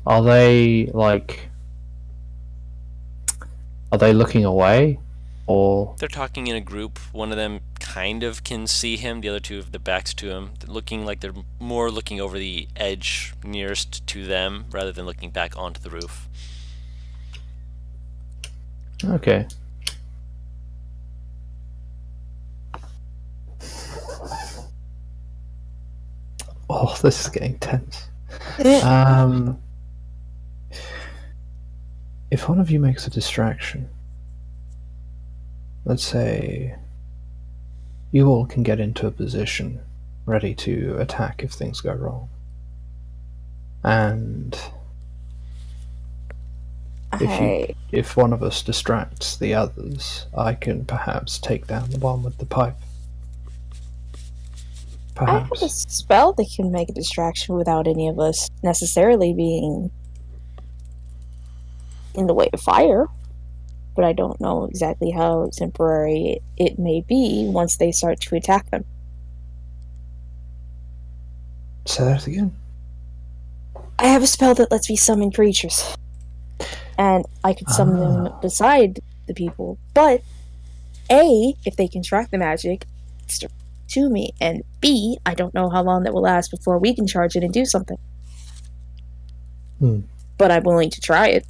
Are they, like... Are they looking away? Or... They're talking in a group. One of them kind of can see him. The other 2 have their backs to him. They're looking like they're more looking over the edge nearest to them rather than looking back onto the roof. Okay. Oh, this is getting tense. If one of you makes a distraction, let's say you all can get into a position ready to attack if things go wrong. And if one of us distracts the others, I can perhaps take down the one with the pipe. I have a spell that can make a distraction without any of us necessarily being in the way of fire. But I don't know exactly how temporary it may be once they start to attack them. Say that again. I have a spell that lets me summon creatures. And I could summon them beside the people. But, A, if they can track the magic, it's to me, and B, I don't know how long that will last before we can charge it and do something. But I'm willing to try it.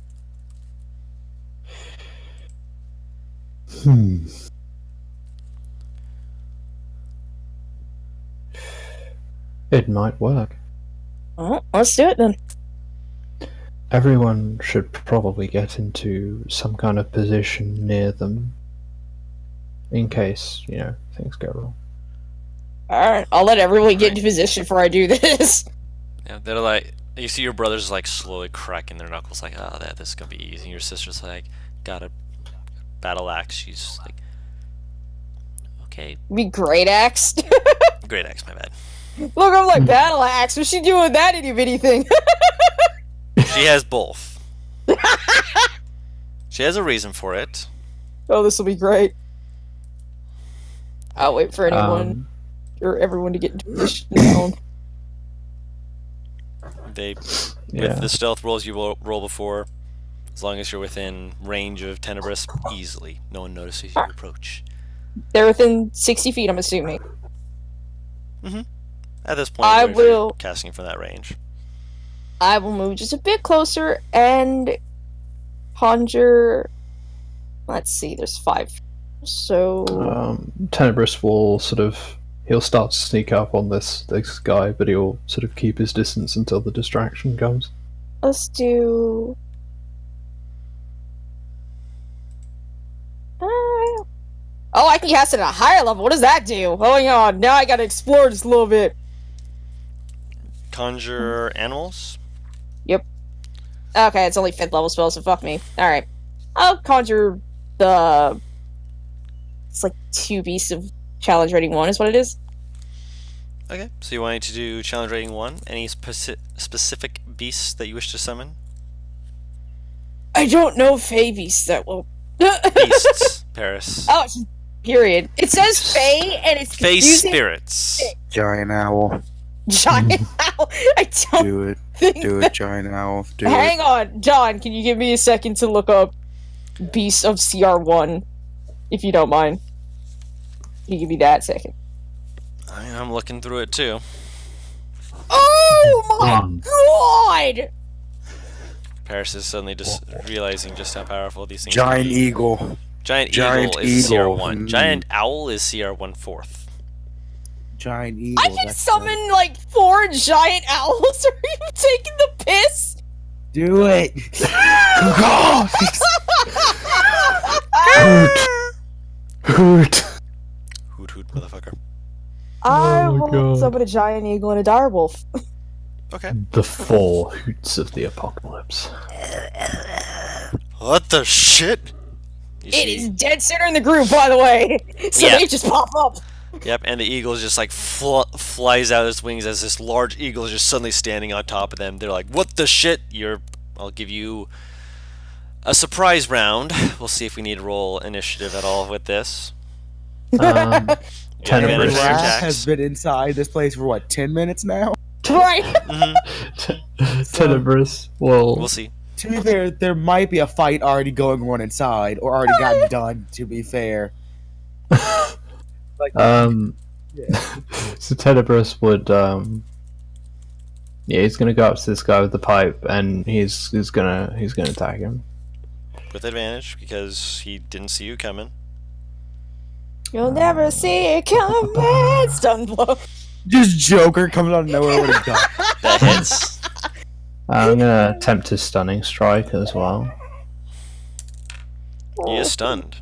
It might work. Well, let's do it then. Everyone should probably get into some kind of position near them in case, things go wrong. Alright, I'll let everyone get into position before I do this. Yeah, they're like, you see your brothers like slowly cracking their knuckles, like, oh, this is gonna be easy. And your sister's like, got a battle axe. She's like, okay. Be great axe. Great axe, my bad. Look, I'm like, battle axe. What's she doing with that itty bitty thing? She has both. She has a reason for it. Oh, this will be great. I'll wait for anyone or everyone to get into position. With the stealth rolls you roll before, as long as you're within range of Tenebris, easily. No one notices you approach. They're within 60 feet, I'm assuming. At this point, I what if you're will- casting from that range? I will move just a bit closer and conjure. Let's see, there's 5. So Tenebris will he'll start to sneak up on this guy, but he'll sort of keep his distance until the distraction comes. let's do. Oh, I can cast it at a higher level. What does that do? Hang on, now I gotta explore just a little bit. Conjure animals? Okay, it's only 5th level spell, so fuck me. Alright. I'll conjure the... It's like 2 beasts of challenge rating 1 is what it is. Okay, so you wanted to do challenge rating 1. Any specific beasts that you wish to summon? I don't know Fey beasts that will... Beasts, Paris. Oh, it's just period. It says Fey, and it's Fey confusing. spirits. Giant owl. Giant owl. I don't Do it. think Do that... it, giant owl. Do it. Hang on, John, can you give me a second to look up Beast of CR1, if you don't mind? Can you give me that second? I'm looking through it too. Oh my god! Paris is suddenly just realizing just how powerful these things Giant can be. eagle. Giant Giant eagle is eagle. CR1. Giant owl is CR1 4th. Giant eagle. I can that's summon like 4 giant owls. Are you taking the piss? good. Do it. God. Hoot! Hoot hoot, motherfucker. I Oh my will God. summon a giant eagle and a direwolf. Okay. The 4 hoots of the apocalypse. What the shit? You It see- is dead center in the group, by the way. So Yeah. they just pop up. Yep, and the eagle just like flies out of its wings as this large eagle is just suddenly standing on top of them. They're like, "What the shit?" I'll give you a surprise round. We'll see if we need to roll initiative at all with this. Um, You have advantage Tenebris. on your Grass attacks. has been inside this place for what, 10 minutes now? Right. Mhm. Tenebris will. We'll see. To be fair, there might be a fight already going on inside, or already gotten done, to be fair. So Tenebris would yeah, he's gonna go up to this guy with the pipe, and he's gonna attack him. With advantage because he didn't see you coming. You'll never see it coming. Stun blow. Just Joker comes out of nowhere with a gun. That hits. I'm gonna attempt his stunning strike as well. He is stunned.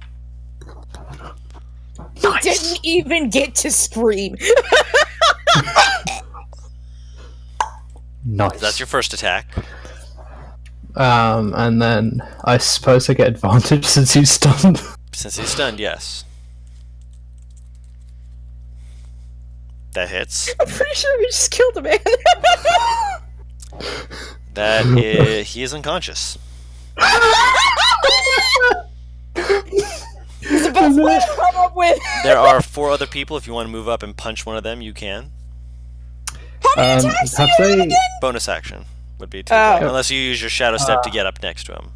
He didn't even get to scream. Nice. That's your first attack. And then I suppose I get advantage since he's stunned. Since he's stunned, yes. That hits. I'm pretty sure we just killed a man. He is unconscious. It's the best way to come up with. There are 4 other people. If you want to move up and punch one of them, you can. How many attacks do have you have they? again? Bonus action would be to Oh. unless you use your shadow step to get up next to him.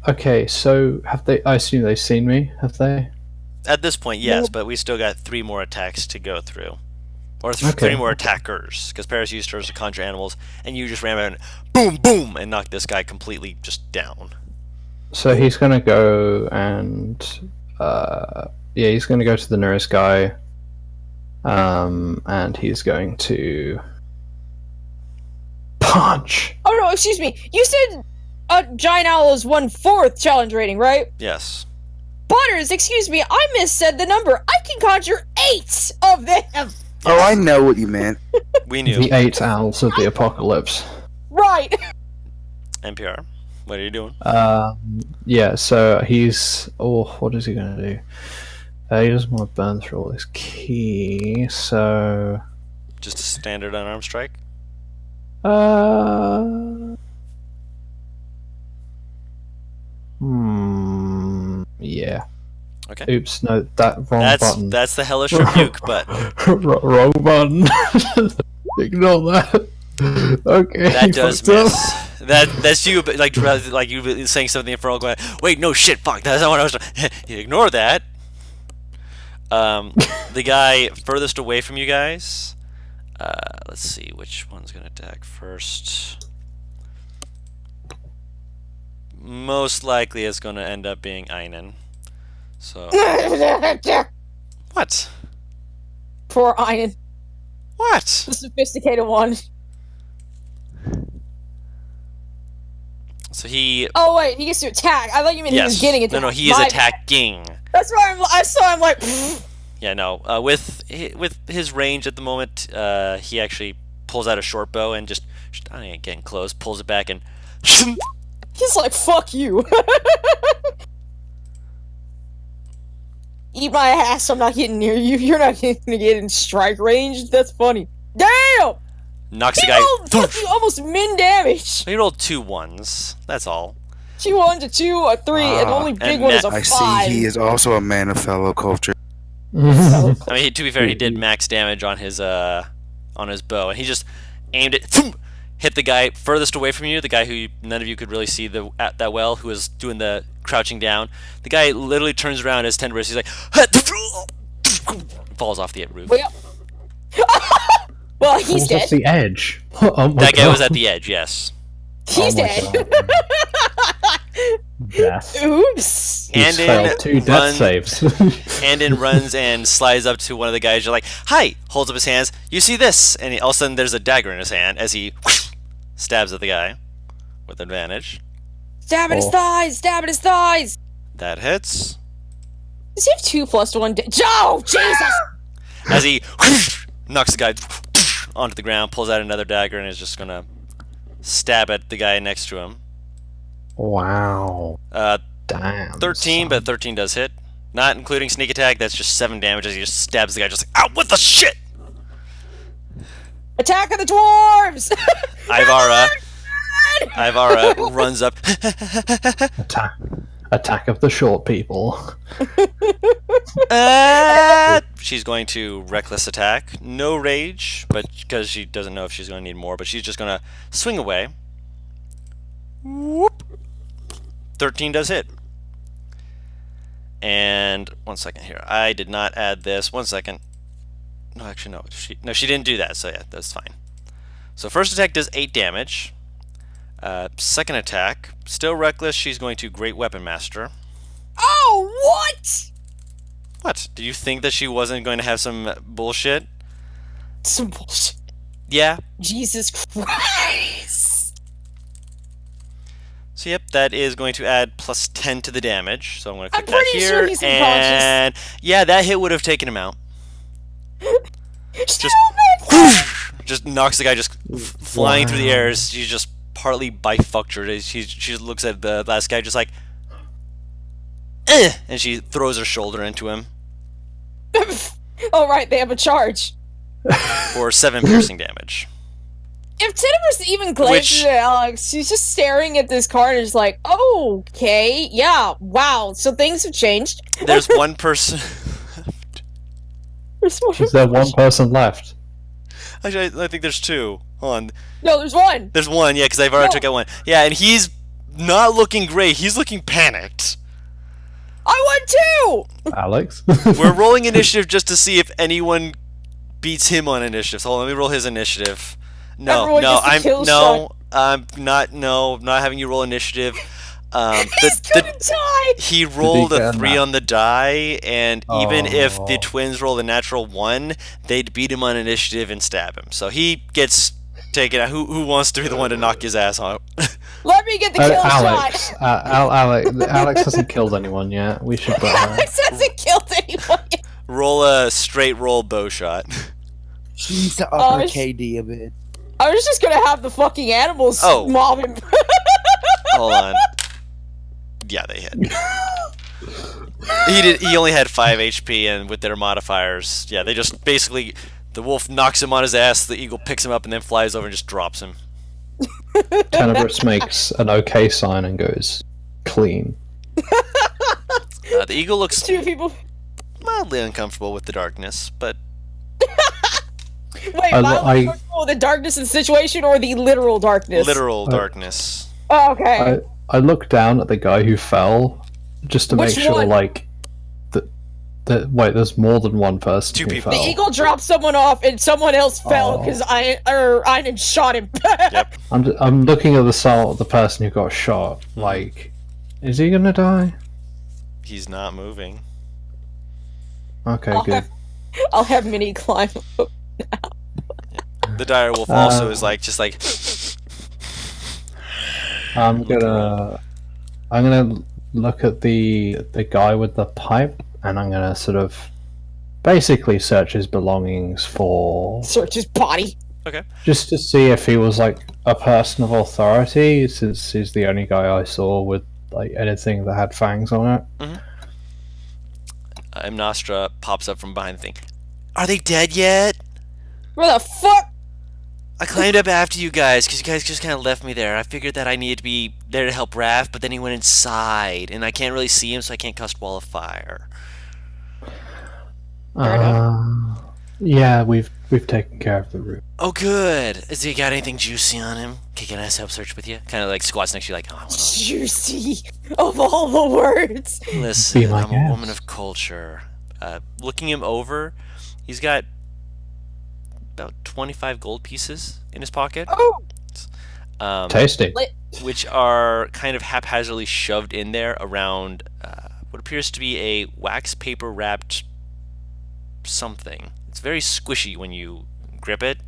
Okay, so have they? I assume they've seen me. Have they? At this point, yes, but we still got 3 more attacks to go through. Or Okay. 3 more attackers, because Paris used hers to conjure animals, and you just ran around and boom, boom, and knocked this guy completely just down. So he's gonna go and yeah, he's gonna go to the nearest guy. And he's going to punch. Oh no, excuse me. You said a giant owl is 1/4 challenge rating, right? Yes. Butters, excuse me, I missaid the number. I can conjure 8 of them. Oh, I know what you meant. We knew. The 8 owls of the apocalypse. Right. NPR, what are you doing? Yeah, so he's. Oh, what is he gonna do? He doesn't want to burn through all this key, so. Just a standard unarmed strike? Yeah. Okay. Oops, no, that wrong button. That's the hellish rebuke button. Wrong button. Ignore that. Okay. That does fucked up. miss. That's you, but like you saying something for all going. Wait, no shit, fuck. That's not what I was. You ignore that. The guy furthest away from you guys. Let's see which one's gonna attack first. Most likely, it's gonna end up being Einen. So what? Poor Iron, What? the sophisticated one. So he. Oh wait, he gets to attack. I thought you meant he was getting attacked. No, he is My attacking. bad. That's why I'm like. Yeah, no. With his range at the moment, he actually pulls out a short bow and just I ain't getting close. Pulls it back and. He's like, fuck you. Eat my ass, I'm not getting near you. You're not gonna get in strike range. That's funny. Damn! Knocks the He guy. rolled fucking almost min damage. He rolled 2 1s. That's all. 2 1s, a 2, a 3, and the only big and one is a I 5. see he is also a man of fellow culture. I mean, to be fair, he did max damage on his bow, and he just aimed it, hit the guy furthest away from you, the guy who none of you could really see that well, who was doing the crouching down. The guy literally turns around his tender wrist. He's like, falls off the roof. Well, well, he's Was dead. at the edge. Oh my That guy was God. at the edge. Yes. He's Oh my dead. God. Death. Oops. He's Andin failed 2 death run- saves. Andin runs and slides up to one of the guys. You're like, "Hi!" Holds up his hands. You see this? And all of a sudden, there's a dagger in his hand as he stabs at the guy with advantage. Stab at his Oh. thighs. Stab at his thighs. That hits. Does he have 2 plus 1? Joe, Jesus. As he knocks the guy onto the ground, pulls out another dagger, and is just gonna stab at the guy next to him. Wow. Damn. 13, son. but 13 does hit. Not including sneak attack, that's just 7 damage as he just stabs the guy, just like, ow, what the shit? Attack of the dwarves. Ivara runs up. Attack of the short people. She's going to reckless attack. No rage, but because she doesn't know if she's going to need more, but she's just going to swing away. Whoop. 13 does hit. And 1 second here. I did not add this. 1 second. No, actually, no. She didn't do that, so yeah, that's fine. So first attack does 8 damage. Second attack, still reckless, she's going to Great Weapon Master. Oh, what? What? Did you think that she wasn't going to have some bullshit? Some bullshit. Yeah. Jesus Christ. So yep, that is going to add plus 10 to the damage. So I'm going to I'm click that pretty here. sure he's unconscious. And yeah, that hit would have taken him out. Still Just knocks the guy just flying through the air. She's just partly bifurcated. She just looks at the last guy just like, and she throws her shoulder into him Oh, right, they have a charge. for 7 piercing damage. If Tiniverse even glances at Alex, she's just staring at this card and is like, oh, okay, yeah, wow, so things have changed. There's one person. There's one- Is there one person left? Actually, I think there's 2. Hold on. No, there's one. There's 1, yeah, because I've already No. took out 1. Yeah, and he's not looking great. He's looking panicked. I won too! Alex? We're rolling initiative just to see if anyone beats him on initiative. So hold on, let me roll his initiative. Everyone gets a kill I'm not having you roll initiative. He's gonna die! He rolled a get 3 that? on the die, and even if the Oh. twins rolled a natural 1, they'd beat him on initiative and stab him. So he gets taken out. Who wants to be the one to knock his ass out? Let me get the kill Alex. shot! Alex hasn't killed anyone yet. We should let her. Alex hasn't killed anyone yet. Roll a straight roll bow shot. She's the Oh, upper it's- KD of it. I was just gonna have the fucking animals mob him. Hold on. Yeah, they hit. He only had 5 HP, and with their modifiers, yeah, they just basically, the wolf knocks him on his ass, the eagle picks him up, and then flies over and just drops him. Tenebris makes an okay sign and goes, clean. The eagle looks 2 people. mildly uncomfortable with the darkness, but Wait, the darkness of the situation or the literal darkness? literal darkness. Oh, okay. I look down at the guy who fell just to Which make sure, one? like, the Wait, there's more than one person Two who people. fell. The eagle dropped someone off, and someone else fell Oh. because Iron shot him. Yep. I'm looking at the soul of the person who got shot. Like, is he gonna die? He's not moving. Okay, I'll good. I'll have Minnie climb. The dire wolf also is like just like. I'm Look gonna look at the guy with the pipe, and I'm gonna sort of basically search his belongings for Search his body. Okay. just to see if he was like a person of authority, since he's the only guy I saw with like anything that had fangs on it. Nostra pops up from behind the thing. Are they dead yet? Where the fuck? I climbed up after you guys because you guys just kind of left me there. I figured that I needed to be there to help Raph, but then he went inside, and I can't really see him, so I can't cast Wall of Fire. Fair Yeah, we've taken care of the room. Oh, good. Has he got anything juicy on him? Can I help search with you? Kind of like squats next to you, like, oh, I wanna... Juicy of all the words. Listen, Be my I'm a woman guest. of culture. Looking him over, he's got about 25 gold pieces in his pocket. Oh, Tasty. Which are kind of haphazardly shoved in there around what appears to be a wax paper wrapped something. It's very squishy when you grip it,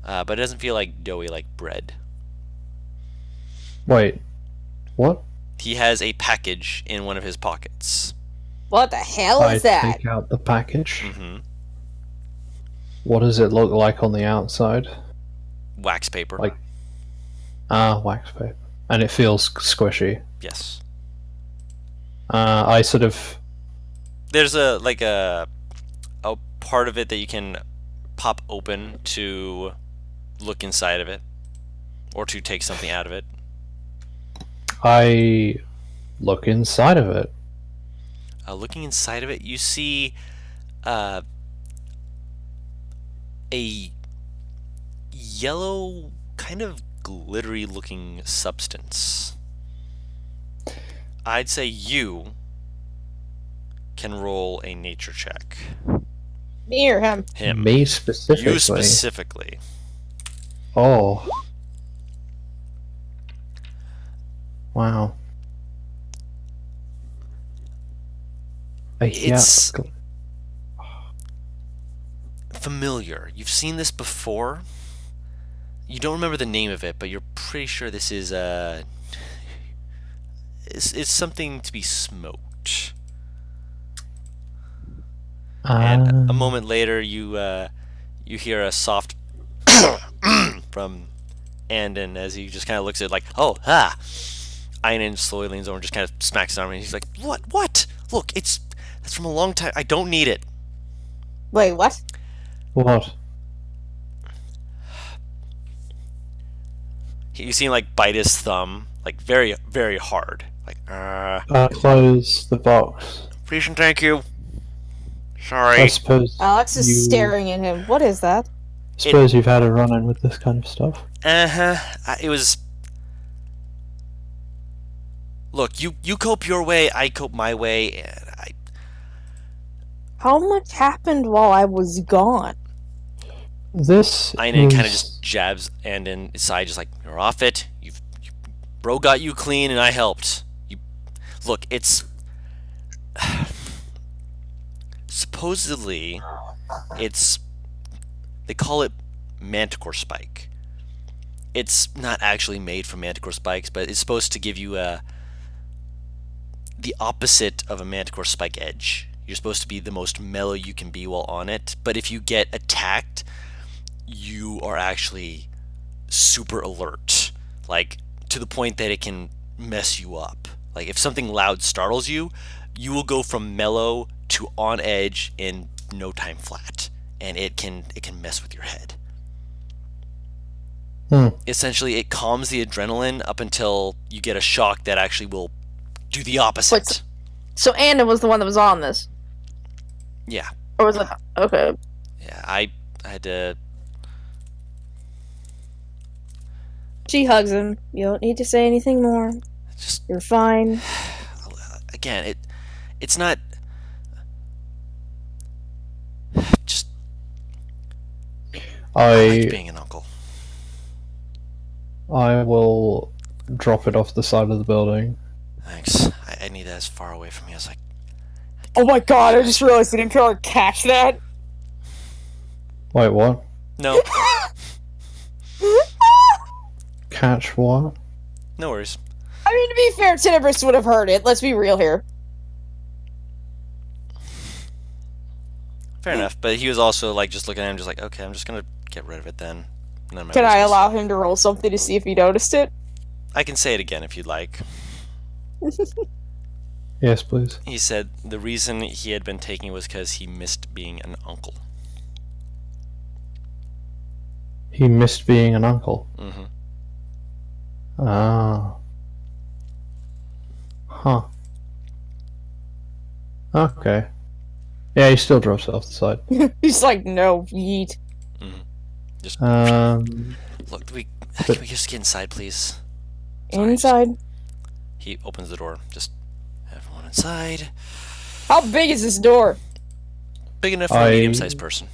but it doesn't feel like doughy like bread. Wait, what? He has a package in one of his pockets. what the hell I is that? take out the package. Mm-hmm. What does it look like on the outside? Wax paper. Like- wax paper. And it feels squishy. Yes. I sort of... There's a part of it that you can pop open to look inside of it, or to take something out of it. I look inside of it. Looking inside of it, you see a yellow, kind of glittery looking substance. I'd say you can roll a nature check. Me or him? Him. Me specifically. You specifically. Oh. Wow. It's familiar. You've seen this before. You don't remember the name of it, but you're pretty sure this is it's something to be smoked. And a moment later, you hear a soft from Andon as he just kind of looks at it like, oh, ha! Einan slowly leans over and just kind of smacks his arm, and he's like, what? Look, that's from a long time. I don't need it. Wait, what? What? You see him like bite his thumb, like very, very hard. Like, Close the box. please and thank you. Sorry. I suppose Alex is you- staring at him. What is that? Suppose you've had a run-in with this kind of stuff. It was. Look, you cope your way, I cope my way, and How much happened while I was gone? This Einan kind of is- just jabs Andon aside, just like, you're off it. Bro got you clean, and I helped. Look, it's supposedly they call it manticore spike. It's not actually made from manticore spikes, but it's supposed to give you the opposite of a manticore spike edge. You're supposed to be the most mellow you can be while on it, but if you get attacked, you are actually super alert, like to the point that it can mess you up. Like if something loud startles you, you will go from mellow to on edge in no time flat, and it can mess with your head. Essentially, it calms the adrenaline up until you get a shock that actually will do the opposite. So Anna was the one that was on this, Yeah, or was it? Okay. yeah. I had to. She hugs him. You don't need to say anything more. Just You're fine. again, it's not. I like I being an uncle. I will drop it off the side of the building. Thanks. I need that as far away from me as I. Oh my god, I just realized I didn't try to catch that. Wait, what? No, Catch what? no worries. I mean, to be fair, Tenebris would have heard it. Let's be real here. Fair enough. But he was also like just looking at him, just like, okay, I'm just gonna get rid of it then. None of my Can I business. allow him to roll something to see if he noticed it? I can say it again if you'd like. Yes, please. He said the reason he had been taking it was because he missed being an uncle. He missed being an uncle. Mm-hmm. Ah. Huh. Okay. Yeah, he still drops it off the side. He's like, no, yeet. Just Um, look. Can we just get inside, please? Sorry, Inside. He opens the door. Just everyone inside. How big is this door? Big enough for a medium-sized person.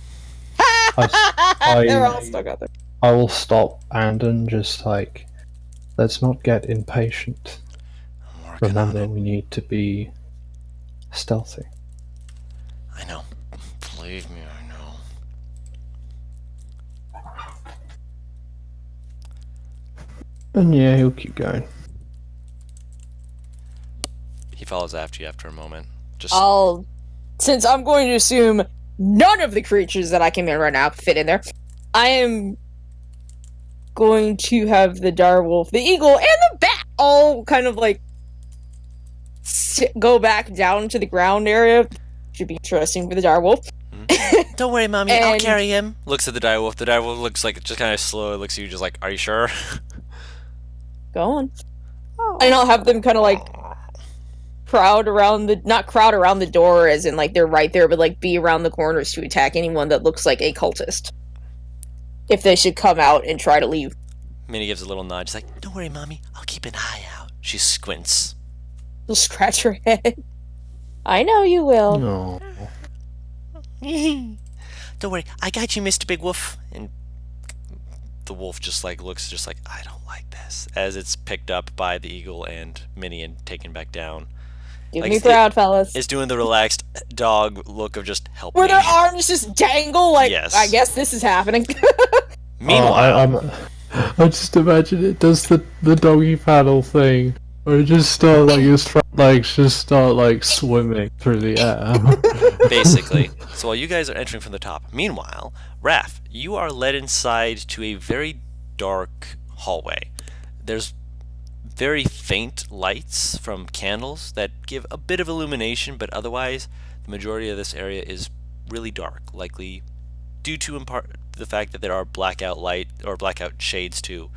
They're all stuck out there. I will stop and just like, let's not get impatient. I'm working on Remember, it. we need to be stealthy. I know. Believe me, I know. And yeah, he'll keep going. He follows after you after a moment. Just Since I'm going to assume none of the creatures that I can in right now fit in there, I am going to have the direwolf, the eagle, and the bat all kind of like go back down to the ground area. Should be interesting for the direwolf. don't worry, mommy. I'll And- carry him. Looks at the direwolf. The direwolf looks like just kind of slow. It looks at you, just like, are you sure? Go on. And I'll have them kind of like crowd around not crowd around the door as in like they're right there, but like be around the corners to attack anyone that looks like a cultist. If they should come out and try to leave. Minnie gives a little nod. She's like, don't worry, mommy. I'll keep an eye out. She squints. You'll scratch her head. I know you will. No. Don't worry. I got you, Mr. Big Wolf. And the wolf just like looks just like, I don't like this. As it's picked up by the eagle and Minnie and taken back down. Give Like, me proud, fellas. It's doing the relaxed dog look of just help Where me. their arms just dangle like, Yes. I guess this is happening. Meanwhile, I just imagine it does the doggy paddle thing, where it just start like his front legs just start like swimming through the air. basically. So while you guys are entering from the top, meanwhile, Raph, you are led inside to a very dark hallway. There's very faint lights from candles that give a bit of illumination, but otherwise, the majority of this area is really dark, likely due to in part the fact that there are blackout light or blackout shades to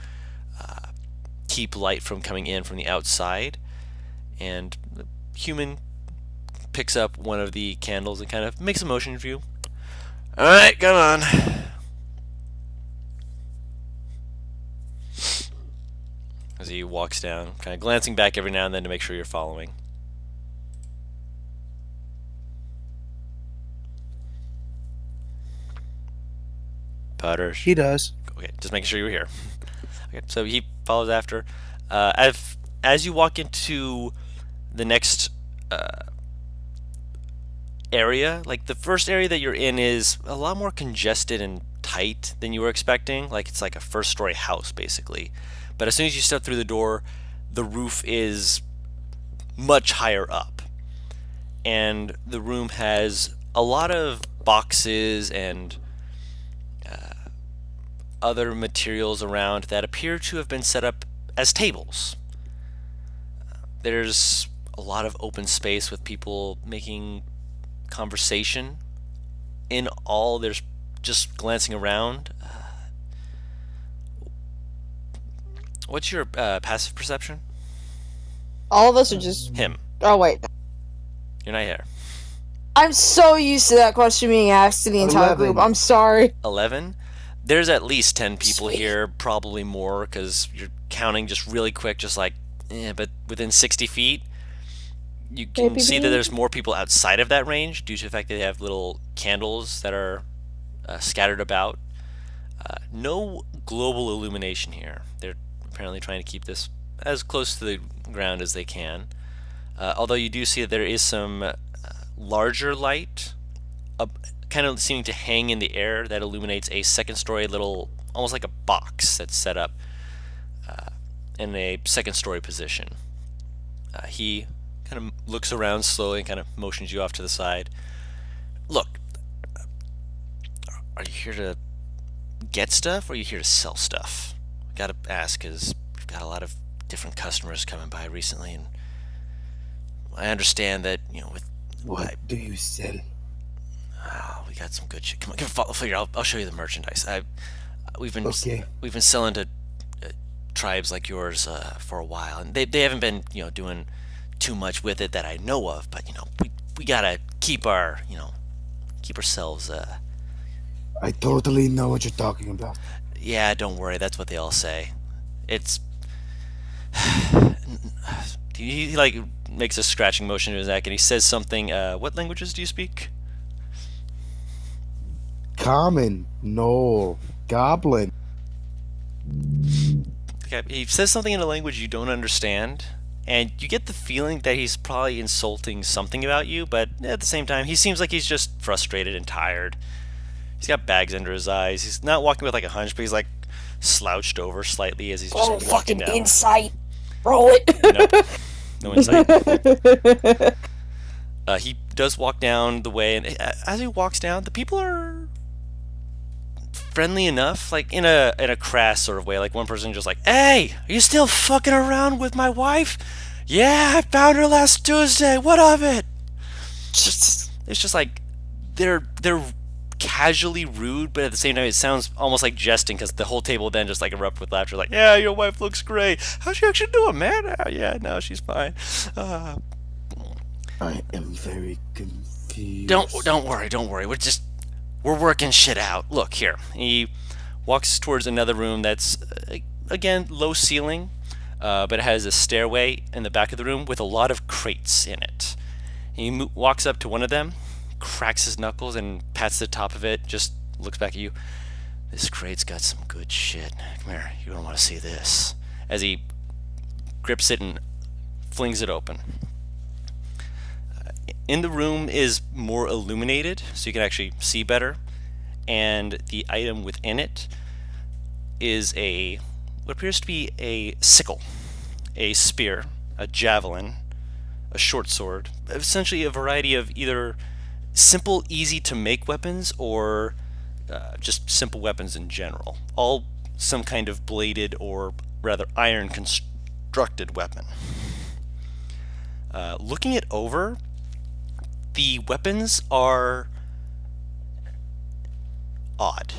keep light from coming in from the outside. And the human picks up one of the candles and kind of makes a motion for you. All right, come on. As he walks down, kind of glancing back every now and then to make sure you're following. Putters. He does. Okay, just making sure you were here. Okay, so he follows after. As you walk into the next area, like the first area that you're in is a lot more congested and tight than you were expecting. Like it's like a first-story house, basically. But as soon as you step through the door, the roof is much higher up. And the room has a lot of boxes and other materials around that appear to have been set up as tables. There's a lot of open space with people making conversation. In all, there's just glancing around. What's your passive perception? All of us are just. Him. Oh, wait. You're not here. I'm so used to that question being asked to the entire 11. group. I'm sorry. 11. There's at least 10 people Sweet. here, probably more, because you're counting just really quick, just like, but within 60 feet, you can Maybe see that me. there's more people outside of that range due to the fact that they have little candles that are scattered about. No global illumination here. They're apparently trying to keep this as close to the ground as they can. Although you do see that there is some larger light, kind of seeming to hang in the air that illuminates a second story little, almost like a box that's set up in a second story position. He kind of looks around slowly and kind of motions you off to the side. Look, are you here to get stuff or are you here to sell stuff? Gotta ask because we've got a lot of different customers coming by recently, and I understand that, with What do you sell? we got some good shit. Come on, follow here. I'll show you the merchandise. We've been Okay. we've been selling to tribes like yours for a while, and they haven't been doing too much with it that I know of. But we gotta keep ourselves. I totally know what you're talking about. Yeah, don't worry. That's what they all say. It's he like makes a scratching motion to his neck, and he says something. What languages do you speak? Common, no, goblin. Okay, he says something in a language you don't understand, and you get the feeling that he's probably insulting something about you, but at the same time, he seems like he's just frustrated and tired. He's got bags under his eyes. He's not walking with like a hunch, but he's like slouched over slightly as he's just walking fucking down. insight. Roll it. Nope. No insight. He does walk down the way, and as he walks down, the people are friendly enough, like in a crass sort of way. Like one person just like, "Hey, are you still fucking around with my wife? Yeah, I found her last Tuesday. What of it?" It's just like they're casually rude, but at the same time, it sounds almost like jesting because the whole table then just like erupt with laughter. Like, "Yeah, your wife looks great. How's she actually doing, man? Yeah, no, she's fine." I am very confused. Don't worry. We're working shit out. Look here. He walks towards another room that's again low ceiling, but it has a stairway in the back of the room with a lot of crates in it. He walks up to one of them, cracks his knuckles and pats the top of it. Just looks back at you. "This crate's got some good shit. Come here. You're gonna want to see this." As he grips it and flings it open. In the room is more illuminated, so you can actually see better, and the item within it is what appears to be a sickle, a spear, a javelin, a short sword, essentially a variety of either simple, easy to make weapons or just simple weapons in general. All some kind of bladed or rather iron constructed weapon. Looking it over, the weapons are odd.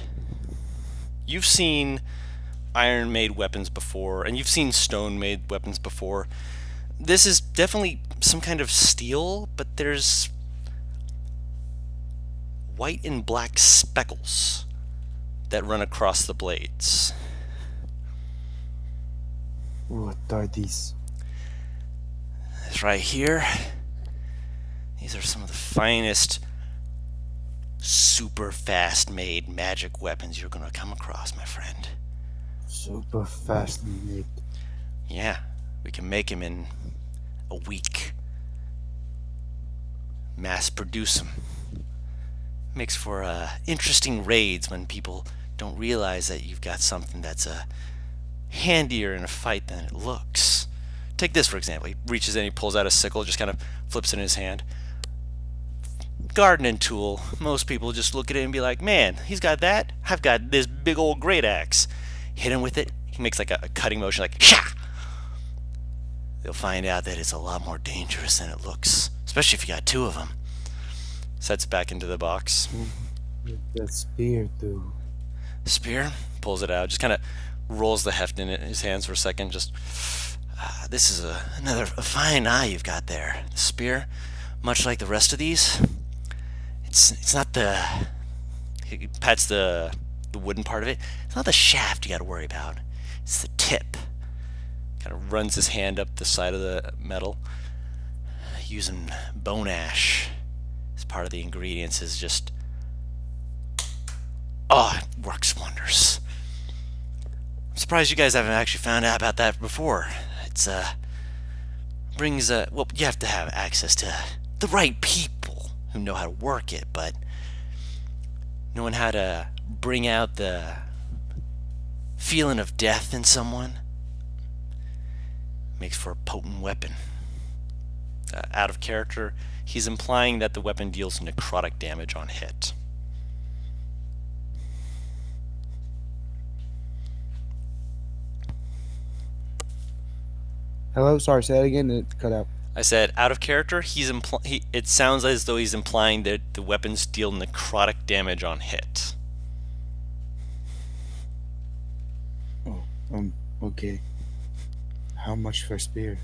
You've seen iron-made weapons before, and you've seen stone-made weapons before. This is definitely some kind of steel, but there's white and black speckles that run across the blades. What are these? This right here. These are some of the finest, super fast made magic weapons you're gonna come across, my friend. Super fast made. Yeah, we can make them in a week. Mass produce them. Makes for interesting raids when people don't realize that you've got something that's handier in a fight than it looks. Take this for example. He reaches in, he pulls out a sickle, just kind of flips it in his hand. Gardening tool. Most people just look at it and be like, "Man, he's got that. I've got this big old great axe." Hit him with it. He makes like a cutting motion, like "Shah!" They'll find out that it's a lot more dangerous than it looks, especially if you got two of them. Sets it back into the box. That spear, dude. Spear. Pulls it out. Just kind of rolls the heft in his hands for a second. Just, this is another fine eye you've got there. The spear, much like the rest of these. It's not the. He pats the wooden part of it. It's not the shaft you got to worry about. It's the tip. Kind of runs his hand up the side of the metal. Using bone ash as part of the ingredients is just Oh, it works wonders. I'm surprised you guys haven't actually found out about that before. It's brings well, you have to have access to the right people who know how to work it, but knowing how to bring out the feeling of death in someone makes for a potent weapon. Out of character, he's implying that the weapon deals necrotic damage on hit. Hello, sorry, say that again. It cut out. I said, out of character, it sounds as though he's implying that the weapons deal necrotic damage on hit. Oh, okay. How much for a spear?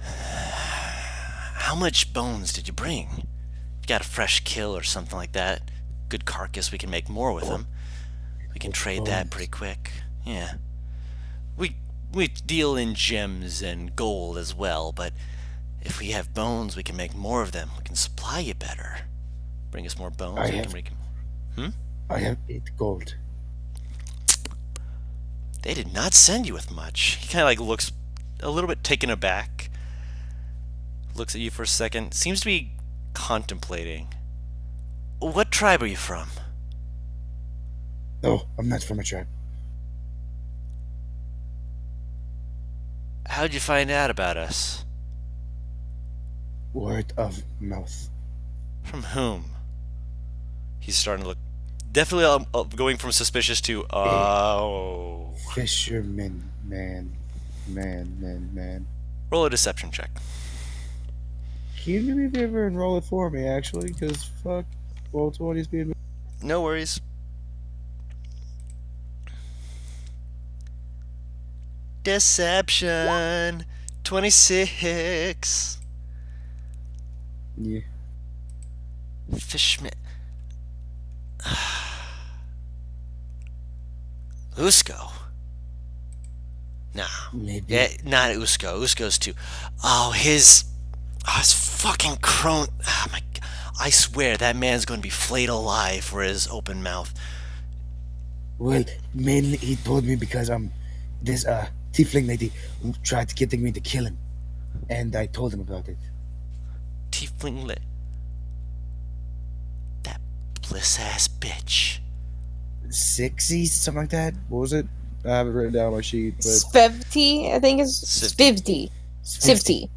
How much bones did you bring? If you got a fresh kill or something like that, good carcass, we can make more with them. We can trade that pretty quick. Yeah. We deal in gems and gold as well, but if we have bones, we can make more of them. We can supply you better. Bring us more bones, we can make them. I have 8 gold. They did not send you with much. He kind of like looks a little bit taken aback. Looks at you for a second. Seems to be contemplating. What tribe are you from? No, I'm not from a tribe. How'd you find out about us? Word of mouth. From whom? He's starting to look definitely going from suspicious to oh. Fisherman, man. Roll a deception check. Can you do me a favor and roll it for me, actually? Because fuck, roll 20's being. No worries. Deception 26. Yeah. Fishman. Usko. No. Maybe. Yeah, not Usko. Usko's too. His fucking crone. Oh my. I swear that man's going to be flayed alive for his open mouth. Well, mainly he told me because this tiefling lady tried to get me to kill him, and I told him about it. Tiefling lit. That bliss ass bitch. 60, something like that. What was it? I have it written down on my sheet, but Spivty, I think is Spivty. Sifty.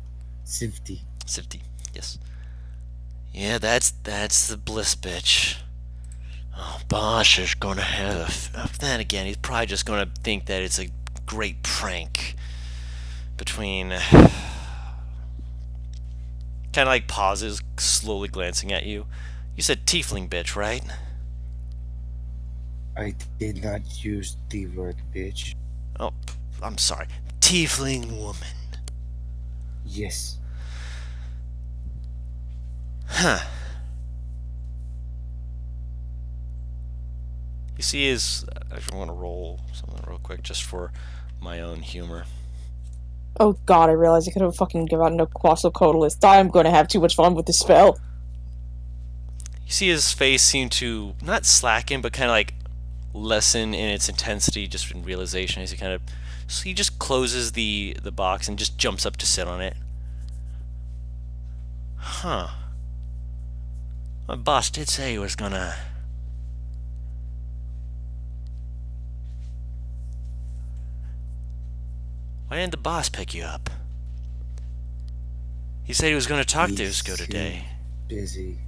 Sifty, yes. Yeah, that's the bliss bitch. Oh, Bosch is gonna have. Then again, he's probably just gonna think that it's a great prank between. Kind of like pauses, slowly glancing at you. You said tiefling bitch, right? I did not use the word bitch. Oh, I'm sorry. Tiefling woman. Yes. Huh. You see his... I just want to roll something real quick just for my own humor. Oh god, I realized I could have fucking given a Quasselcoatlist. I'm gonna have too much fun with this spell. You see his face seem to not slacken, but kind of like lessen in its intensity just in realization as he kind of... So he just closes the box and just jumps up to sit on it. Huh. My boss did say he was gonna... Why didn't the boss pick you up? He said he was going to talk to He's Usko today. Busy.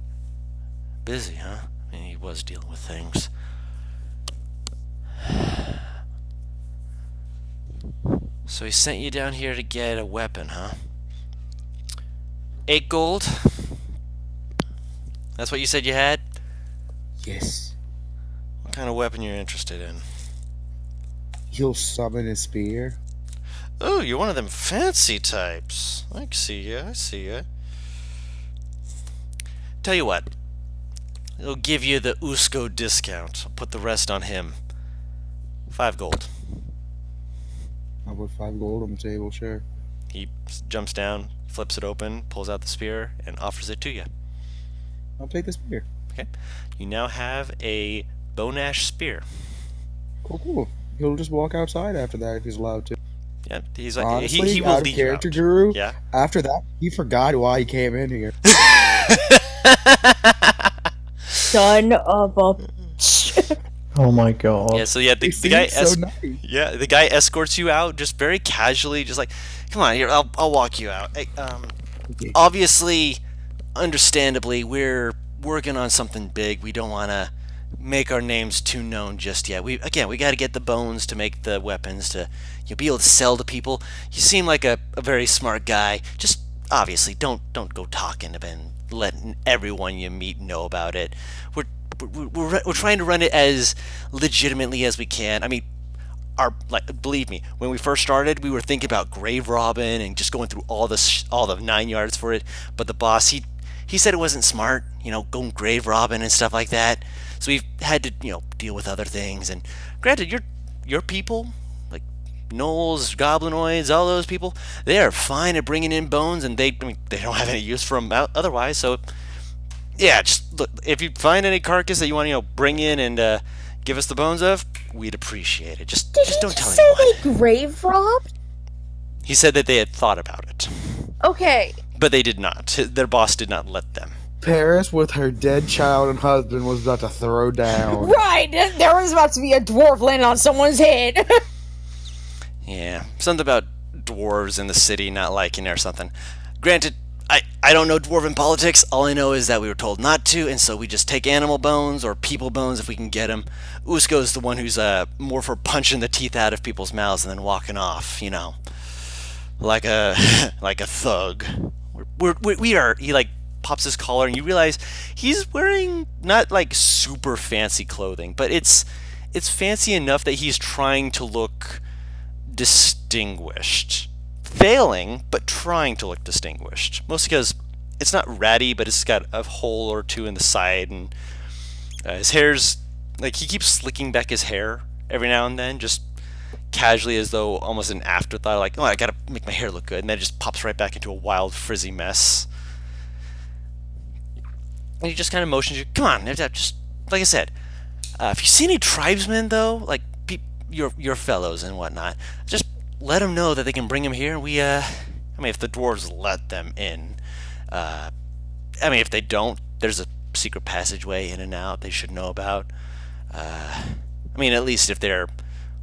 Busy, huh? I mean, he was dealing with things. So he sent you down here to get a weapon, huh? 8 gold? That's what you said you had? Yes. What kind of weapon you're interested in? He'll summon a spear. Oh, you're one of them fancy types. I see ya, Tell you what. It'll give you the Usko discount. I'll put the rest on him. 5 gold. I'll put 5 gold on the table, sure. He jumps down, flips it open, pulls out the spear, and offers it to you. I'll take the spear. Okay. You now have a bone ash spear. Cool. He'll just walk outside after that if he's allowed to. Yeah, he's like Honestly, he will out of lead you character, out. Guru. Yeah. After that, he forgot why he came in here. Son of a. Oh my god. Yeah, so yeah, He the guy seems so nice. yeah, the guy escorts you out just very casually, just like, come on, here, I'll walk you out. Hey, Okay. obviously, understandably, we're working on something big. We don't want to make our names too known just yet. We got to get the bones to make the weapons to be able to sell to people. You seem like a very smart guy. Just obviously, don't go talking to Ben, letting everyone you meet know about it. We're trying to run it as legitimately as we can. I mean, believe me, when we first started, we were thinking about grave robbing and just going through all the 9 yards for it. But the boss, he said it wasn't smart, going grave robbing and stuff like that. So we've had to, deal with other things. And granted, your people, like gnolls, goblinoids, all those people, they are fine at bringing in bones, and they don't have any use for them otherwise. So yeah, just look, if you find any carcass that you want to bring in and give us the bones of, we'd appreciate it. Just don't tell say anyone. they grave robbed? He said that they had thought about it, Okay. but they did not. Their boss did not let them. Paris, with her dead child and husband, was about to throw down. Right, there was about to be a dwarf landing on someone's head. Yeah, something about dwarves in the city not liking it or something. Granted, I don't know dwarven politics. All I know is that we were told not to, and so we just take animal bones or people bones if we can get them. Usko's the one who's more for punching the teeth out of people's mouths and then walking off, like a like a thug. We are. He like pops his collar, and you realize he's wearing not like super fancy clothing, but it's fancy enough that he's trying to look distinguished. Failing, but trying to look distinguished. Mostly because it's not ratty, but it's got a hole or two in the side, and his hair's like he keeps slicking back his hair every now and then, just casually, as though almost an afterthought, like, oh, I gotta make my hair look good, and then it just pops right back into a wild frizzy mess. And he just kind of motions you, come on, just like I said. If you see any tribesmen though, like your fellows and whatnot, just let them know that they can bring them here. If the dwarves let them in, if they don't, there's a secret passageway in and out they should know about. At least if they're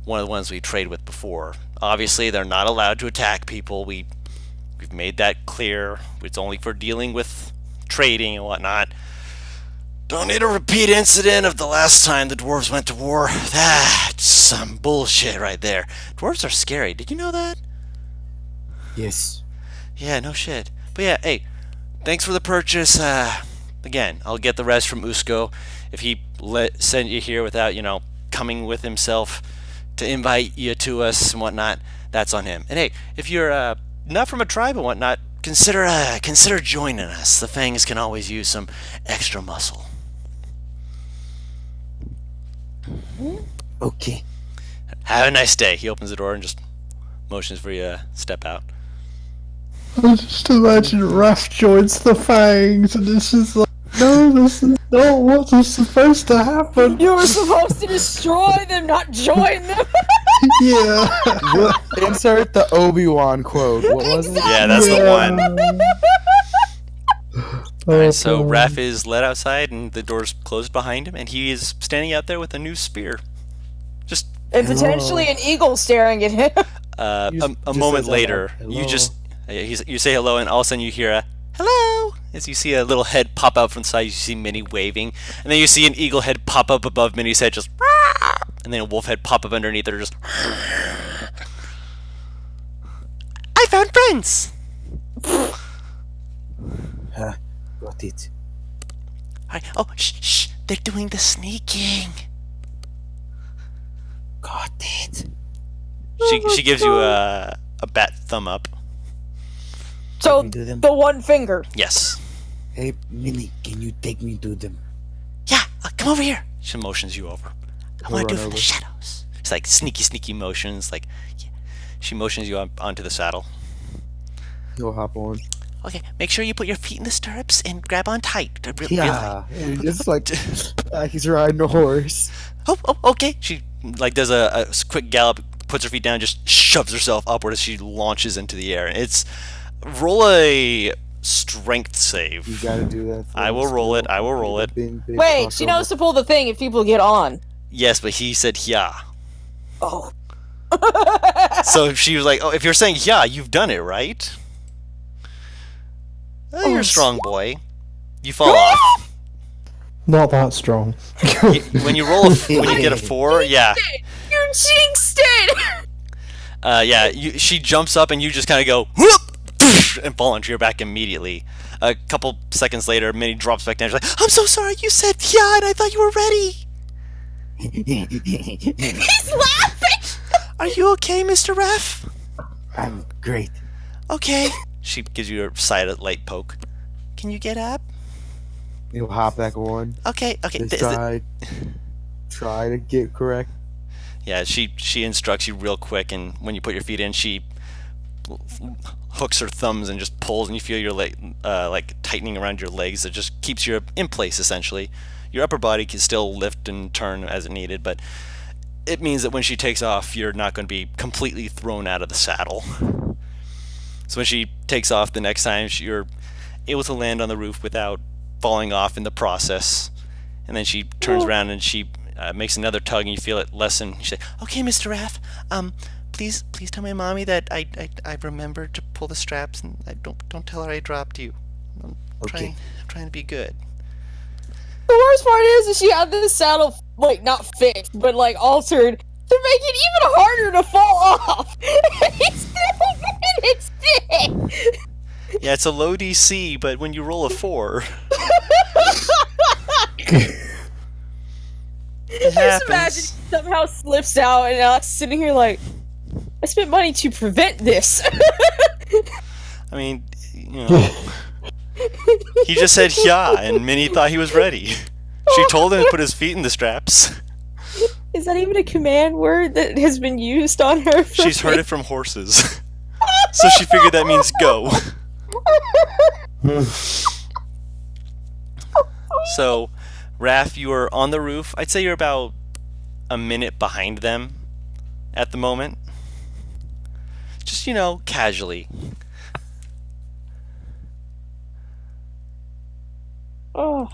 one of the ones we traded with before. Obviously, they're not allowed to attack people. We've made that clear. It's only for dealing with trading and whatnot. Don't need a repeat incident of the last time the dwarves went to war. That's some bullshit right there. Dwarves are scary. Did you know that? Yes. Yeah, no shit. But yeah, hey, thanks for the purchase. Again, I'll get the rest from Usko. If he send you here without, coming with himself to invite you to us and whatnot, that's on him. And hey, if you're not from a tribe and whatnot, consider joining us. The Fangs can always use some extra muscle. Okay. Have a nice day. He opens the door and just motions for you to step out. I just imagine Raph joins the Fangs, and it's just like, no, this is not what is supposed to happen. You were supposed to destroy them, not join them. Yeah. Insert the Obi-Wan quote. What was it? Yeah, that's the one. Oh, Alright, so God. Raph is led outside and the door's closed behind him, and he is standing out there with a new spear. Just And potentially an eagle staring at him. a Just moment says later, hello. you say hello, and all of a sudden you hear a hello as you see a little head pop out from the side. You see Minnie waving, and then you see an eagle head pop up above Minnie's head, just and then a wolf head pop up underneath her, just I found friends. Got it. Oh, shh, they're doing the sneaking. Got it. She gives you a bat thumb up. So, me do them. the one finger. Yes. Hey, Minnie, can you take me to them? Yeah, come over here. She motions you over. I want to do it run from the over. shadows. It's like sneaky motions. Like, yeah. She motions you onto the saddle. He'll hop on. Okay, make sure you put your feet in the stirrups and grab on tight. Yeah, and it's like he's riding a horse. Oh, okay. She like does a quick gallop, puts her feet down, just shoves herself upward as she launches into the air. It's roll a strength save. You gotta do that. I will roll it. I will roll it. Wait, she knows to pull the thing if people get on. Yes, but he said yeah. Oh. So she was like, "Oh, if you're saying yeah, you've done it, right?" Oh, you're a strong boy. You fall off. Not that strong. When you roll when you get a 4, yeah. You jinxed it! Yeah, she jumps up and you just kind of go whoop and fall onto your back immediately. A couple seconds later, Minnie drops back down. She's like, "I'm so sorry. You said yeah, and I thought you were ready." He's laughing! Are you okay, Mr. Ref? I'm great. Okay. She gives you a side light poke. Can you get up? You'll hop back on. Okay. Just try to get correct. Yeah, she instructs you real quick, and when you put your feet in, she hooks her thumbs and just pulls, and you feel your leg like tightening around your legs. It just keeps you in place essentially. Your upper body can still lift and turn as it needed, but it means that when she takes off, you're not going to be completely thrown out of the saddle. So when she takes off the next time, you're able to land on the roof without falling off in the process. And then she turns around and she makes another tug, and you feel it lessen. She says, "Okay, Mr. Raff, please tell my mommy that I remembered to pull the straps, and I don't tell her I dropped you. I'm Okay. trying to be good." The worst part is she had this saddle, like, not fixed, but, like, altered to make it even harder to fall off. And he's still getting it. Yeah, it's a low DC, but when you roll a 4, it Just imagine happens. he somehow slips out and Alex sitting here like, I spent money to prevent this. I mean, you know, he just said yeah, and Minnie thought he was ready. She told him to put his feet in the straps. Is that even a command word that has been used on her? She's heard it from horses. So she figured that means go. So, Raph, you are on the roof. I'd say you're about a minute behind them at the moment. Just, casually. Oh.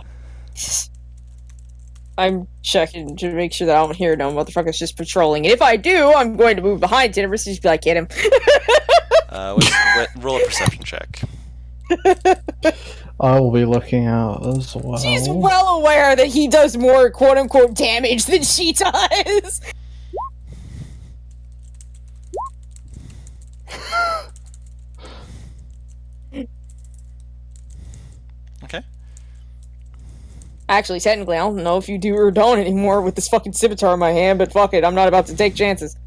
I'm checking to make sure that I don't hear no motherfuckers just patrolling. And if I do, I'm going to move behind it and just be like, get him. Roll a perception check. I will be looking out as well. She's well aware that he does more quote-unquote damage than she does. Okay. Actually, technically, I don't know if you do or don't anymore with this fucking scimitar in my hand, but fuck it, I'm not about to take chances.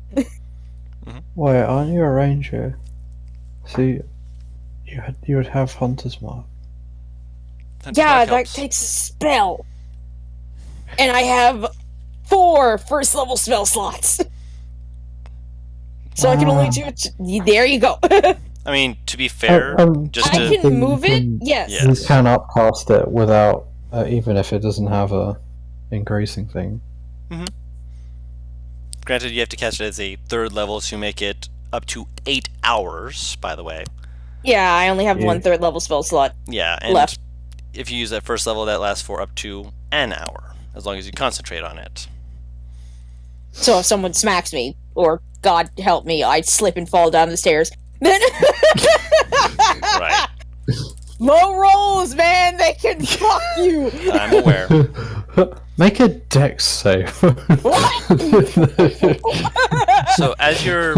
Wait, aren't you a ranger? See, you would have Hunter's Mark. Yeah, that takes a spell. And I have 4 first level spell slots. So I can only do it. There you go. I mean, to be fair, just I to... can move it? Yes. Yeah. You can upcast it without, even if it doesn't have a increasing thing. Granted, you have to cast it as a 3rd level to make it up to 8 hours, by the way. Yeah, I only have Yeah. 1 third level spell slot. Yeah, and Left. if you use that 1st level, that lasts for up to an hour, as long as you concentrate on it. So if someone smacks me, or God help me, I slip and fall down the stairs, then Right. low rolls, man, they can fuck you. I'm aware. Make a dex save. So as you're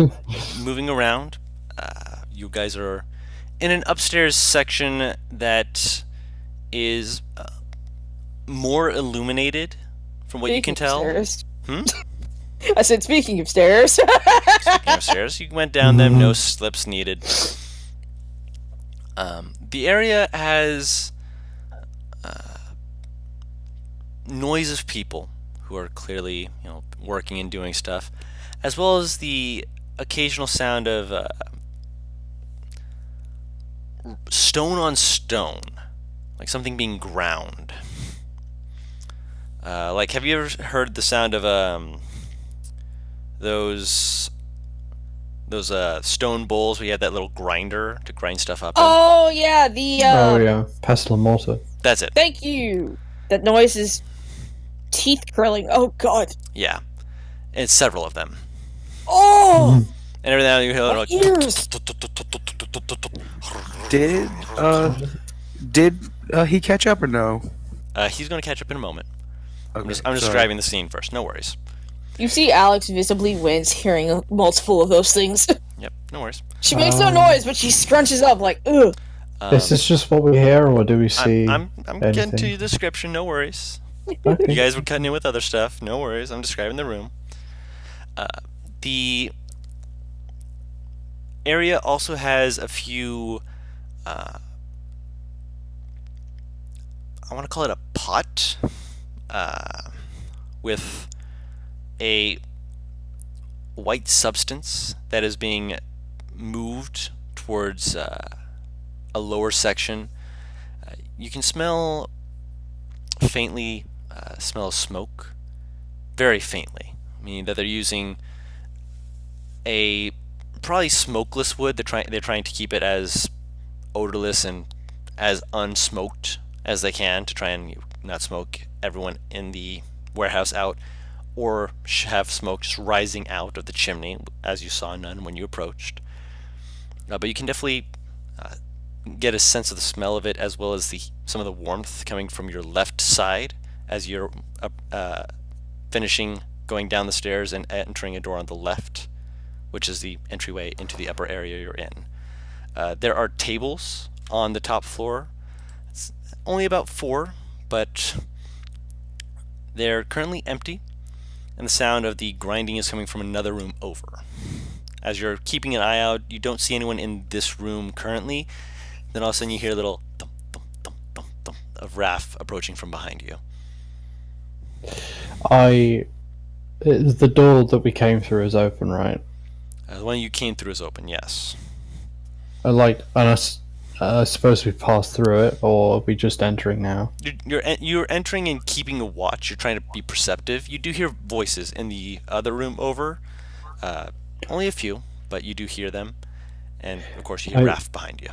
moving around, you guys are in an upstairs section that is more illuminated, from what you can tell. Stairs. Hmm? I said, speaking of stairs. Speaking of stairs, you went down them, no slips needed. The area has noise of people who are clearly, working and doing stuff, as well as the occasional sound of stone on stone, like something being ground. Like, have you ever heard the sound of those stone bowls where you have that little grinder to grind stuff up in? Oh yeah, the Oh yeah, pestle and mortar. That's it. Thank you. That noise is teeth curling. Oh god. Yeah, and it's several of them. Oh, And every now and then you hear my like, ears. Did he catch up or no? he's going to catch up in a moment. I'm Okay, just sorry. describing the scene first. No worries. You see Alex visibly wince hearing multiple of those things. Yep, no worries. She makes no noise, but she scrunches up like, ugh. Is this just what we hear, or do we see? I'm getting to anything? the description. No worries. Okay. You guys were cutting in with other stuff. No worries. I'm describing the room. The area also has a few. I want to call it a pot, with a white substance that is being moved towards a lower section. You can smell faintly, smell of smoke, very faintly, meaning that they're using a probably smokeless wood. They're trying to keep it as odorless and as unsmoked as they can to try and not smoke everyone in the warehouse out, or have smoke just rising out of the chimney, as you saw none when you approached. But you can definitely get a sense of the smell of it, as well as some of the warmth coming from your left side as you're finishing going down the stairs and entering a door on the left, which is the entryway into the upper area you're in. There are tables on the top floor. It's only about 4, but they're currently empty, and the sound of the grinding is coming from another room over. As you're keeping an eye out, you don't see anyone in this room currently. Then all of a sudden you hear a little thump, thump, thump, thump, thump of Raph approaching from behind you. The door that we came through is open, right? The one you came through is open, yes. I suppose we passed through it, or are we just entering now? You're entering and keeping a watch. You're trying to be perceptive. You do hear voices in the other room over. Only a few, but you do hear them. And, of course, you hear Raph behind you.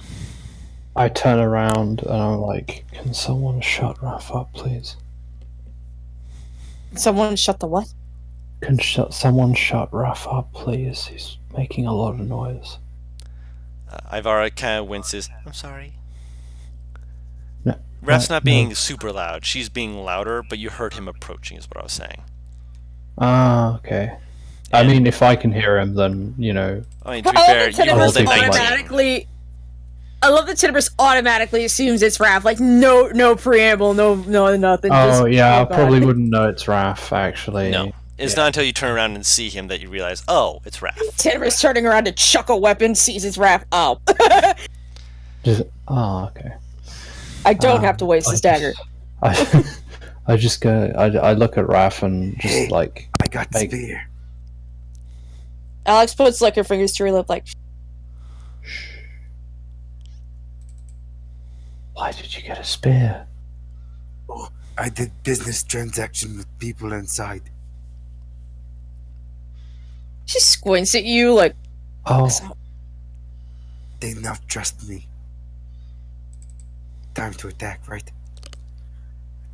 I turn around and I'm like, can someone shut Raph up, please? Someone shut the what? Can someone shut Raph up, please? He's making a lot of noise. Ivara kind of winces. I'm sorry. No, Raph's not being no. super loud. She's being louder, but you heard him approaching, is what I was saying. Ah, okay. I And- mean, if I can hear him, then, you know... I mean, to be fair, you rolled a 19. I love that Tinnitus automatically assumes it's Raph. Like, no preamble, no nothing. Oh, yeah, I God. probably wouldn't know it's Raph, actually. No. It's not until you turn around and see him that you realize, oh, it's Raph. Tinnitus turning around to chuck a weapon, sees it's Raph. Oh. Okay. I don't have to waste his dagger. I just go. I look at Raph and just Hey. like. I got the Like- spear. Alex puts like her fingers to her lip, like, Shh. Why did you get a spear? Oh, I did business transaction with people inside. she squints at you, like, Oh, They now trust me. Time to attack, right?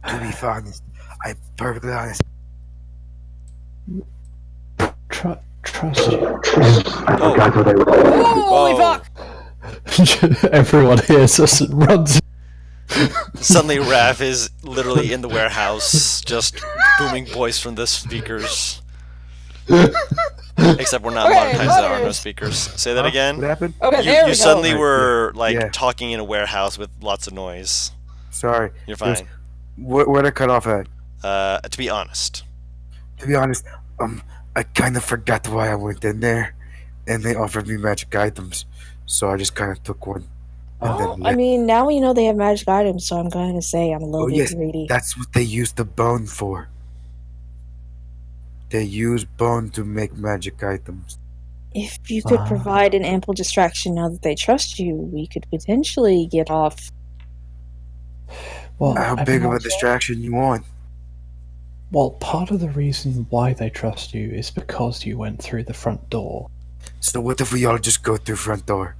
To be honest, I'm perfectly honest. trust you. holy fuck! Everyone hears us and runs. Suddenly, Raph is literally in the warehouse, just booming voice from the speakers. Except we're not Okay, monetized on our others. speakers. Say that What again. happened? Okay, there we You go. suddenly Right, were like yeah. talking in a warehouse with lots of noise. Sorry. You're There's- fine. Where'd I cut off at? To be honest, To be honest, I kind of forgot why I went in there, and they offered me magic items, so I just kind of took one. And Well, then I mean, now we know they have magic items, so I'm going to say I'm a little Oh, bit yes, greedy. that's what they use the bone for. They use bone to make magic items. If you could Ah. provide an ample distraction now that they trust you, we could potentially get off. Well, How I big mean, of a distraction you want? well, part of the reason why they trust you is because you went through the front door. So what if we all just go through front door?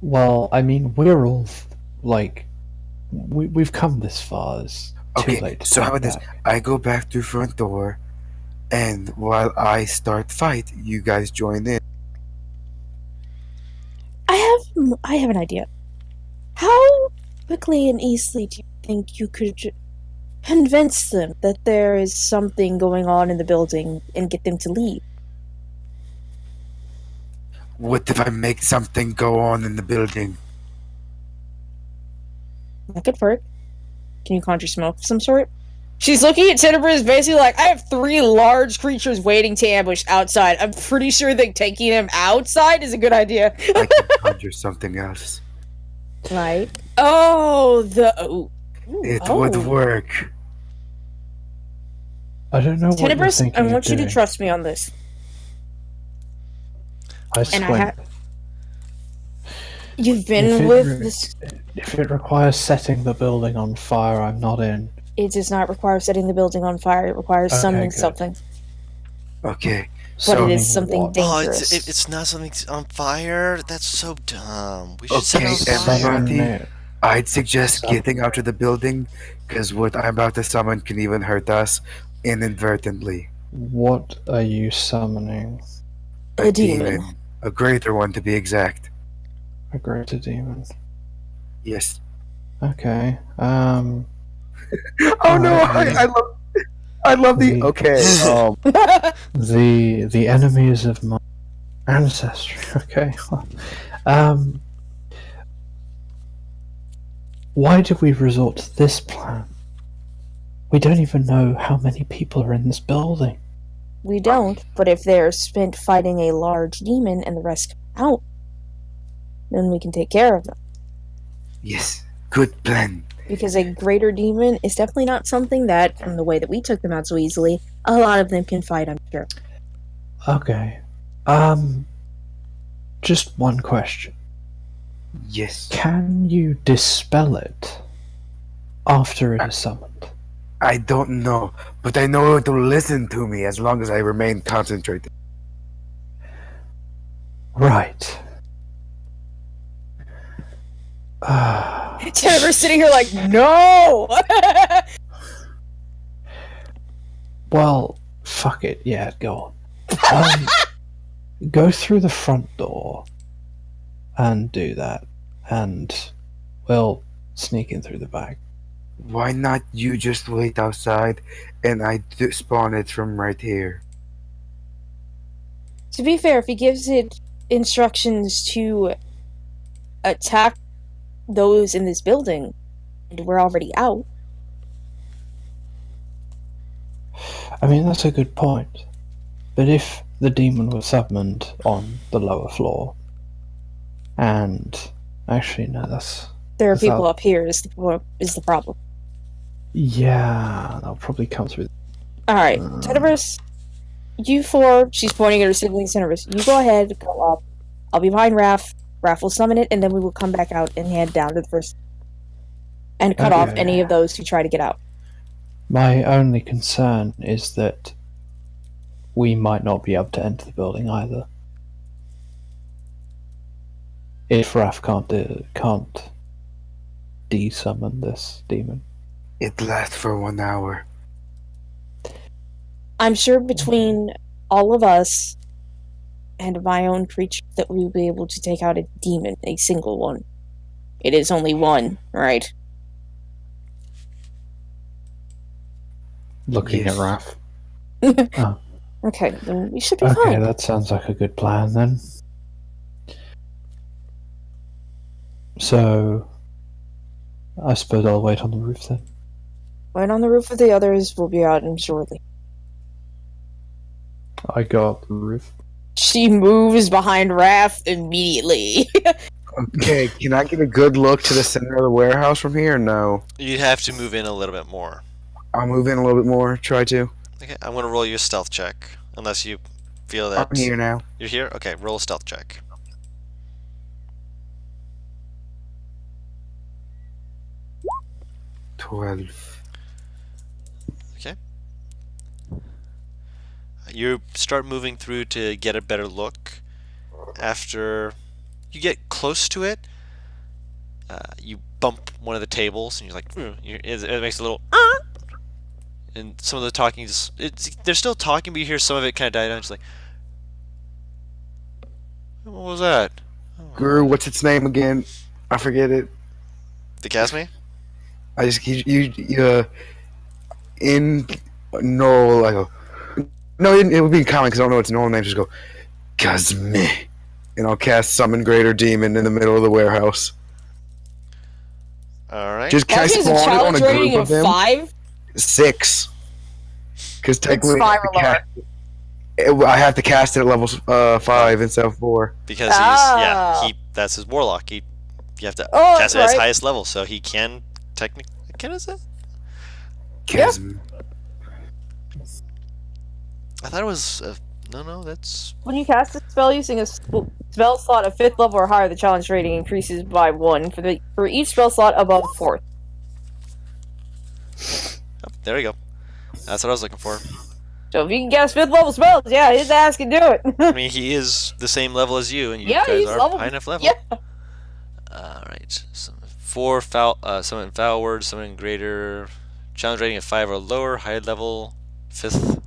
Well, I mean, we're all like, we've come this far. It's too Okay, late to so turn how about this? back. I go back through front door, and while I start fight, you guys join in. I have an idea. How quickly and easily do you think you could convince them that there is something going on in the building and get them to leave? What if I make something go on in the building? That could work. Can you conjure smoke of some sort? She's looking at Tenebris basically like, I have 3 large creatures waiting to ambush outside. I'm pretty sure that taking them outside is a good idea. I can conjure something else. Like, oh, It would work. I don't know what you're Tenebris, I thinking of want you to doing. trust me on this. I And squint. You've If been it with re- this. If it requires setting the building on fire, I'm not in. It does not require setting the building on fire. It requires Okay, summoning good. something. Okay, But so it is something what? dangerous. It's not something on fire. That's so dumb. We should set Okay, it on fire. everybody. Summon it. I'd suggest Summon getting out of the building, because what I'm about to summon can even hurt us inadvertently. What are you summoning? A demon. A greater one to be exact. A greater demon. Yes. Okay. Oh no! Alright, I love the. the- Okay. The enemies of my ancestry. Okay. Why did we resort to this plan? We don't even know how many people are in this building. We don't, but if they're spent fighting a large demon and the rest come out, then we can take care of them. Yes. Good plan. Because a greater demon is definitely not something that, from the way that we took them out so easily, a lot of them can fight, I'm sure. Okay. Just one question. Yes. Can you dispel it after it is summoned? I don't know, but I know it will listen to me as long as I remain concentrated. Right. Jennifer's sitting here like, no! Well, fuck it. Yeah, go on. Go through the front door and do that, and we'll sneak in through the back. Why not you just wait outside and I spawn it from right here? To be fair, if he gives it instructions to attack those in this building, and we're already out, I mean, that's a good point. But if the demon was summoned on the lower floor, and actually, no, that's there are Is people that- up here is the problem. yeah, that'll probably come through. Alright, Tenebris, you 4, she's pointing at her sibling Tenebris, you go ahead, go up. I'll be behind Raph. Raph will summon it, and then we will come back out and head down to the first. And cut off Okay. any of those who try to get out. My only concern is that we might not be able to enter the building either. If Raph can't de-summon this demon. It lasts for 1 hour. I'm sure between all of us and my own creature that we will be able to take out a demon, a single one. It is only one, right? Looking Yes. at Raph. Okay, then we should be Okay, fine. that sounds like a good plan then. So, I suppose I'll wait on the roof then. Right on the roof with the others, we'll be out in shortly. I go up the roof. She moves behind Raph immediately. Okay, can I get a good look to the center of the warehouse from here? No. You'd have to move in a little bit more. I'll move in a little bit more, try to. Okay, I'm gonna roll you a stealth check, unless you feel that I'm here now. you're here. Okay, roll a stealth check. 12. Okay. You start moving through to get a better look. After you get close to it, you bump one of the tables, and you're like, it makes a little. And some of the talking they're still talking, but you hear some of it kind of die down. It's like, what was that? Guru, what's its name again? I forget it. The Casme? I just in normal. I go. No, it would be common because I don't know its normal name. Just go, Kazme, and I'll cast Summon Greater Demon in the middle of the warehouse. All right. Just can I That is a spawn it on a challenge group rating of of them? 5. 6. Because technically, 5 or I have to cast it at level 5 instead of 4. Because he's Ah. that's his warlock. You have to Oh, cast that's it at his right. highest level, so he can technically. Can is it? Kazme. I thought it was. No, that's. When you cast a spell using a spell slot of 5th level or higher, the challenge rating increases by 1 for each spell slot above 4th. Oh, there we go. That's what I was looking for. So if you can cast 5th level spells, yeah, his ass can do it. I mean, he is the same level as you, and you Yeah, guys he's are level- high enough level. yeah. All right. Summon foul word, summon greater, challenge rating of 5 or lower, high level, 5th.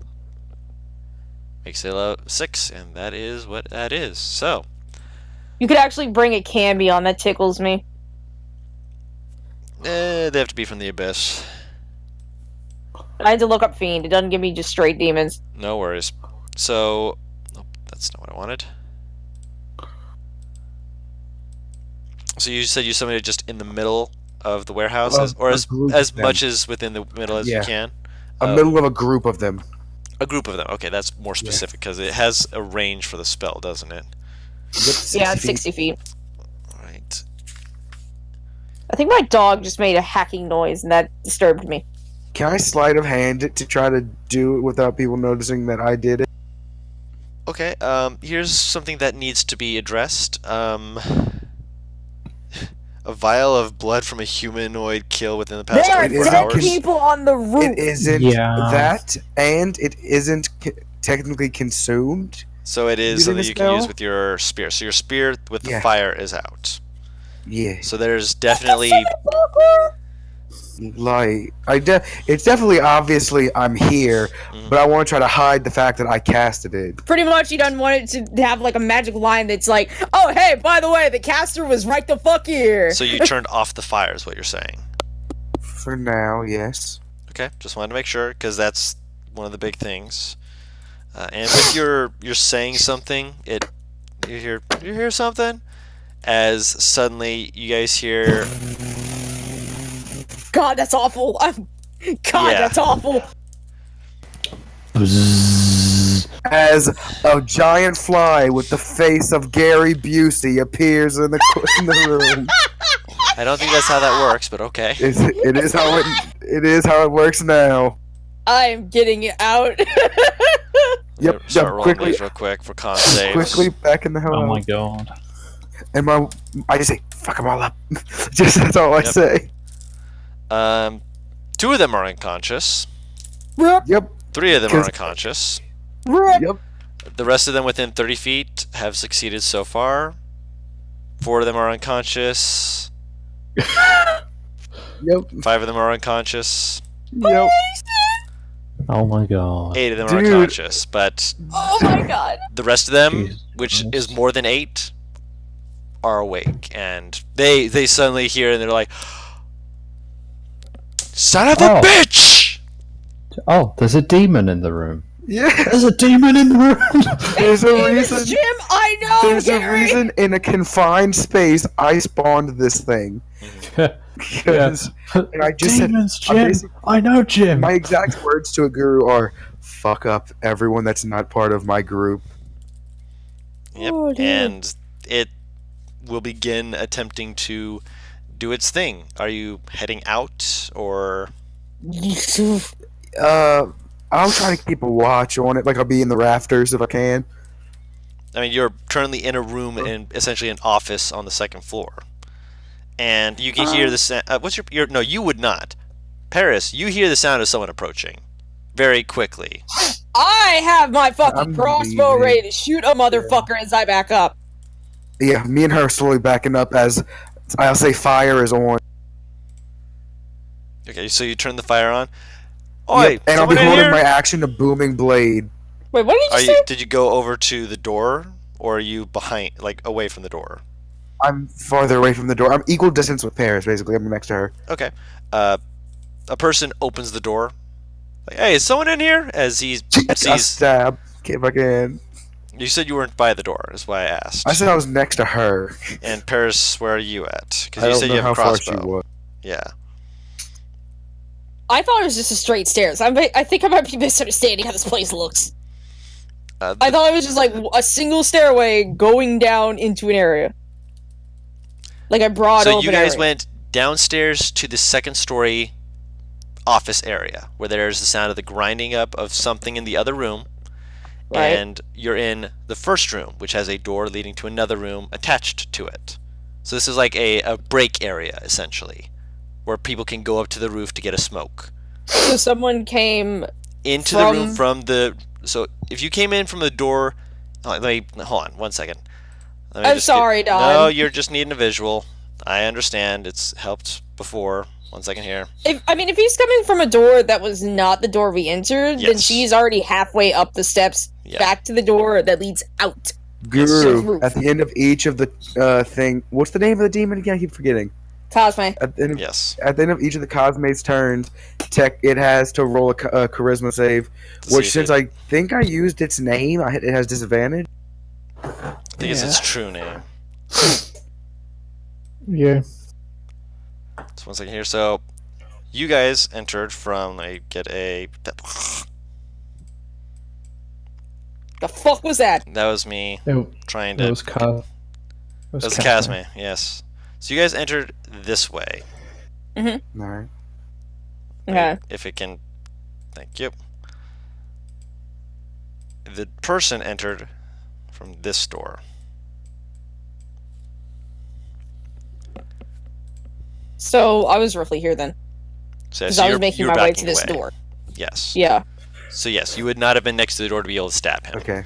Makes it 6, and that is what that is. So, You could actually bring a Canby on, that tickles me. they have to be from the abyss. I had to look up Fiend, it doesn't give me just straight demons. No worries. So, nope, that's not what I wanted. So you said you summoned it just in the middle of the warehouse, or A as group as of them. much as within the middle as you Yeah. can. A middle of a group of them. A group of them. Okay, that's more specific because it has a range for the spell, doesn't it? Yeah, it's 60 feet. All right. I think my dog just made a hacking noise, and that disturbed me. Can I sleight of hand it to try to do it without people noticing that I did it? Okay. Here's something that needs to be addressed. A vial of blood from a humanoid kill within the past There are it is 24 dead hours. people on the roof! It isn't Yeah. that, and it isn't technically consumed. So it is Using something the you can use spell? with your spear. So your spear with the Yeah. fire is out. Yeah, So there's definitely like it's definitely obviously I'm here, Mhm. but I want to try to hide the fact that I casted it. Pretty much, you don't want it to have like a magic line that's like, oh hey, by the way, the caster was right the fuck here. So you turned off the fire, is what you're saying. For now, yes. Okay, just wanted to make sure because that's one of the big things. And with you're saying something, you hear something, as suddenly you guys hear God, that's awful. God, Yeah. that's awful. As a giant fly with the face of Gary Busey appears in the room. I don't think that's how that works, but okay. It is how it works now. I am getting it out. Yep, Start yep, rolling quickly, these real quick for con saves. quickly back in the hell. Oh my out. god. And I just say, fuck them all up. Just that's all I Yep. say. 2 of them are unconscious. Yep, 3 of them are 'Cause- unconscious. yep. The rest of them within 30 feet have succeeded so far. 4 of them are unconscious. Yep, 5 of them are unconscious. yep. Oh my god. 8 of them are Dude. unconscious. But Oh my god. the rest of them, Jesus which Christ. is more than 8, are awake. And they suddenly hear and they're like, son of a Oh. bitch! Oh, there's a demon in the room. Yeah, There's a demon in the room! there's a Demons, reason. Jim, I know. There's a Gary. reason in a confined space I spawned this thing. Because and I just said- Demons, I Jim! basically- I know Jim! my exact words to a guru are fuck up everyone that's not part of my group. Yep. Oh, dear. And it will begin attempting to do its thing. Are you heading out or Uh, I'll try to keep a watch on it. Like I'll be in the rafters if I can. I mean, you're currently in a room in essentially an office on the second floor, and you can hear the sound. What's your? No, you would not. Paris, you hear the sound of someone approaching, very quickly. I have my fucking I'm crossbow leaving. ready to shoot a motherfucker as I back up. Yeah, me and her are slowly backing up as I'll say fire is on. Okay, so you turn the fire on. Oi, Yep, and I'll be someone in holding here? my action to booming blade. Wait, what did Are you you? say? Did you go over to the door, or are you behind, like away from the door? I'm farther away from the door. I'm equal distance with Paris, basically. I'm next to her. Okay. A person opens the door. Like, hey, is someone in here? As he I sees. stab if I can. You said you weren't by the door. Is why I asked. I said I was next to her. And Paris, where are you at? Because I you don't said know you have how a far she crossbow. was. Yeah. I thought it was just a straight stairs. I think I might be misunderstanding how this place looks. I thought it was just like a single stairway going down into an area. Like a broad So open you guys area. went downstairs to the second story office area where there's the sound of the grinding up of something in the other room. Right. And you're in the first room, which has a door leading to another room attached to it. So this is like a break area, essentially, where people can go up to the roof to get a smoke. So someone came Into the room from the... So if you came in from the door... Hold on, 1 second. Let me I'm just sorry, Don. No, you're just needing a visual. I understand. It's helped before. 1 second here. If he's coming from a door that was not the door we entered, then Yes. she's already halfway up the steps Yeah. back to the door that leads out. Guru, at the end of each of the thing... What's the name of the demon again? I keep forgetting. Cosme. At the end of, Yes. at the end of each of the Cosmate's turns, it has to roll a charisma save, To see which if since it- I think I used its name, it has disadvantage. I think it's its true name. Yeah. So 1 second here. So you guys entered from... I get a... The fuck was that? That was me It, trying it to... was Cas. That was Casme, yes. So you guys entered this way. Alright. Okay. If it can... Thank you. The person entered from this door. So I was roughly here then. So, Because so I was you're- making you're my way backing to this away. door. Yes. Yeah. So yes, you would not have been next to the door to be able to stab him. Okay.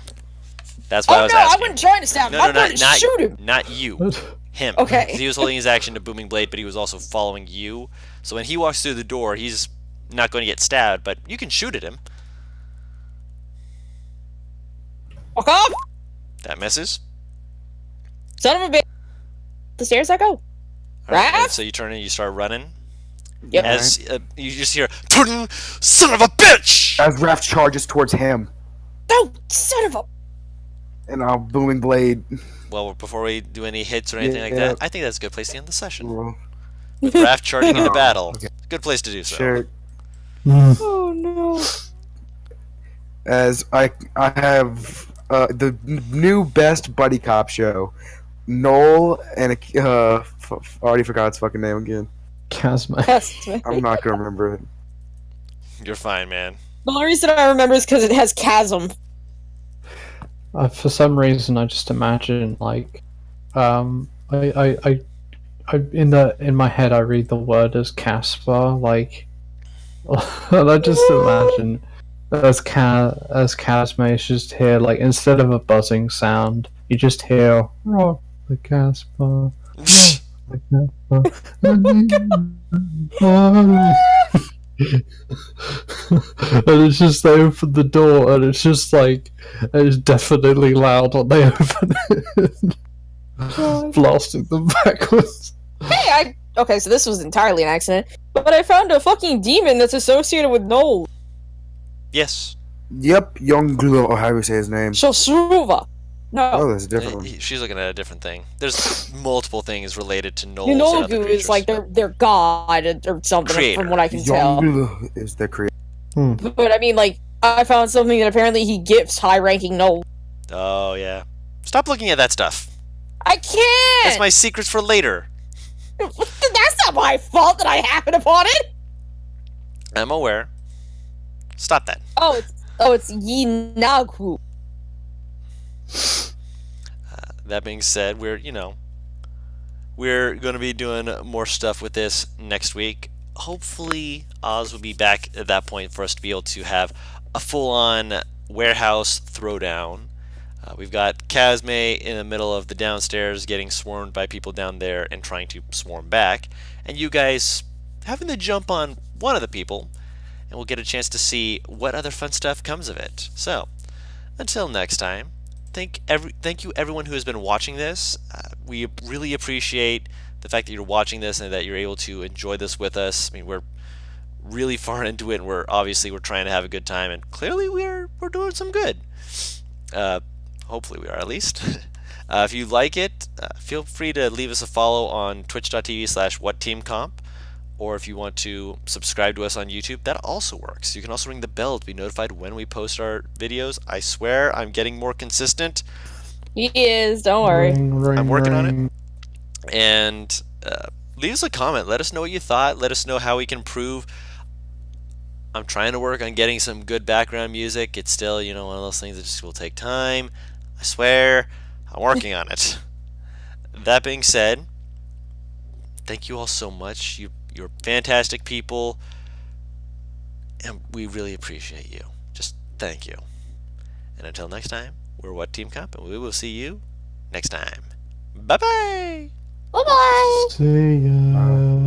That's why I Oh was no, I asking. wasn't trying to stab him. No, I'm no, going to shoot him. not you. Him. Okay. 'Cause he was holding his action to booming blade, but he was also following you. So when he walks through the door, he's not going to get stabbed, but you can shoot at him. Fuck off! That misses. Son of a bitch. The stairs I go. All right, Raph? and so you turn and you start running. Yep. As you just hear, "Tootin', son of a bitch!" As Raph charges towards him, No, son of a. and I'll booming blade. Well, before we do any hits or anything like Yeah. that, I think that's a good place to end the session. Well, With Raph charging into Oh, battle. okay. Good place to do so. sure. Oh no. As I have the new best buddy cop show, Noel and already forgot its fucking name again. Casma. The I'm not gonna remember it. You're fine, man. only reason I remember is because it has chasm. For some reason, I just imagine like, I in my head I read the word as Caspar, like, and I just imagine as Casma, you just hear like instead of a buzzing sound, you just hear rock the Caspar. And it's just they open the door and it's just like it's definitely loud when they open it, blasting them backwards. Hey, okay, so this was entirely an accident, but I found a fucking demon that's associated with Noel. Yes. Yep, Young Glue, or how do you say his name? Shosruva. No. Oh, that's a different one. She's looking at a different thing. There's multiple things related to Knowles and other Nolgu creatures. is like their god or something, Creator. from what I can Young tell. Glue is the creator. But I mean, like, I found something that apparently he gifts high-ranking Noel. Oh, yeah. Stop looking at that stuff. I can't! That's my secrets for later. That's not my fault that I happened upon it! I'm aware. Stop that. It's Yinagu. That being said, we're going to be doing more stuff with this next week. Hopefully, Oz will be back at that point for us to be able to have a full-on warehouse throwdown. We've got Kazme in the middle of the downstairs getting swarmed by people down there and trying to swarm back, and you guys having to jump on one of the people, and we'll get a chance to see what other fun stuff comes of it. So, until next time, thank you everyone who has been watching this. We really appreciate the fact that you're watching this and that you're able to enjoy this with us. I mean, we're really far into it, and we're trying to have a good time, and clearly we're doing some good. Hopefully we are, at least. If you like it, feel free to leave us a follow on twitch.tv/whatteamcomp, or if you want to subscribe to us on YouTube, that also works. You can also ring the bell to be notified when we post our videos. I swear I'm getting more consistent. He is, don't worry. Ring, ring, I'm working on ring. it. And leave us a comment. Let us know what you thought. Let us know how we can improve. I'm trying to work on getting some good background music. It's still, one of those things that just will take time. I swear, I'm working on it. That being said, thank you all so much. You're fantastic people, and we really appreciate you. Just thank you. And until next time, we're What Team Comp, and we will see you next time. Bye-bye! Bye bye. See ya.